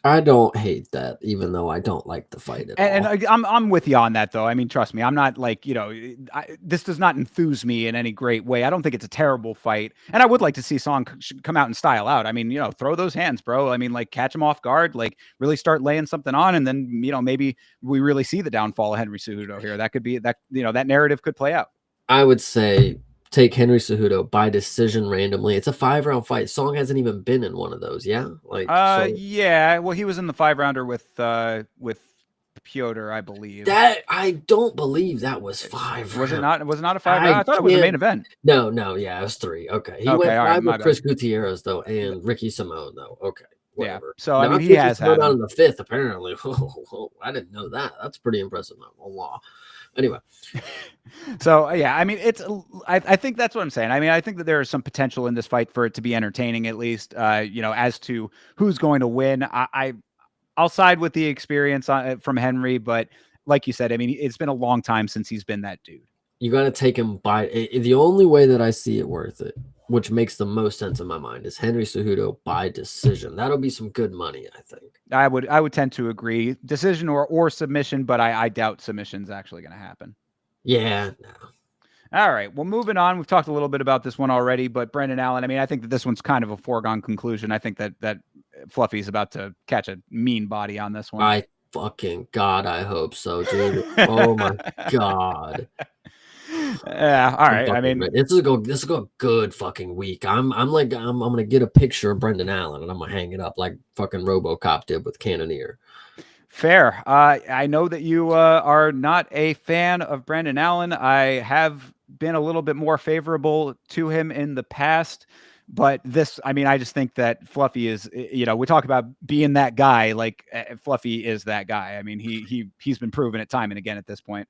I don't hate that, even though I don't like the fight at all. And I'm with you on that, though. I mean, trust me, I'm not like, this does not enthuse me in any great way. I don't think it's a terrible fight. And I would like to see Song come out and style out. I mean, throw those hands, bro. I mean, like, catch him off guard, like, really start laying something on. And then, maybe we really see the downfall of Henry Cejudo here. That could be that narrative could play out. I would say take Henry Cejudo by decision randomly. It's a 5-round fight. Song hasn't even been in one of those. Yeah. Yeah. Well, he was in the 5-rounder with Piotr, I believe. That I don't believe that was 5. Was it not? Was it not a 5? I thought it was a main event. No, yeah, it was 3. Okay. He went 5 with Chris Gutierrez though, and Ricky Simone though. Okay. Whatever. Yeah. So I mean, he has had on the 5th apparently. I didn't know that. That's pretty impressive. Allah. Anyway. So yeah, I mean, I think that's what I'm saying. I mean, I think that there is some potential in this fight for it to be entertaining, at least. As to who's going to win, I'll side with the experience from Henry, but like you said, I mean, it's been a long time since he's been that dude. You got to take him by the only way that I see it worth it, which makes the most sense in my mind, is Henry Cejudo by decision. That'll be some good money, I think. I would tend to agree, decision or submission, but I doubt submission's actually going to happen. Yeah. No. All right. Well, moving on. We've talked a little bit about this one already, but Brendan Allen, I mean, I think that this one's kind of a foregone conclusion. I think that Fluffy's about to catch a mean body on this one. I fucking God, I hope so, dude. Oh my God. Yeah. All right. I mean, this is a good fucking week. I'm gonna get a picture of Brendan Allen and I'm gonna hang it up like fucking RoboCop did with Cannonier. Fair. I know that you are not a fan of Brendan Allen. I have been a little bit more favorable to him in the past, but I just think that Fluffy is, we talk about being that guy, like Fluffy is that guy. I mean, he's been proven it time and again at this point.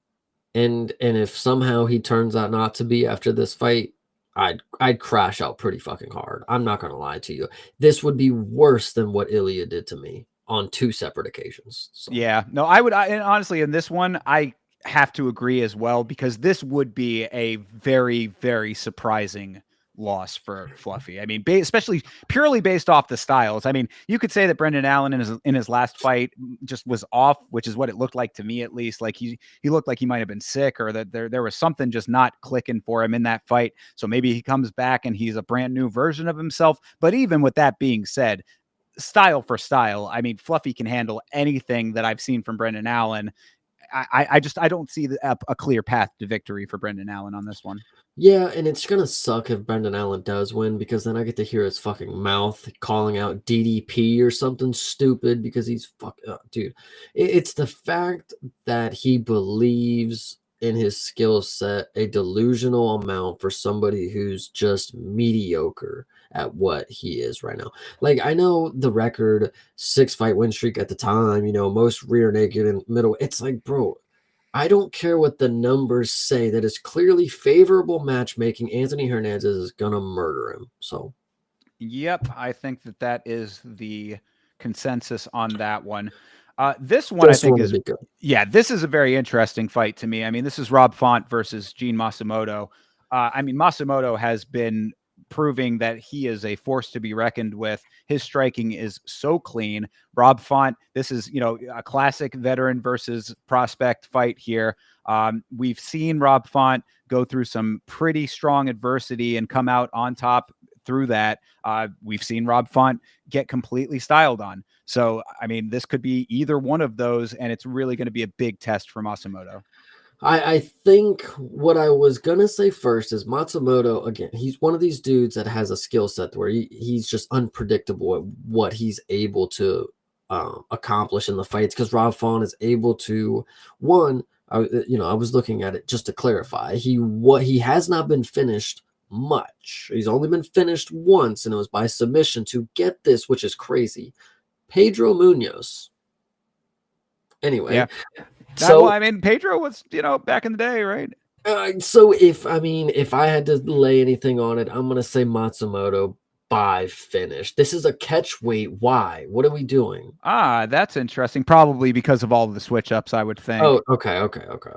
And if somehow he turns out not to be after this fight, I'd crash out pretty fucking hard. I'm not gonna lie to you. This would be worse than what Ilya did to me on 2 separate occasions. So. Yeah, no, I would. And honestly, in this one, I have to agree as well, because this would be a very, very surprising loss for Fluffy. I mean, especially purely based off the styles. I mean, you could say that Brendan Allen in his last fight just was off, which is what it looked like to me, at least. Like he looked like he might have been sick, or that there was something just not clicking for him in that fight. So maybe he comes back and he's a brand new version of himself. But even with that being said, style for style, I mean, Fluffy can handle anything that I've seen from Brendan Allen. I don't see a clear path to victory for Brendan Allen on this one. Yeah, and it's gonna suck if Brendan Allen does win, because then I get to hear his fucking mouth calling out DDP or something stupid because he's dude. It's the fact that he believes in his skill set a delusional amount for somebody who's just mediocre at what he is right now. Like, I know the record 6-fight win streak at the time, most rear naked and middle. It's like, bro, I don't care what the numbers say. That is clearly favorable matchmaking. Anthony Hernandez is gonna murder him. So, yep, I think that is the consensus on that one. This one, I think, is good. Yeah, this is a very interesting fight to me. I mean, this is Rob Font versus Gene Masumoto. I mean, Masumoto has been proving that he is a force to be reckoned with. His striking is so clean. Rob Font, this is, a classic veteran versus prospect fight here. We've seen Rob Font go through some pretty strong adversity and come out on top through that. We've seen Rob Font get completely styled on. So, I mean, this could be either one of those, and it's really going to be a big test for Masumoto. I think what I was gonna say first is Matsumoto, again, he's one of these dudes that has a skill set where he's just unpredictable at what he's able to accomplish in the fights, because Rob Font is able to, one, I was looking at it just to clarify, he has not been finished much. He's only been finished once, and it was by submission, to get this, which is crazy. Pedro Munoz. Anyway, yeah. so well, I mean, Pedro was, back in the day, right? So if I had to lay anything on it, I'm gonna say Matsumoto by finish. This is a catch weight. Why? What are we doing? That's interesting. Probably because of all of the switch ups, I would think. Oh, okay.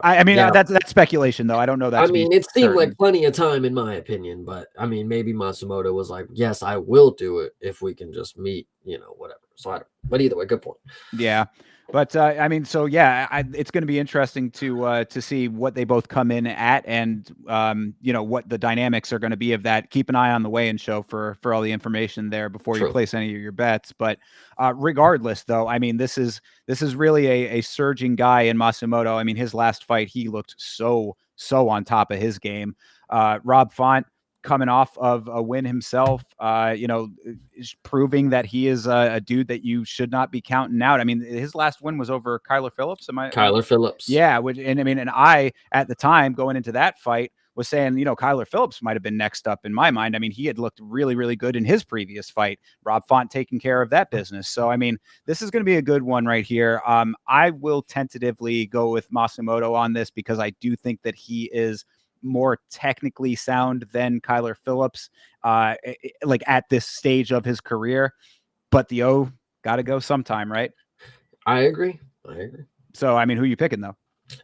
I mean, Yeah. That's speculation, though. I don't know that. I mean, it seemed like plenty of time, in my opinion, but I mean, maybe Matsumoto was like, "Yes, I will do it if we can just meet, whatever." So I don't. But either way, good point. Yeah. But I mean, so yeah, it's going to be interesting to see what they both come in at, and what the dynamics are going to be of that. Keep an eye on the weigh-in show for all the information there before you place any of your bets. But regardless, though, I mean, this is really a surging guy in Masumoto. I mean, his last fight, he looked so on top of his game. Rob Font, coming off of a win himself, is proving that he is a dude that you should not be counting out. I mean, his last win was over Kyler Phillips. Kyler Phillips. Yeah. And I, at the time going into that fight, was saying, Kyler Phillips might have been next up in my mind. I mean, he had looked really, really good in his previous fight. Rob Font taking care of that business. So, I mean, this is going to be a good one right here. I will tentatively go with Masumoto on this, because I do think that he is more technically sound than Kyler Phillips, like at this stage of his career. But the O got to go sometime, right? I agree. So, I mean, who are you picking, though?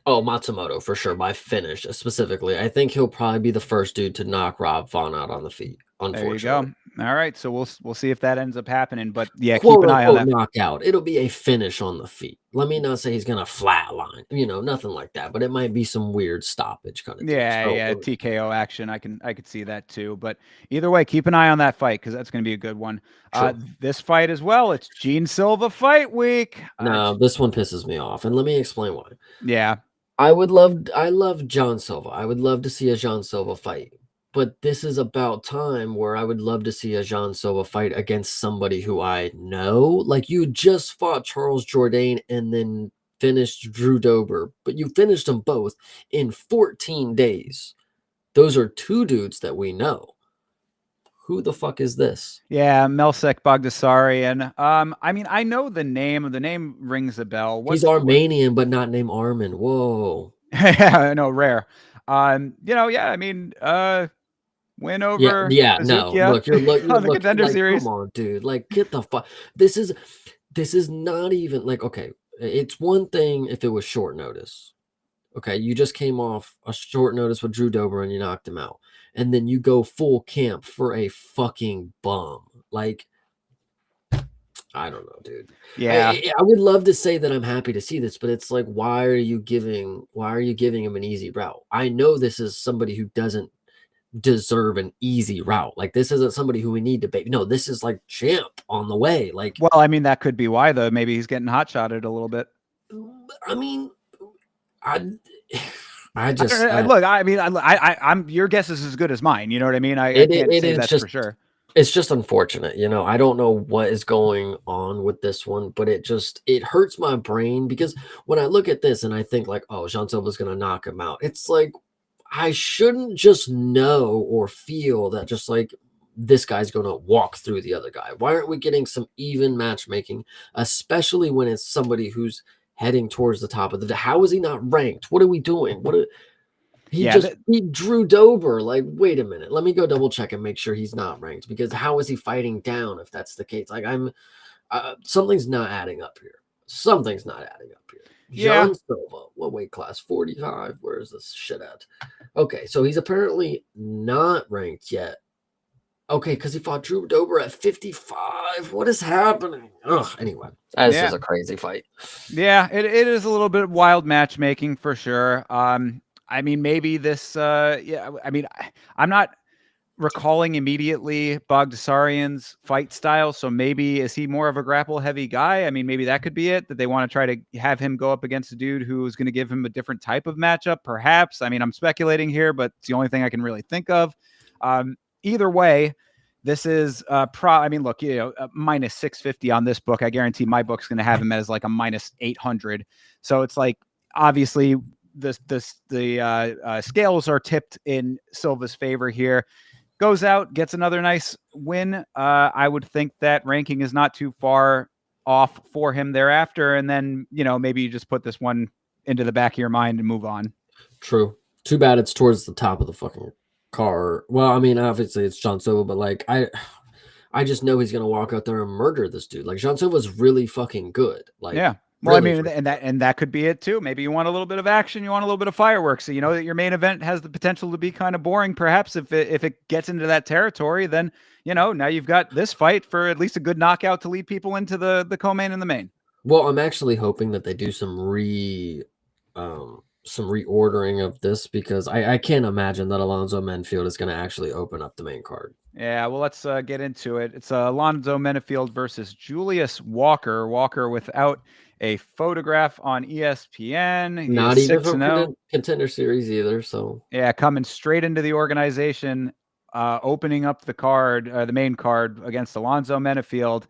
Oh, Matsumoto for sure by finish specifically. I think he'll probably be the first dude to knock Rob Font out on the feet. Unfortunately. There you go. All right, so we'll see if that ends up happening. But yeah, Quote, keep an eye on that. Knockout. It'll be a finish on the feet. Let me not say he's gonna flatline. Nothing like that. But it might be some weird stoppage kind of. Yeah, TKO action. I could see that too. But either way, keep an eye on that fight, because that's going to be a good one. This fight as well. It's Gene Silva Fight Week. No, this one pisses me off, and let me explain why. Yeah. I love John Silva. I would love to see a John Silva fight. But this is about time where I would love to see a John Silva fight against somebody who I know. Like, you just fought Charles Jourdain and then finished Drew Dober, but you finished them both in 14 days. Those are two dudes that we know. Who the fuck is this? Yeah, Melsek Bagdasarian. I mean, I know the name. The name rings a bell. He's Armenian, but not named Armin. Whoa. Yeah, I know, rare. Yeah, I mean, win over no. Look, you're on the Contender Series. Come on, dude. Like, get the fuck. This is not even like, okay, it's one thing if it was short notice. Okay, you just came off a short notice with Drew Dober and you knocked him out, and then you go full camp for a fucking bum. Like, I don't know, dude. Yeah. I would love to say that I'm happy to see this, but it's like, why are you giving him an easy route? I know this is somebody who doesn't deserve an easy route. Like, this isn't somebody who we need to bait. No, this is like champ on the way. Like, Well, I mean, that could be why, though. Maybe he's getting hot shotted a little bit. I mean, I I I don't just know. Look, I mean, I'm your guess is as good as mine. You know what I mean? I can't it say is that just for sure. it's just unfortunate, you know. I don't know what is going on with this one, but it hurts my brain because when I look at this and I think like, oh, Jean Silva's gonna knock him out, it's like I shouldn't just know or feel that just like this guy's gonna walk through the other guy. Why aren't we getting some even matchmaking, especially when it's somebody who's heading towards the top of the? How is he not ranked? What are we doing? He Yeah, just beat Drew Dober. Like, wait a minute. Let me go double check and make sure he's not ranked because how is he fighting down if that's the case? Like, something's not adding up here. Something's not adding up here. yeah, John Silva, what weight class? 45. Where is this shit at? Okay, so he's apparently not ranked yet. Okay, because he fought Drew Dober at 55. What is happening? Ugh, anyway, this yeah, is a crazy fight. yeah. It is a little bit wild matchmaking for sure. I mean, maybe this. Yeah, I mean, I'm not recalling immediately Bogdasarian's fight style. So maybe is he more of a grapple heavy guy? I mean, maybe that could be it, that they want to try to have him go up against a dude who is going to give him a different type of matchup, perhaps. I mean, I'm speculating here, but it's the only thing I can really think of. Either way, this is I mean, look, you know, minus 650 on this book. I guarantee my book's going to have him as like a minus 800. So it's like, obviously the scales are tipped in Silva's favor here. Goes out, gets another nice win. I would think that ranking is not too far off for him thereafter. And then, you know, maybe you just put this one into the back of your mind and move on. True. Too bad it's towards the top of the fucking car. Well, I mean, obviously it's John Silva, but like I just know he's gonna walk out there and murder this dude. Like John Silva's really fucking good. Like, Yeah. Well, really I mean, and that could be it too. Maybe you want a little bit of action, you want a little bit of fireworks. So you know that your main event has the potential to be kind of boring. Perhaps if it gets into that territory, then you know now you've got this fight for at least a good knockout to lead people into the co-main and the main. Well, I'm actually hoping that they do some reordering of this because I can't imagine that Alonzo Menfield is going to actually open up the main card. Yeah, well, let's get into it. It's Alonzo Menefield versus Julius Walker. Walker without a photograph on ESPN. He Not is even 6-0. from contender series either. So Yeah, coming straight into the organization, opening up the card, the main card against Alonzo Menefield.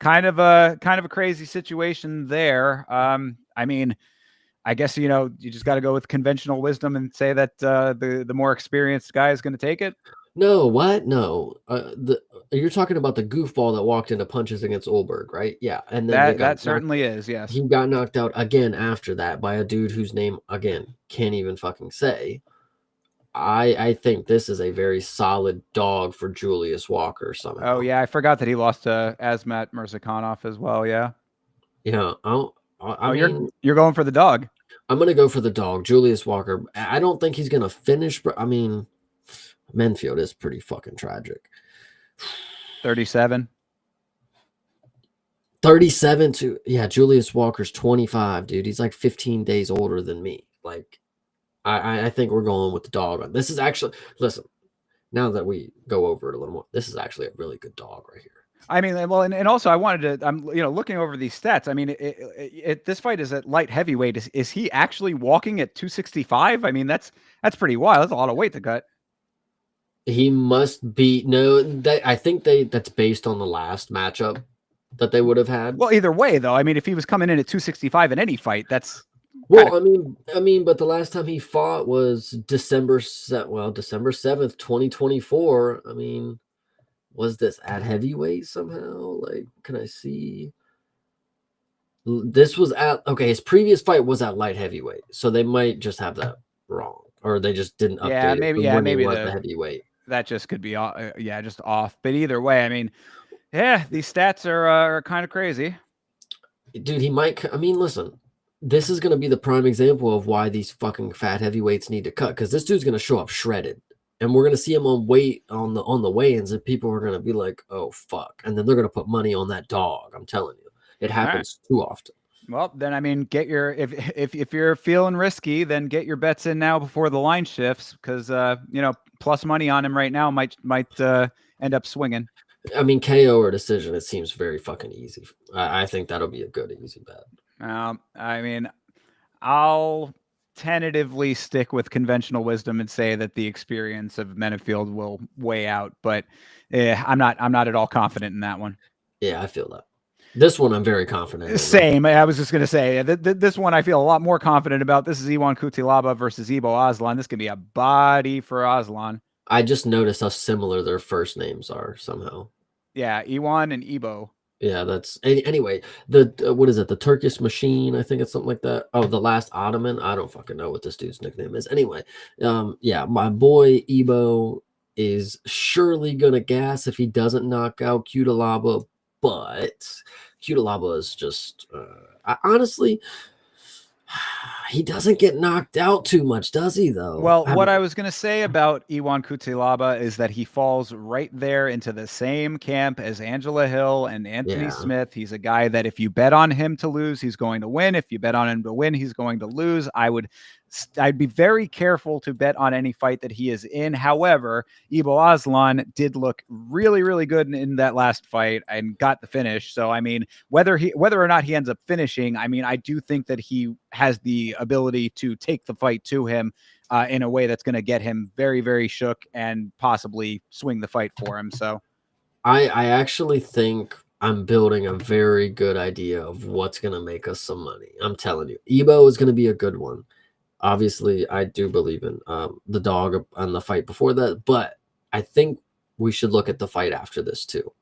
Kind of a crazy situation there. I mean, I guess you know you just got to go with conventional wisdom and say that the more experienced guy is going to take it. no, what? No, you're talking about the goofball that walked into punches against Olberg, right? Yeah, and then That certainly is, yes. he got knocked out again after that by a dude whose name again can't even fucking say. I think this is a very solid dog for Julius Walker somehow. Oh yeah, I forgot that he lost to Azmat Mirzakhanov as well. Yeah. Yeah, I Oh, mean, you're going for the dog. I'm gonna go for the dog, Julius Walker. I don't think he's gonna finish, but I mean, Menfield is pretty fucking tragic. 37. 37 to yeah, Julius Walker's 25, dude. He's like 15 days older than me. Like, I think we're going with the dog. This is actually listen. Now that we go over it a little more, this is actually a really good dog right here. I mean, well, and also I wanted to. I'm looking over these stats. I mean, this fight is at light heavyweight. Is he actually walking at 265? I mean, that's pretty wild. That's a lot of weight to cut. He must be no. I think that's based on the last matchup that they would have had. Well, either way, though, I mean, if he was coming in at 265 in any fight, that's well, I mean, but the last time he fought was December 7th, 2024. I mean, was this at heavyweight somehow? Like, can I see? This was at okay. His previous fight was at light heavyweight, so they might just have that wrong, or they just didn't update yeah, it. maybe Was the heavyweight. that just could be just off. But either way, I mean, yeah, these stats are kind of crazy. Dude, he might. I mean, listen. this is going to be the prime example of why these fucking fat heavyweights need to cut, because this dude's going to show up shredded, and we're going to see him on the weigh-ins, and people are going to be like, "Oh fuck," and then they're going to put money on that dog. I'm telling you, it All right. happens too often. Well, then I mean, get your if you're feeling risky, then get your bets in now before the line shifts, because plus money on him right now might end up swinging. I mean, KO or decision, it seems very fucking easy. I think that'll be a good easy bet. I mean, I'll tentatively stick with conventional wisdom and say that the experience of Menefield will weigh out, but I'm not at all confident in that one. Yeah, I feel that. This one I'm very confident in. Same. I was just going to say this one I feel a lot more confident about. This is Iwan Kutilaba versus Ibo Aslan. This could be a body for Aslan. I just noticed how similar their first names are somehow. Yeah, Iwan and Ibo. Yeah, that's anyway. The what is it? The Turkish Machine, I think it's something like that. Oh, the Last Ottoman. I don't fucking know what this dude's nickname is. Anyway, yeah, my boy Ebo is surely gonna gas if he doesn't knock out Cutelaba, but Cutelaba is just honestly, he doesn't get knocked out too much, does he? Though. Well, what I was going to say about Iwan Kutilaba is that he falls right there into the same camp as Angela Hill and Anthony Smith. He's a guy that if you bet on him to lose, he's going to win. If you bet on him to win, he's going to lose. I'd be very careful to bet on any fight that he is in. However, Ibo Aslan did look really, really good in that last fight and got the finish. So, I mean, whether or not he ends up finishing, I mean, I do think that he has the ability to take the fight to him in a way that's going to get him very, very shook and possibly swing the fight for him. So, I actually think I'm building a very good idea of what's going to make us some money. I'm telling you, Ibo is going to be a good one. Obviously, I do believe in the dog and the fight before that, but I think we should look at the fight after this too,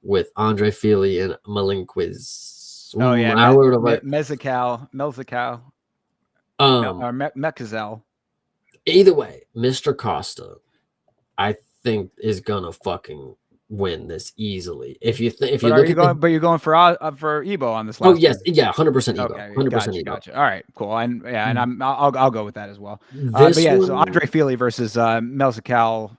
with Andre Fili and Malinquiz. Oh yeah, Mezcal, or Mekazel. Either way, Mr. Costa, I think is gonna fucking win this easily. If you you're going for Ebo on this last. Oh yes, one. Yeah, 100% Ebo. Okay, 100% Ebo. Gotcha. All right, cool. And I'll go with that as well. But yeah, so Andre Fili versus Mezcal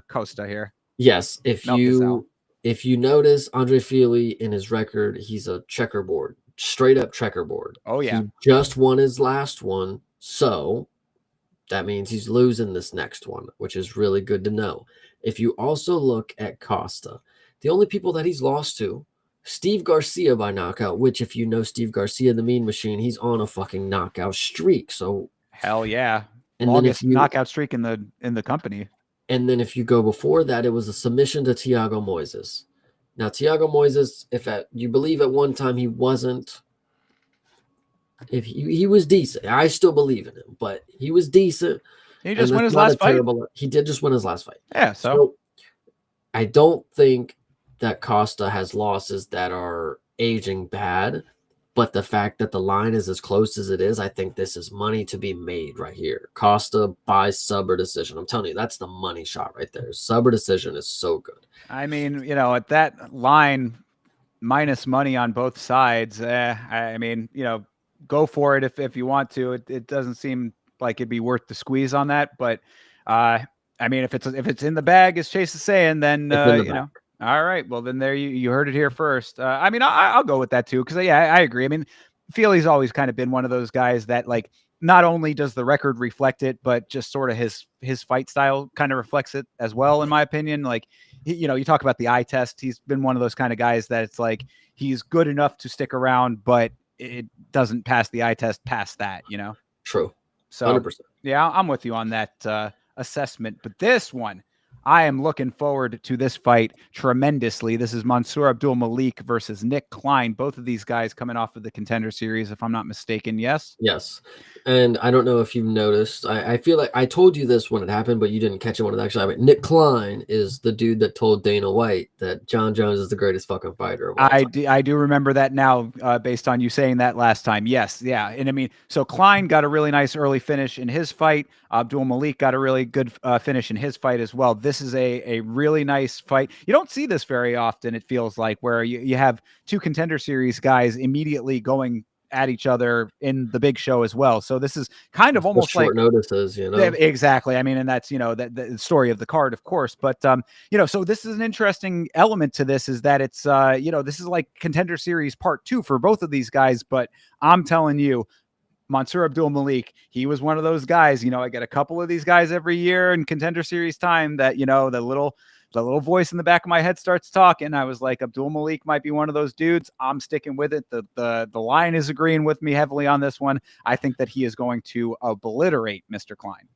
Costa here. Yes, if you notice Andre Fili in his record, he's a checkerboard, straight up checkerboard. Oh yeah, he just won his last one, so that means he's losing this next one, which is really good to know. If you also look at Costa, the only people that he's lost to, Steve Garcia by knockout, which if you know Steve Garcia, the Mean Machine, he's on a fucking knockout streak. So hell yeah. And longest knockout streak in the company. And then if you go before that, it was a submission to Thiago Moises. Now, Thiago Moises, you believe at one time he wasn't, if he was decent, I still believe in him, but he was decent. He just won his last fight. He did just win his last fight. Yeah, so I don't think that Costa has losses that are aging bad, but the fact that the line is as close as it is, I think this is money to be made right here. Costa by sub or decision. I'm telling you, that's the money shot right there. Sub or decision is so good. I mean, at that line, minus money on both sides, I mean, go for it if you want to. It doesn't seem like it'd be worth the squeeze on that, but I mean, if it's in the bag, as Chase is saying, then all right, well then there you heard it here first. I mean, I'll go with that too, because I agree. I mean, Fili's always kind of been one of those guys that, like, not only does the record reflect it, but just sort of his fight style kind of reflects it as well, in my opinion. Like, you talk about the eye test. He's been one of those kind of guys that it's like he's good enough to stick around, but it doesn't pass the eye test past that, True. So 100%. Yeah, I'm with you on that assessment. But this one, I am looking forward to this fight tremendously. This is Mansour Abdul Malik versus Nick Klein. Both of these guys coming off of the Contender Series, if I'm not mistaken. Yes? Yes. And I don't know if you've noticed. I feel like I told you this when it happened, but you didn't catch it when it actually happened. Nick Klein is the dude that told Dana White that John Jones is the greatest fucking fighter of all time. I do remember that now, based on you saying that last time. Yes, yeah. And I mean, so Klein got a really nice early finish in his fight. Abdul Malik got a really good finish in his fight as well. This is a really nice fight. You don't see this very often, it feels like, where you have two Contender Series guys immediately going at each other in the big show as well. So this is kind of It's just almost like short notices, you know. exactly. I mean, and that's, the story of the card, of course. But, so this is an interesting element to this, is that it's, this is like Contender Series Part 2 for both of these guys. But I'm telling you, Mansour Abdul Malik, he was one of those guys. I get a couple of these guys every year in Contender Series time that, the little voice in the back of my head starts talking. I was like, Abdul Malik might be one of those dudes. I'm sticking with it. The line is agreeing with me heavily on this one. I think that he is going to obliterate Mr. Klein.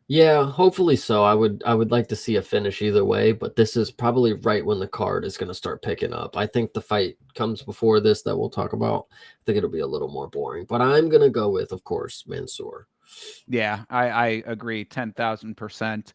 Yeah, hopefully so. I would like to see a finish either way, but this is probably right when the card is going to start picking up. I think the fight comes before this that we'll talk about. I think it'll be a little more boring, but I'm going to go with, of course, Mansour. Yeah, I agree 10,000%.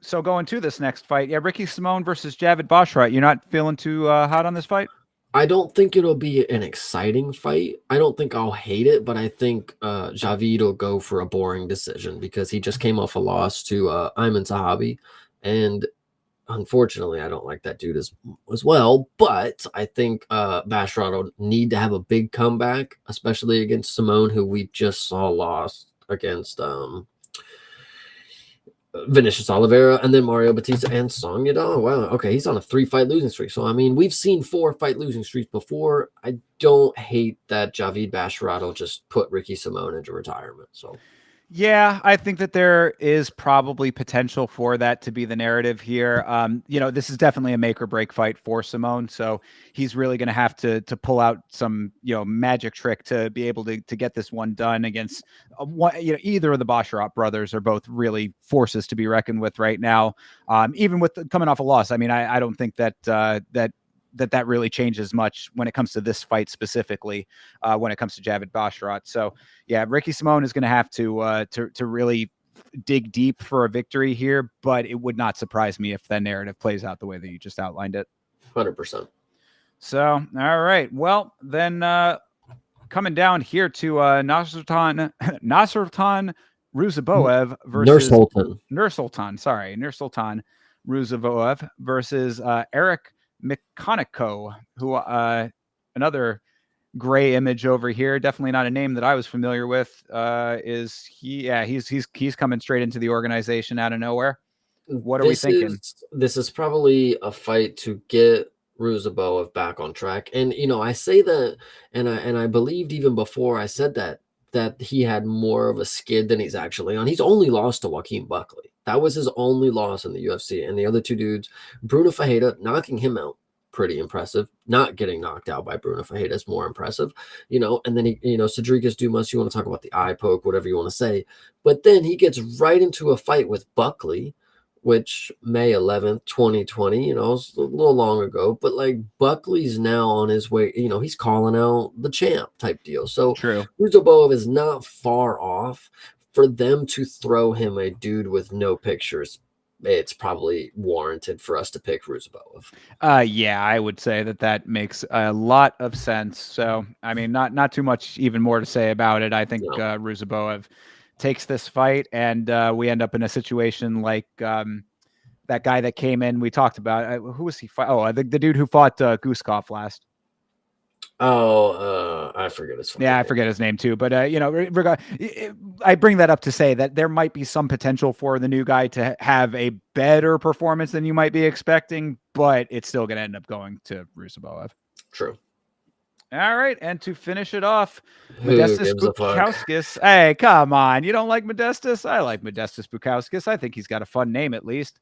So going to this next fight, Ricky Simón versus Javid Bashrat. You're not feeling too hot on this fight? I don't think it'll be an exciting fight. I don't think I'll hate it, but I think Javid will go for a boring decision because he just came off a loss to Ayman Sahabi, and unfortunately, I don't like that dude as well. But I think Bashrat will need to have a big comeback, especially against Simone, who we just saw lost against Vinicius Oliveira, and then Mario Batista and Song Yadong. Wow, okay, he's on a 3-fight losing streak. So I mean, we've seen 4-fight losing streaks before. I don't hate that Javid Bashrat will just put Ricky Simón into retirement. So yeah, I think that there is probably potential for that to be the narrative here. This is definitely a make or break fight for Simone. So he's really going to have to pull out some, magic trick to be able to get this one done against either of the Bashrat brothers are both really forces to be reckoned with right now. Even with coming off a loss. I mean, I don't think that that really changes much when it comes to this fight specifically, when it comes to Javid Bashrat. So yeah, Ricky Simón is going to have to really dig deep for a victory here, but it would not surprise me if that narrative plays out the way that you just outlined it. 100%. So, all right. Well, then coming down here to Nursultan Ruziboev versus Nursultan Ruziboev versus Eric Mikonico, who another gray image over here, definitely not a name that I was familiar with. Is he? Yeah, he's coming straight into the organization out of nowhere. What are we thinking? This is probably a fight to get Ruziboev back on track. And I say that, and I believed even before I said that he had more of a skid than he's actually on. He's only lost to Joaquin Buckley. That was his only loss in the UFC. And the other two dudes, Bruno Fajeda, knocking him out, pretty impressive. Not getting knocked out by Bruno Fajeda is more impressive, and then Rodrigues Dumas, you want to talk about the eye poke, whatever you want to say. But then he gets right into a fight with Buckley, which May 11th, 2020, it's a little long ago, but like Buckley's now on his way, he's calling out the champ type deal. So True. Ruziboev is not far off. For them to throw him a dude with no pictures, it's probably warranted for us to pick Ruziboev. Yeah, I would say that makes a lot of sense. So, I mean, not too much even more to say about it. I think Ruziboev takes this fight, and we end up in a situation like that guy that came in. We talked about who was he? The dude who fought Guskov last. I forget his name. Yeah, I forget his name too. But I bring that up to say that there might be some potential for the new guy to have a better performance than you might be expecting, but it's still going to end up going to Ruziboev. True. All right, and to finish it off, Modestas Bukauskas. Fuck? Hey, come on. You don't like Modestas? I like Modestas Bukauskas. I think he's got a fun name at least.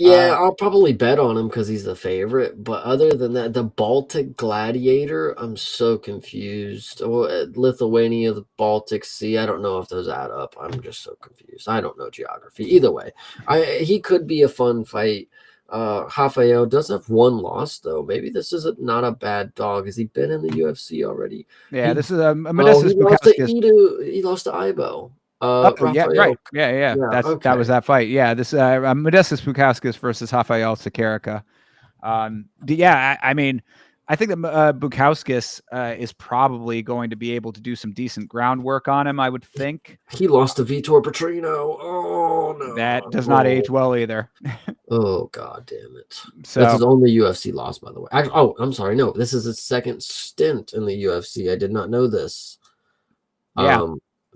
Yeah, I'll probably bet on him because he's the favorite. But other than that, the Baltic Gladiator, I'm so confused. Lithuania, the Baltic Sea, I don't know if those add up. I'm just so confused. I don't know geography. Either way, he could be a fun fight. Rafael does have one loss, though. Maybe this is not a bad dog. Has he been in the UFC already? Yeah, this is a Modestas Bukauskas. He lost to Ibo. Yeah, right. Yeah. That was that fight. Yeah, this Modestas Bukauskas versus Rafael Sakarica. I mean, I think that Bukauskas is probably going to be able to do some decent groundwork on him. I would think he lost to Vitor Petrino. Oh no, that does not age well either. Oh god damn it! That's his So only UFC loss, by the way. Oh, I'm sorry. No, this is his second stint in the UFC. I did not know this. yeah.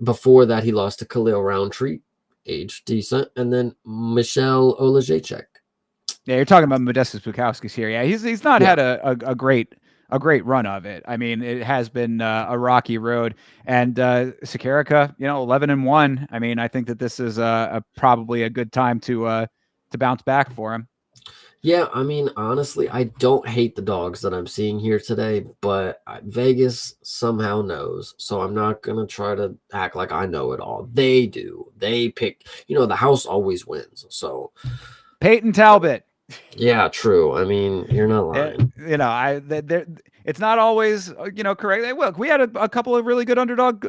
Before that, he lost to Khalil Roundtree, age decent, and then Michelle Olajaychek. Yeah, you're talking about Modestus Bukowski's here. Yeah, he's not Yeah, had a great run of it. I mean, it has been a rocky road. And Sakarica, 11-1. I mean, I think that this is probably a good time to bounce back for him. yeah. I mean, honestly, I don't hate the dogs that I'm seeing here today, but Vegas somehow knows, so I'm not gonna try to act like I know it all. They do. They pick. The house always wins. So Peyton Talbot. yeah, true. I mean, you're not lying. It's not always correct. Hey, look, we had a couple of really good underdog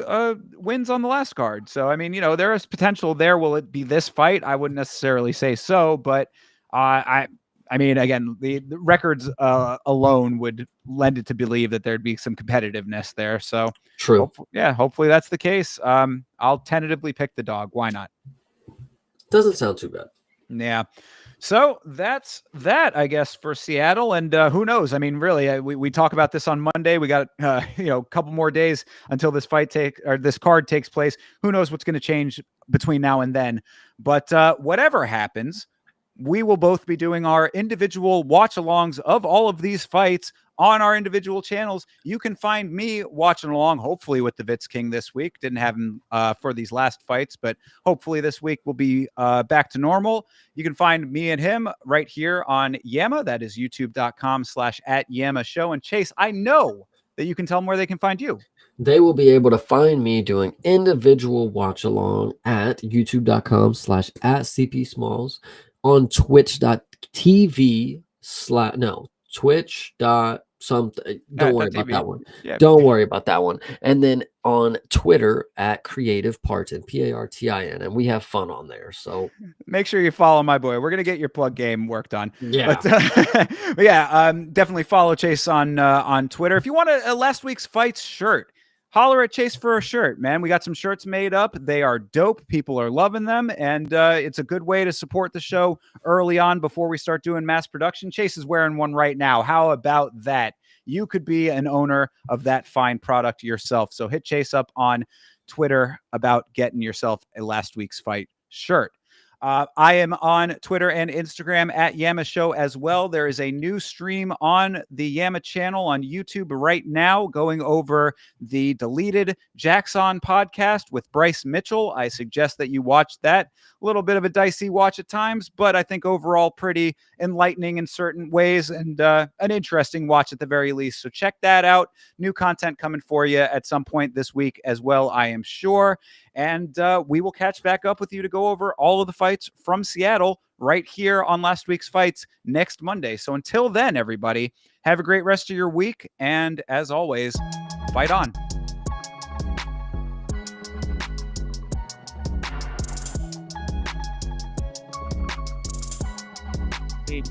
wins on the last card, so I mean, there is potential there. Will it be this fight? I wouldn't necessarily say so, but I mean, again, the records alone would lend it to believe that there'd be some competitiveness there. So, True. hopefully that's the case. I'll tentatively pick the dog. Why not? Doesn't sound too bad. Yeah. So that's that, I guess, for Seattle. And who knows? I mean, really, we talk about this on Monday. We got a couple more days until this this card takes place. Who knows what's going to change between now and then? But whatever happens, we will both be doing our individual watch-alongs of all of these fights on our individual channels. You can find me watching along, hopefully with the Vitz King this week. Didn't have him for these last fights, but hopefully this week we'll be back to normal. You can find me and him right here on Yama. That is youtube.com/@YamaShow. And Chase, I know that you can tell them where they can find you. They will be able to find me doing individual watch along at youtube.com/@CPSmalls, on twitch.tv Twitch dot something. Don't worry about that one. Yeah. Don't worry about that one. And then on Twitter at Creative Partin, Partin, and we have fun on there. So make sure you follow my boy. We're gonna get your plug game worked on. Yeah. But yeah, definitely follow Chase on Twitter. If you want a last week's fights shirt, holler at Chase for a shirt, man. We got some shirts made up. They are dope. People are loving them, and it's a good way to support the show early on before we start doing mass production. Chase is wearing one right now. How about that? You could be an owner of that fine product yourself. So hit Chase up on Twitter about getting yourself a last week's fight shirt. I am on Twitter and Instagram at Yama Show as well. There is a new stream on the Yama channel on YouTube right now going over the deleted Jackson podcast with Bryce Mitchell. I suggest that you watch that. A little bit of a dicey watch at times, but I think overall pretty enlightening in certain ways and an interesting watch at the very least. So check that out. New content coming for you at some point this week as well, I am sure. And we will catch back up with you to go over all of the fights from Seattle right here on Last Week's Fights next Monday. So until then, everybody, have a great rest of your week. And as always, fight on. It's